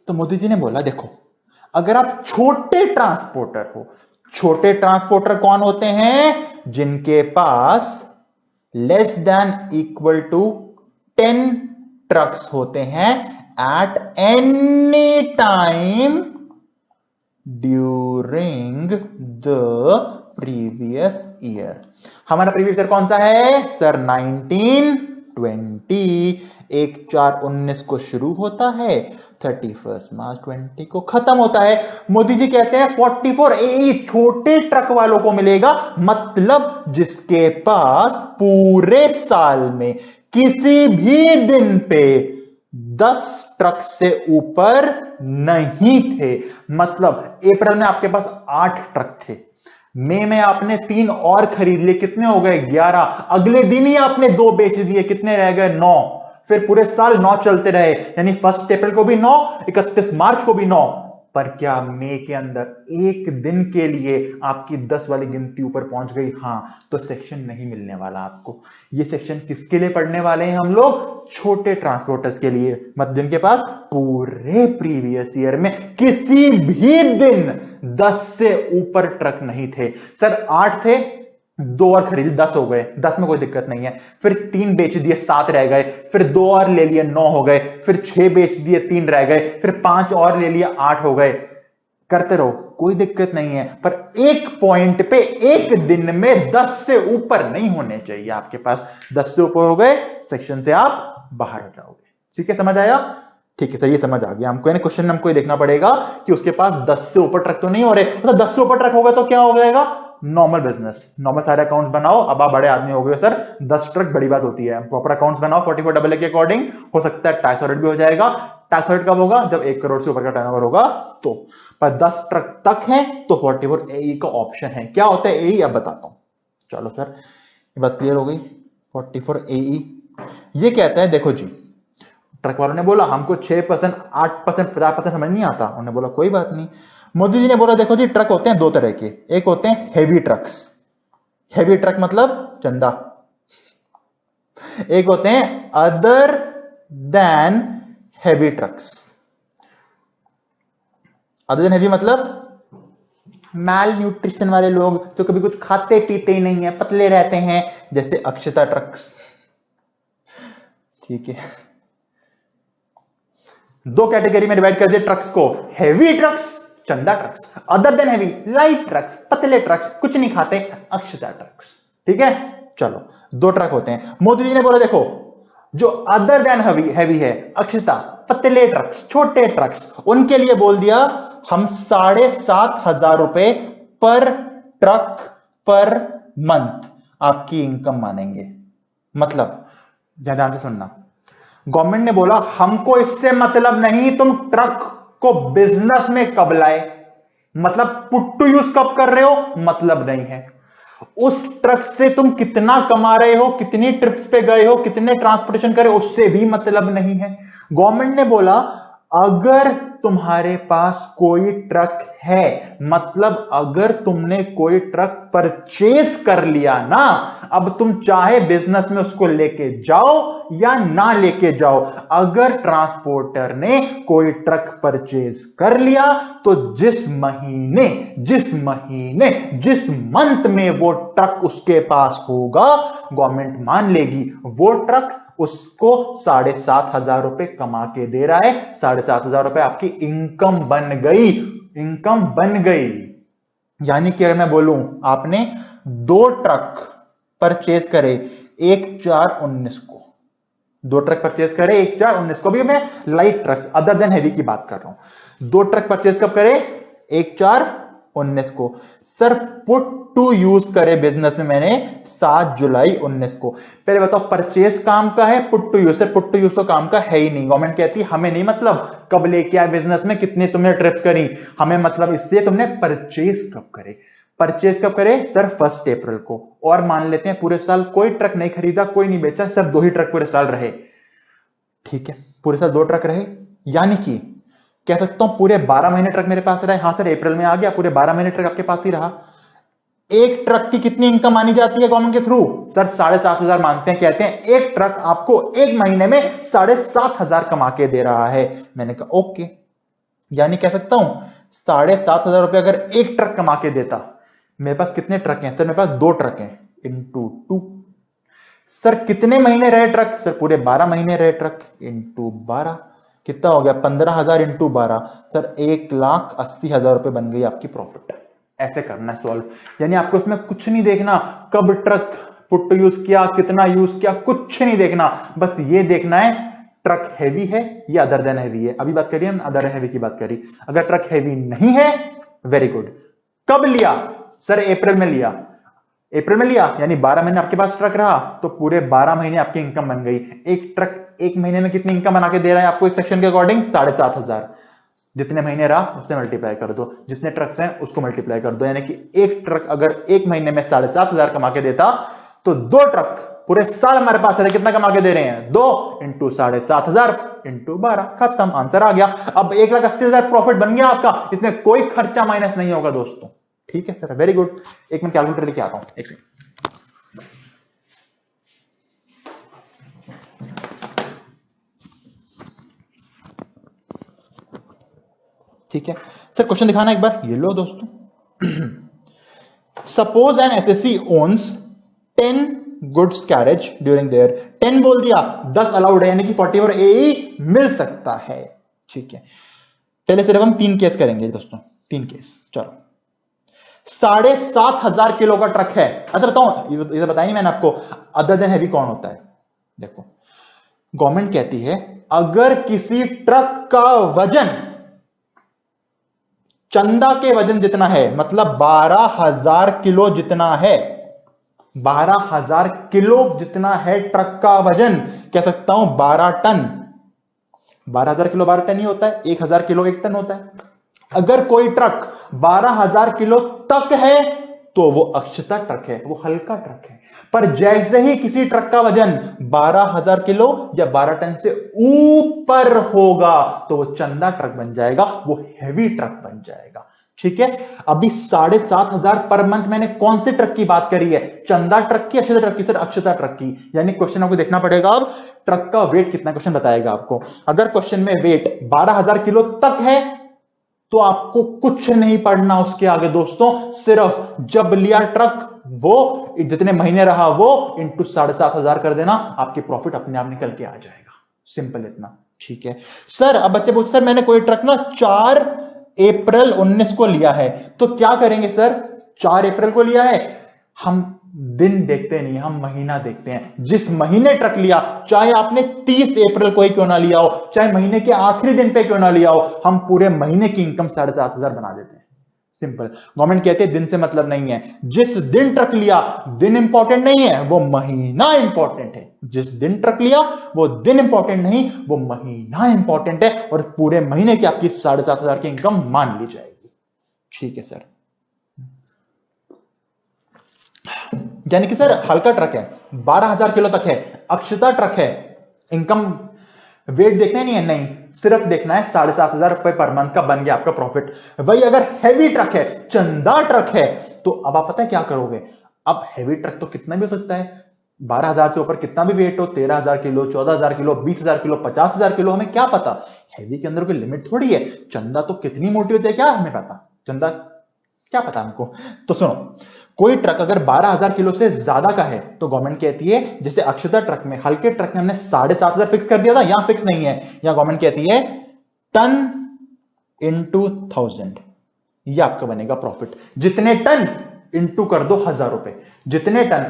तो मोदी जी ने बोला देखो, अगर आप छोटे ट्रांसपोर्टर हो, छोटे ट्रांसपोर्टर कौन होते हैं? जिनके पास less than equal to 10 trucks होते हैं at any time during the previous year. हमारा प्रीवियस ईयर कौन सा है सर? 1920, 1/4/19 को शुरू होता है, 31 मार्च 20 को खत्म होता है। मोदी जी कहते हैं 44 एई छोटे ट्रक वालों को मिलेगा, मतलब जिसके पास पूरे साल में किसी भी दिन पे 10 ट्रक से ऊपर नहीं थे। मतलब अप्रैल में आपके पास 8 ट्रक थे, मई में आपने 3 और खरीद लिए, कितने हो गए? 11। अगले दिन ही आपने 2 बेच दिए, कितने रह गए? 9। फिर पूरे साल 9 चलते रहे, यानी 1 अप्रैल को भी 9, 31 मार्च को भी 9। पर क्या मई के अंदर एक दिन के लिए आपकी 10 वाली गिनती ऊपर पहुंच गई? हाँ, तो सेक्शन नहीं मिलने वाला आपको। ये सेक्शन किसके लिए पढ़ने वाले हैं हम लोग? छोटे ट्रांसपोर्टर्स के लिए, मतलब जिनके पास पूरे प्रीवियस ईयर में किसी भी दिन 10 से ऊपर ट्रक नहीं थे। सर 8 थे, 2 और खरीद 10 हो गए, 10 में कोई दिक्कत नहीं है, फिर 3 बेच दिए 7 रह गए, फिर 2 और ले लिए 9 हो गए, फिर 6 बेच दिए 3 रह गए, फिर 5 और ले लिए 8 हो गए, करते रहो कोई दिक्कत नहीं है। पर एक पॉइंट पे एक दिन में 10 से ऊपर नहीं होने चाहिए आपके पास। 10 से ऊपर हो गए सेक्शन से आप बाहर हो जाओगे। ठीक है, समझ आया? ठीक है सर, ये समझ आ गया हमको। क्वेश्चन हमको ये देखना पड़ेगा कि उसके पास 10 से ऊपर ट्रक तो नहीं हो रहे, मतलब 10 से ऊपर ट्रक होगा तो क्या हो जाएगा? नॉर्मल बिजनेस, नॉर्मल सारे अकाउंट्स बनाओ। अब आप बड़े आदमी हो गए सर, 10 ट्रक बड़ी बात होती है, प्रॉपर अकाउंट्स बनाओ 44AA के अकॉर्डिंग। हो सकता है टैक्स ऑडिट भी हो जाएगा। टैक्स ऑडिट कब होगा? जब 1 करोड़ से ऊपर का टर्नओवर होगा तो। पर 10 ट्रक तक है तो 44 एई का ऑप्शन है। क्या होता है एई, अब बताता हूं। चलो सर, ये बस क्लियर हो गई। 44 एई ये कहता है, देखो जी, ट्रक वालों ने बोला हमको 6%, 8%, 50% समझ नहीं आता। उन्होंने बोला कोई बात नहीं। मोदी जी ने बोला देखो जी, ट्रक होते हैं 2 तरह के, एक होते हैं हेवी ट्रक्स, हेवी ट्रक मतलब चंदा, एक होते हैं other than heavy trucks. Other than heavy मतलब मैल न्यूट्रिशन वाले लोग जो कभी कुछ खाते पीते ही नहीं है, पतले रहते हैं, जैसे अक्षता ट्रक्स। ठीक है, 2 कैटेगरी में डिवाइड कर दिए ट्रक्स को, हेवी ट्रक्स, चंदा trucks, other than heavy, light trucks, पतले ट्रक्स, कुछ नहीं खाते, अक्षता ट्रक्स। ठीक है, चलो 2 ट्रक होते हैं। मोदी जी ने बोला देखो, जो अदर देन हेवी है, अक्षता, पतले ट्रक्स, छोटे ट्रक्स, उनके लिए बोल दिया हम 7,500 रुपए पर ट्रक पर मंथ आपकी इनकम मानेंगे। मतलब ध्यान से सुनना, गवर्नमेंट ने बोला हमको इससे मतलब नहीं तुम ट्रक को बिजनेस में कब लाए, मतलब पुट टू यूज कब कर रहे हो, मतलब नहीं है। उस ट्रक से तुम कितना कमा रहे हो, कितनी ट्रिप्स पे गए हो, कितने ट्रांसपोर्टेशन करे, उससे भी मतलब नहीं है। गवर्नमेंट ने बोला अगर तुम्हारे पास कोई ट्रक है, मतलब अगर तुमने कोई ट्रक परचेज कर लिया ना, अब तुम चाहे बिजनेस में उसको लेके जाओ या ना लेके जाओ, अगर ट्रांसपोर्टर ने कोई ट्रक परचेज कर लिया तो जिस महीने जिस मंथ में वो ट्रक उसके पास होगा, गवर्नमेंट मान लेगी वो ट्रक उसको 7,500 रुपए कमा के दे रहा है। 7,500 रुपए आपकी इनकम बन गई। यानी कि अगर मैं बोलूं आपने 2 ट्रक परचेज करे 1/4/19 को, 2 ट्रक परचेज करे 1/4/19 को, भी मैं light trucks other than heavy की बात कर रहा हूं। 2 ट्रक परचेज कब करे, 1/4/19 को। सर पुट टू यूज करे बिजनेस में मैंने 7 जुलाई 19 को। पहले बताओ परचेज काम का है, put to use, sir put to use तो काम का है ही नहीं। गवर्नमेंट कहती है हमें नहीं मतलब कब लेके आए बिजनेस में, कितने तुमने ट्रिप्स करी, हमें मतलब इसलिए तुमने परचेज कब करे। परचेज कब करे सर, 1 अप्रैल को। और मान लेते हैं पूरे साल कोई ट्रक नहीं खरीदा, कोई नहीं बेचा, सर 2 ही ट्रक पूरे साल रहे, ठीक है, पूरे साल 2 ट्रक रहे, यानी कि कह सकता हूं पूरे 12 महीने ट्रक मेरे पास रहे। हां सर अप्रैल में आ गया, पूरे 12 महीने ट्रक आपके पास ही रहा। एक ट्रक की कितनी इनकम मानी जाती है गवर्नमेंट के थ्रू, सर 7,500 मानते हैं। कहते हैं एक ट्रक आपको एक महीने में 7,500 कमा के दे रहा है। मैंने कहा ओके, यानी कह सकता हूं 7,500 रुपए अगर एक ट्रक कमा के देता, मेरे पास कितने ट्रक हैं सर, मेरे पास 2 ट्रक हैं, इंटू 2। सर कितने महीने रहे ट्रक, सर पूरे 12 महीने रहे ट्रक, इंटू 12 कितना हो गया, 15,000 इंटू 12, सर 1,80,000 रुपए बन गई आपकी प्रॉफिट। ऐसे करना है सॉल्व, यानी आपको इसमें कुछ नहीं देखना कब ट्रक पुट टू यूज किया, कितना यूज किया, कुछ नहीं देखना, बस ये देखना है ट्रक हैवी है या अदर देन हैवी है। अभी बात करिए हम अदर हैवी की बात करी। अगर ट्रक हैवी नहीं है, वेरी गुड। कब लिया सर, अप्रैल में लिया, अप्रैल में लिया यानी 12 महीने आपके पास ट्रक रहा, तो पूरे 12 महीने आपकी इनकम बन गई। एक ट्रक एक महीने में कितनी इनकम बना के दे रहा है आपको इस सेक्शन के अकॉर्डिंग, 7,500। जितने महीने रहा उससे मल्टीप्लाई कर दो, जितने ट्रक्स हैं उसको मल्टीप्लाई कर दो, यानी कि एक ट्रक अगर एक महीने में 7,500 कमा के देता, तो 2 ट्रक पूरे साल हमारे पास है, कितना कमा के दे रहे हैं, 2 इंटू 7,500 इंटू 12, खत्म, आंसर आ गया। अब 1,80,000 प्रॉफिट बन गया आपका, इसमें कोई खर्चा माइनस नहीं होगा दोस्तों, ठीक है सर, वेरी गुड। एक मिनट कैलकुलेटर लेके आता हूं, एक सेकंड। ठीक है सर, क्वेश्चन दिखाना एक बार, ये लो दोस्तों। Suppose an SSC owns 10 goods carriage during there, 10 बोल दिया, 10 अलाउड है, यानी कि 44 ए मिल सकता है, ठीक है। पहले सिर्फ हम 3 केस करेंगे दोस्तों, 3 केस, चलो। 7,500 किलो का ट्रक है। अच्छा बताऊं, ये बताया नहीं मैंने आपको अदर देन हैवी कौन होता है। देखो गवर्नमेंट कहती है अगर किसी ट्रक का वजन चंदा के वजन जितना है, मतलब 12,000 किलो जितना है, 12,000 किलो जितना है ट्रक का वजन, कह सकता हूं 12 टन, 12,000 किलो 12 टन ही होता है, 1,000 किलो 1 टन होता है। अगर कोई ट्रक 12,000 किलो तक है तो वो अक्षता ट्रक है, वो हल्का ट्रक है। पर जैसे ही किसी ट्रक का वजन 12,000 किलो या 12 टन से ऊपर होगा तो वो चंदा ट्रक बन जाएगा, वो हैवी ट्रक बन जाएगा, ठीक है। अभी 7,500 पर मंथ मैंने कौन से ट्रक की बात करी है, चंदा ट्रक की, अक्षता ट्रक की, सर अक्षता ट्रक की। यानी क्वेश्चन आपको देखना पड़ेगा अब ट्रक का वेट कितना, क्वेश्चन बताएगा आपको। अगर क्वेश्चन में वेट 12,000 किलो तक है तो आपको कुछ नहीं पढ़ना उसके आगे दोस्तों, सिर्फ जब लिया ट्रक वो जितने महीने रहा वो इंटू 7,500 कर देना, आपकी प्रॉफिट अपने आप निकल के आ जाएगा, सिंपल इतना, ठीक है। सर अब बच्चे पूछते सर मैंने कोई ट्रक ना 4 अप्रैल 19 को लिया है, तो क्या करेंगे सर, 4 अप्रैल को लिया है, हम दिन देखते नहीं, हम महीना देखते हैं। जिस महीने ट्रक लिया, चाहे आपने 30 अप्रैल को ही क्यों ना लिया हो, चाहे महीने के आखिरी दिन पे क्यों ना लिया हो, हम पूरे महीने की इनकम 7,500 बना देते हैं, सिंपल। गवर्नमेंट कहती है दिन से मतलब नहीं है, जिस दिन ट्रक लिया दिन इंपॉर्टेंट नहीं है, वो महीना इंपॉर्टेंट है। जिस दिन ट्रक लिया वो दिन इंपॉर्टेंट नहीं, वो महीना इंपॉर्टेंट है, और पूरे महीने की आपकी 7,500 की इनकम मान ली जाएगी। ठीक है सर। यानी कि सर हल्का ट्रक है, 12,000 किलो तक है, अक्षता ट्रक है, इनकम वेट देखना नहीं है, नहीं, सिर्फ देखना है 7,500 रुपए पर मंथ का बन गया आपका प्रॉफिट। वही अगर हैवी ट्रक है, चंदा ट्रक है, तो अब आप पता है क्या करोगे, अब हैवी ट्रक तो कितना भी हो सकता है, 12,000 से ऊपर कितना भी वेट हो, 13,000 किलो, 14,000 किलो, 20,000 किलो, 50,000 किलो, हमें क्या पता, हैवी के अंदर कोई लिमिट थोड़ी है। चंदा तो कितनी मोटी होती है क्या हमें पता, चंदा क्या पता हमको। तो सुनो, कोई ट्रक अगर 12,000 किलो से ज्यादा का है तो गवर्नमेंट कहती है, जैसे अक्षता ट्रक में, हल्के ट्रक में हमने 7,500 फिक्स कर दिया था, यहां फिक्स नहीं है, यहां गवर्नमेंट कहती है टन इंटू 1000, यह आपका बनेगा प्रॉफिट। जितने टन इंटू कर दो 1,000 रुपए, जितने ton,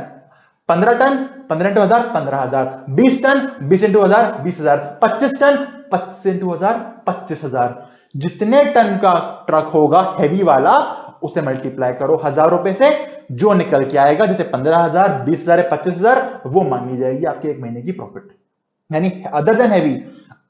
15 ton 15 into 1,000 15,000, 20 ton 20 into 1,000 20,000, 25 ton 25 into 1,000 25,000। जितने टन का ट्रक होगा हैवी वाला, उसे मल्टीप्लाई करो 1,000 रुपए से, जो निकल के आएगा, जैसे 15,000 20,000 25,000, वो मानी जाएगी आपके एक महीने की प्रॉफिट। यानी अदर देन हैवी,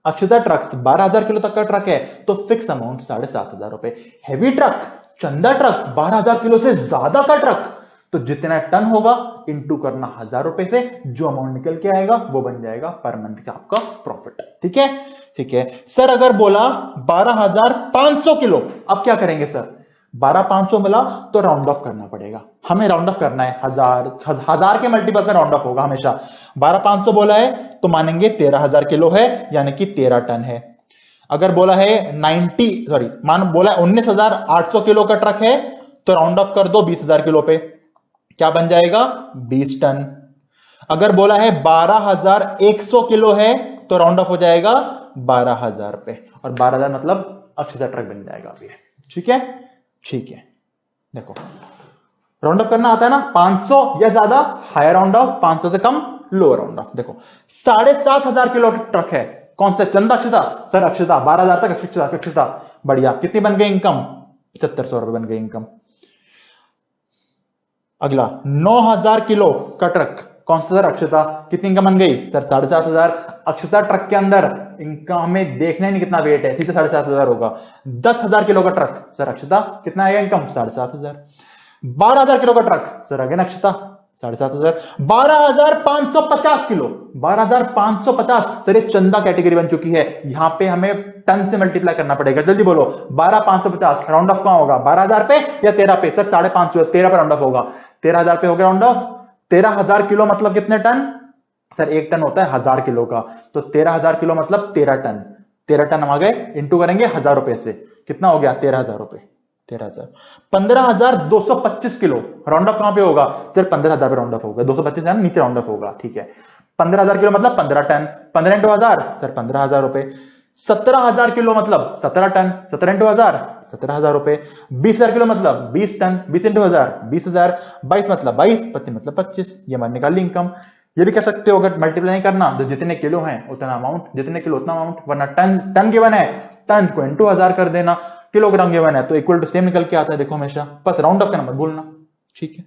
अक्षता ट्रक्स 12,000 किलो तक का ट्रक है तो फिक्स अमाउंट 7,500 रुपए। हैवी ट्रक, चंदा ट्रक, 12,000 किलो से ज्यादा का ट्रक, तो जितना टन होगा इंटू करना 1,000 रुपए से, जो अमाउंट निकल के आएगा वो बन जाएगा पर मंथ का आपका प्रॉफिट। ठीक है, ठीक है सर। अगर बोला 12,500 किलो, अब क्या करेंगे सर, 12,500 मिला तो राउंड ऑफ करना पड़ेगा, हमें राउंड ऑफ करना है, 1,000 के मल्टीपल में राउंड ऑफ होगा हमेशा। 12,500 बोला है तो मानेंगे 13,000 किलो है, यानी कि 13 टन है। अगर बोला है 19,800 किलो का ट्रक है तो राउंड ऑफ कर दो 20,000 किलो पे, क्या बन जाएगा 20 टन। अगर बोला है 12,100 किलो है तो राउंड ऑफ हो जाएगा 12,000 पे, और 12,000 मतलब अक्षता ट्रक बन जाएगा अभी। ठीक है, ठीक है। देखो राउंड ऑफ करना आता है ना, 500 या ज्यादा हायर राउंड ऑफ, 500 से कम लोअर राउंड ऑफ। देखो 7,500 किलो ट्रक है, कौन सा, चंदा अक्षता, सर अक्षता 12,000 तक अक्षता, अक्षता बढ़िया, कितनी बन गई इनकम, 7,500 रुपए बन गई इनकम। अगला 9,000 किलो का ट्रक, कौन सा सर, अक्षता, कितनी इनकम बन गई सर 7,500। अक्षता ट्रक के अंदर इनकम हमें देखना ही नहीं कितना वेट है, सीधे 7,500 होगा। 10,000 किलो का ट्रक, सर अक्षता कितना आएगा इनकम 7,500। 12,000 किलो का ट्रक, सर अगेन अक्षता 7,500। 12,550 किलो, 12,550, सर एक चंदा कैटेगरी बन चुकी है, यहां पे हमें टन से मल्टीप्लाई करना पड़ेगा, जल्दी बोलो। 12,550 राउंड ऑफ कहां होगा, 12,000 पे या 13 पे, सर 550, 13 पे राउंड ऑफ होगा, 13,000 पे हो गया राउंड ऑफ। 13,000 किलो मतलब कितने टन, सर एक टन होता है 1,000 किलो का, तो 13,000 किलो मतलब 13 टन। 13 टन हम आ गए, इंटू करेंगे 1,000 रुपए से, कितना हो गया 13,000 रुपए, 13,000। 15,225 किलो, राउंड ऑफ कहां पे होगा, सिर्फ 15,000 पे राउंड ऑफ होगा, 225 है नीचे राउंड ऑफ होगा। ठीक है, 15,000 किलो मतलब 15 टन, 15 इंटू 1,000 सर 15,000 रुपए। 17,000 किलो मतलब 17 टन, 17 इंटू 1,000 17,000 रुपए। 20,000 किलो मतलब 20 टन, 20 इंटू 1,000 20,000। 22 मतलब 22, 25 मतलब 25, ये मान निकाल ली इनकम। ये भी कर सकते हो, अगर मल्टीप्लाई नहीं करना तो जितने किलो हैं उतना अमाउंट, जितने किलो उतना अमाउंट, वरना टन, टन गिवन है, टन को इंटू 1,000 कर देना, किलोग्राम गिवन है तो इक्वल टू सेम निकल के आता है, देखो हमेशा, बस राउंड ऑफ करना मत भूलना। ठीक है,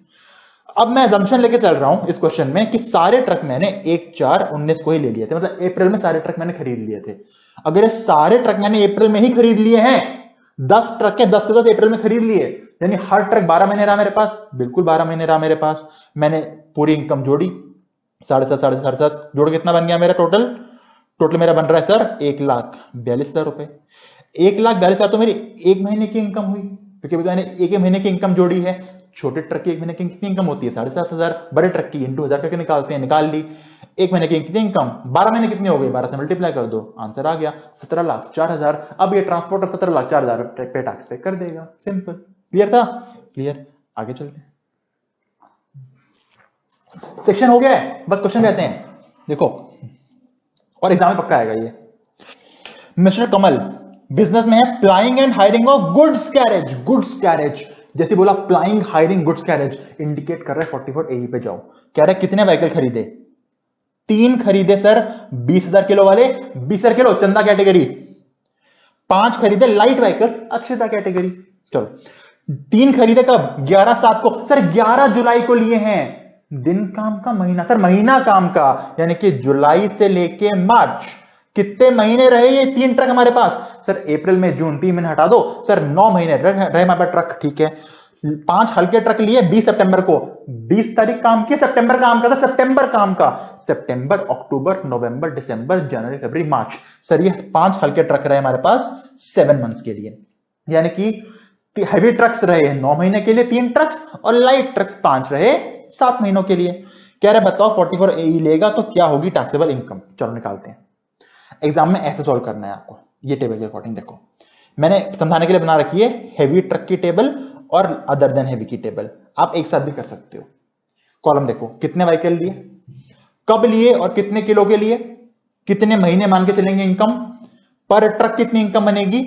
अब मैं assumption लेके चल रहा हूं इस क्वेश्चन में कि सारे ट्रक मैंने 1/4/19 को ही ले लिए थे, मतलब अप्रैल में सारे ट्रक मैंने खरीद लिए थे। अगर ये सारे ट्रक मैंने अप्रैल में ही खरीद लिए हैं, 10 ट्रक के 10 के 10 अप्रैल में खरीद लिए, यानी हर ट्रक 12 महीने रहा मेरे पास, बिल्कुल 12 महीने रहा मेरे पास। मैंने पूरी इनकम जोड़ी, 7,500 7,500 जोड़ कितना बन गया मेरा टोटल, टोटल मेरा बन रहा है सर 1,42,000 रुपए। 1,42,000 तो मेरी एक महीने की इनकम हुई, क्योंकि मैंने एक महीने की इनकम जोड़ी है। छोटे ट्रक की एक महीने की कितनी इनकम होती है 7,500, बड़े ट्रक की इंटू 1,000 करके निकालते हैं, निकाल ली। एक महीने की कितनी इनकम, 12 महीने कितनी हो गई, 12 से मल्टीप्लाई कर दो, आंसर आ गया 17,04,000। अब ये ट्रांसपोर्टर 17,04,000 पे टैक्स पे कर देगा, सिंपल। क्लियर था, क्लियर, आगे चलते हैं। सेक्शन हो गया है, बस क्वेश्चन रहते हैं, देखो, और एग्जाम में पक्का आएगा ये। मिस्टर कमल बिजनेस में है, प्लाइंग and hiring of goods carriage, goods carriage, जैसे बोला प्लाइंग हायरिंग गुड्स कैरेज, इंडिकेट कर रहा है 44 AE पे जाओ। कह रहा है कितने व्हीकल खरीदे, 3 खरीदे सर 20,000 किलो वाले, 20,000 किलो चंदा कैटेगरी, 5 खरीदे लाइट व्हीकल अक्षता कैटेगरी। चलो 3 खरीदे कब? 11/7 को। सर 11 जुलाई को लिए हैं। दिन काम का महीना सर, महीना काम का, यानी कि जुलाई से लेके मार्च कितने महीने रहे ये 3 ट्रक हमारे पास? सर अप्रैल में जून 3 महीने हटा दो सर, 9 महीने रहे हमारे पास ट्रक। ठीक है, 5 हल्के ट्रक लिए 20 सितंबर को। 20 तारीख काम की, सितंबर काम का, सितंबर काम का, सितंबर, अक्टूबर, नवंबर, दिसंबर, जनवरी, फरवरी, मार्च। सर ये 5 हल्के ट्रक रहे हमारे पास 7 मंथ्स के लिए, यानी कि हैवी ट्रक्स रहे 9 महीने के लिए 3 ट्रक्स, और लाइट ट्रक्स 5 रहे 7 महीनों के लिए। कह रहे बताओ 44 AE लेगा तो क्या होगी टैक्सेबल इनकम? चलो निकालते हैं। एग्जाम में ऐसे सॉल्व करना है आपको। ये टेबल के अकॉर्डिंग देखो, मैंने समझाने के लिए बना रखी है हैवी ट्रक की टेबल और अदर देन हैवी की टेबल। आप एक साथ भी कर सकते हो। कॉलम देखो, कितने व्हीकल लिए, कब लिए और कितने किलो के लिए, कितने महीने मान के चलेंगे इनकम, पर ट्रक कितनी इनकम बनेगी,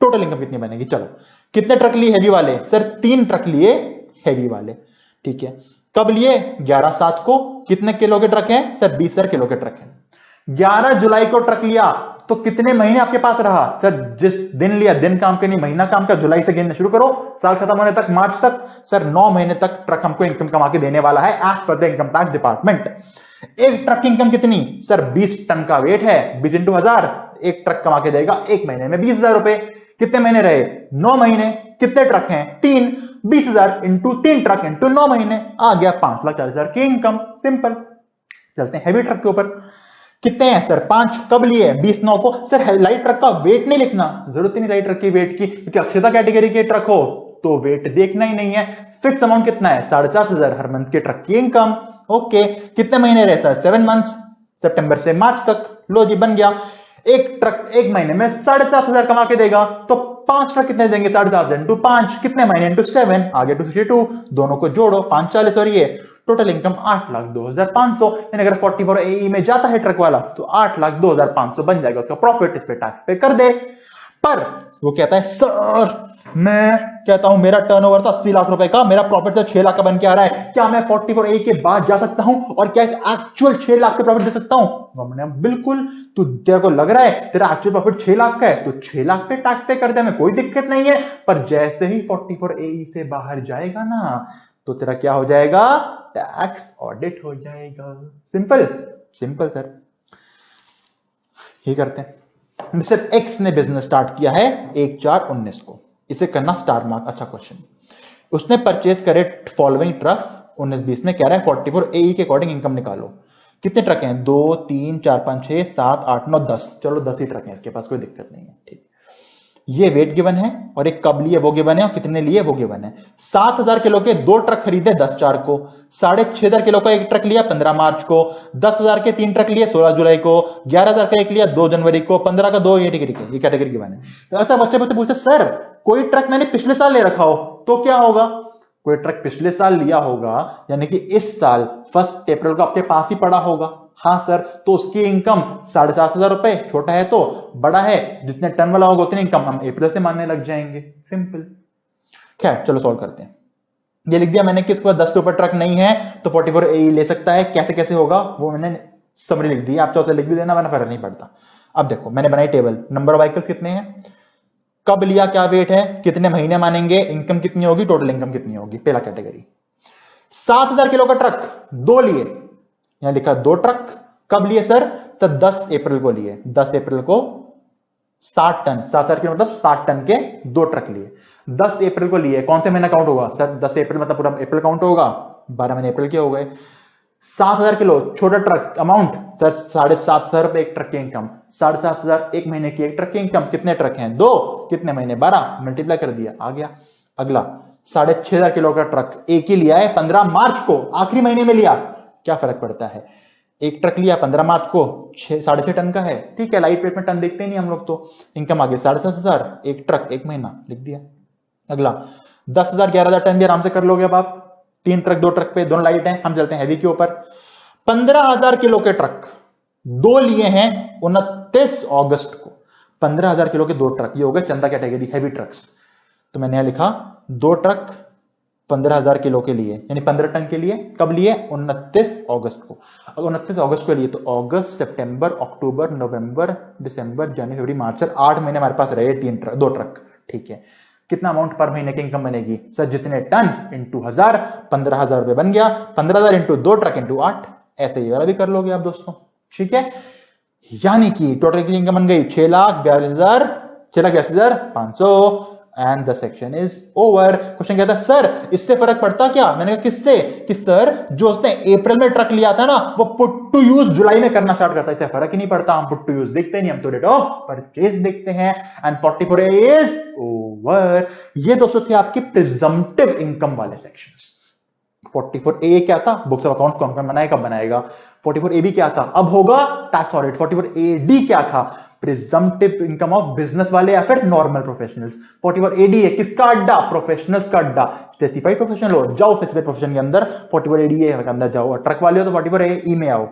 टोटल इनकम कितनी बनेगी। चलो कितने ट्रक लिए हैवी वाले? सर 3 ट्रक लिए हैवी वाले। ठीक है, कब लिए? 11/7 को। कितने किलो के ट्रक हैं? सर 20,000 किलो के ट्रक हैं। 11 जुलाई को ट्रक लिया तो कितने महीने आपके पास रहा? सर जिस दिन लिया, दिन काम के नहीं महीना काम का, जुलाई से गिनना शुरू करो, साल खत्म होने तक मार्च तक। सर 9 महीने तक ट्रक हमको इनकम कमा के देने वाला है as per the income tax department. एक ट्रक की इनकम कितनी? सर 20 टन का वेट है, 20 इंटू 1000, एक ट्रक कमा के देगा एक महीने में 20,000 रुपए। कितने महीने रहे? 9 महीने। कितने ट्रक हैं? 3, 20,000 इंटू 3 ट्रक इंटू 9 महीने, आ गया 5,40,000 की इनकम। सिंपल। चलते हैं हैवी ट्रक के ऊपर। कितने हैं? सर 5। कब लिए? 20/9 को। सर लाइट ट्रक का वेट नहीं लिखना, जरूरत ही नहीं लाइट ट्रक की वेट की, क्योंकि अक्षता कैटेगरी के ट्रक हो तो वेट देखना ही नहीं है। फिक्स अमाउंट कितना है? 7,500 हर मंथ के ट्रक की इनकम। ओके, कितने महीने रहे? सर 7 मंथ्स, सितंबर से मार्च तक। लो जी बन गया। एक ट्रक एक महीने में 7,500 कमा के देगा, तो 5 ट्रक कितने देंगे? 7,500 इंटू 5, कितने महीने इंटू 7, आगे 262, दोनों को जोड़ो 540, और ये टोटल इनकम 8,02,500। यानी अगर 44 AE में जाता है ट्रक वाला तो 8,02,500 बन जाएगा उसका प्रॉफिट। इस पे टैक्स पे कर दे। पर वो कहता है सर मैं कहता हूं मेरा टर्नओवर था 80 लाख रुपए का, मेरा प्रॉफिट तो 6 लाख का बन के आ रहा है, क्या मैं 44 AE के बाद जा सकता हूं और क्या इस एक्चुअल 6 लाख के प्रॉफिट दे सकता हूं? मैंने बिल्कुल, तू तेरे को लग रहा है तेरा एक्चुअल प्रॉफिट 6 लाख का है तो 6 लाख पे टैक्स पे कर दे, में कोई दिक्कत नहीं है। पर जैसे ही 44 AE से बाहर जाएगा ना तो तेरा क्या हो जाएगा? टैक्स ऑडिट हो जाएगा। Simple simple sir. ये करते हैं। मिस्टर एक्स ने बिजनेस स्टार्ट किया है 1/4/19 को, इसे करना स्टार मार्क। अच्छा क्वेश्चन। उसने परचेज करे फॉलोइंग ट्रक्स 19-20 में, कह रहा है 44 AE के अकॉर्डिंग इनकम निकालो। कितने ट्रक हैं? 2, 3, 4, 5, 6, 7, 8, 9, 10। चलो 10 ही ट्रक हैं इसके पास, कोई दिक्कत नहीं है। ठीक, ये वेट गिवन है और एक कब लिए वो गिवन है और कितने लिए वो गिवन है। 7,000 किलो के 2 ट्रक खरीदे 10/4 को, 6,500 किलो का एक ट्रक लिया 15 मार्च को, 10,000 के 3 ट्रक लिए 16 जुलाई को, 11,000 का एक लिया 2 जनवरी को, 15 का 2। ये ठीक है, ये कैटेगरी गिवन है। तो ऐसा बच्चे पूछते सर कोई ट्रक मैंने पिछले साल ले रखा हो तो क्या होगा? कोई ट्रक पिछले साल लिया होगा यानी कि इस साल 1 अप्रैल को आपके पास ही पड़ा होगा। हाँ सर, तो उसकी इनकम 7,500 रुपए, छोटा है तो बड़ा है, जितने टन वाला होगा उतनी इनकम हम अप्रैल से मानने लग जाएंगे। सिंपल। खैर चलो सॉल्व करते हैं। ये लिख दिया मैंने कि इसके बाद 10 के ऊपर ट्रक नहीं है तो 44 AE ले सकता है। कैसे कैसे होगा वो मैंने समरी लिख दी, आप चाहो तो लिख भी देना, वरना फर्क नहीं पड़ता। अब देखो मैंने बनाई टेबल, नंबर ऑफ व्हीकल्स कितने हैं, कब लिया, क्या वेट है, कितने महीने मानेंगे, इनकम कितनी होगी, टोटल इनकम कितनी होगी। पहला कैटेगरी 7,000 किलो का ट्रक 2 लिए, यहां लिखा 2 ट्रक। कब लिए सर? तो 10 अप्रैल को लिए। 10 अप्रैल को 60 टन, 7,000 किलो मतलब 60 टन के 2 ट्रक लिए। 10 अप्रैल को लिए, कौन से महीना काउंट होगा सर? 10 अप्रैल मतलब पूरा अप्रैल काउंट होगा, 12 महीने अप्रैल के हो गए। 7,000 किलो छोटा ट्रक, अमाउंट सर 7,500 रुपए एक ट्रक की इनकम, 7,500 एक महीने की एक ट्रक की इनकम। कितने ट्रक हैं? 2, कितने महीने? 12, मल्टीप्लाई कर दिया, आ गया। अगला 6,500 किलो का ट्रक एक ही लिया है 15 मार्च को, आखिरी महीने में लिया, क्या फर्क पड़ता है? एक ट्रक लिया 15 मार्च को, 6.5 टन का है, ठीक है, लाइट वेट में टन देखते ही नहीं हम लोग तो। इनकम आ गई 7,500, एक ट्रक एक महीना, लिख दिया। अगला 10,000 11,000 टन भी आराम से कर लोगे अब आप, 3 ट्रक 2 ट्रक पे, दोनों लाइट हैं। हम चलते हैं हैवी के ऊपर। 15,000 किलो के ट्रक 2 लिए हैं 29 अगस्त को। 15,000 किलो के 2 ट्रक, ये हो गए चंदा कैटेगरी हैवी ट्रक्स। तो मैंने यहां लिखा 2 ट्रक 15,000 किलो के लिए, यानी 15 टन के लिए। कब लिए? 29 अगस्त को। अगर 29 अगस्त को लिए तो अगस्त, सितंबर, अक्टूबर, नवंबर, दिसंबर, जनवरी, फरवरी, मार्च, 8 महीने हमारे पास रहे 2 ट्रक। ठीक है, कितना अमाउंट पर महीने की इनकम बनेगी सर? जितने टन इंटू 1000, 15,000 रुपए बन गया। 15,000 इंटू 2 ट्रक इंटू 8, ऐसे ही वाला भी कर लोगे आप दोस्तों। ठीक है, यानी कि टोटल की इनकम बन गई 6,82,500 and the section is over. Question कहता है सर इससे फर्क पड़ता क्या? मैंने कहा किससे? कि सर जो उसने अप्रैल में ट्रक लिया था ना वो पुट टू यूज जुलाई में करना स्टार्ट करता है, इससे फर्क ही नहीं पड़ता। हम पुट टू यूज देखते नहीं, हम तो डेट ऑफ परचेज देखते हैं। And 44A is over. ये दोस्तों थे आपके प्रिजम्पटिव इनकम वाले सेक्शंस। 44A क्या था? बुक्स ऑफ अकाउंट कौन कौन बनाएगा, कब बनाएगा। 44AB क्या था? अब होगा टैक्स ऑडिट। 44AD क्या था? प्रिजम्पटिव इनकम ऑफ बिजनेस वाले या फिर नॉर्मल प्रोफेशनल्स। 44AD है किसका अड्डा? प्रोफेशनल्स का अड्डा। स्पेसिफाइड प्रोफेशनल हो जाओ स्पेसिफाइड प्रोफेशन के अंदर, 44AD के अंदर जाओ। और ट्रक वाले हो तो 44AE में आओ।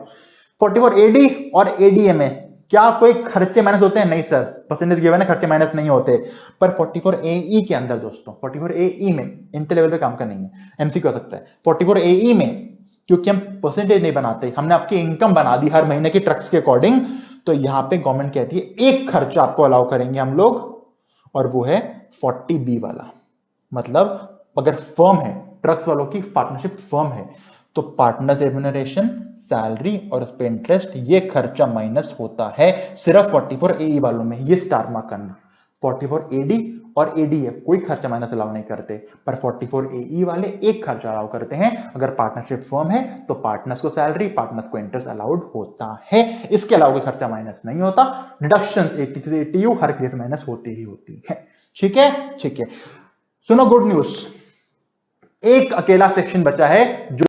44AD और ADA में क्या कोई खर्चे माइनस होते हैं? नहीं सर, परसेंटेज गिवन है, खर्चे माइनस नहीं होते। पर 44AE के अंदर दोस्तों, 44AE में इंटर लेवल पे काम का नहीं है, एमसीक्यू हो सकता है। 44AE में क्योंकि हम परसेंटेज नहीं बनाते, हमने आपकी इनकम बना दी हर महीने की ट्रक्स के अकॉर्डिंग, तो यहां पे गवर्नमेंट कहती है एक खर्चा आपको अलाउ करेंगे हम लोग, और वो है 40B वाला। मतलब अगर फर्म है, ट्रक्स वालों की पार्टनरशिप फर्म है, तो पार्टनर्स रेम्युनरेशन, सैलरी और उस पे इंटरेस्ट, ये खर्चा माइनस होता है सिर्फ 44AE वालों में। ये स्टार मार्क करना। 44AD और ADA कोई खर्चा माइनस अलाउ नहीं करते, पर 44AE वाले एक खर्चा अलाउ करते हैं। अगर पार्टनरशिप फर्म है तो पार्टनर्स को सैलरी, पार्टनर्स को इंटरेस्ट अलाउड होता है, इसके अलावा कोई खर्चा माइनस नहीं होता। डिडक्शंस 80 से 80U हर केस माइनस होती ही होती है। ठीक है, ठीक है। सुनो गुड न्यूज, एक अकेला सेक्शन बचा है जो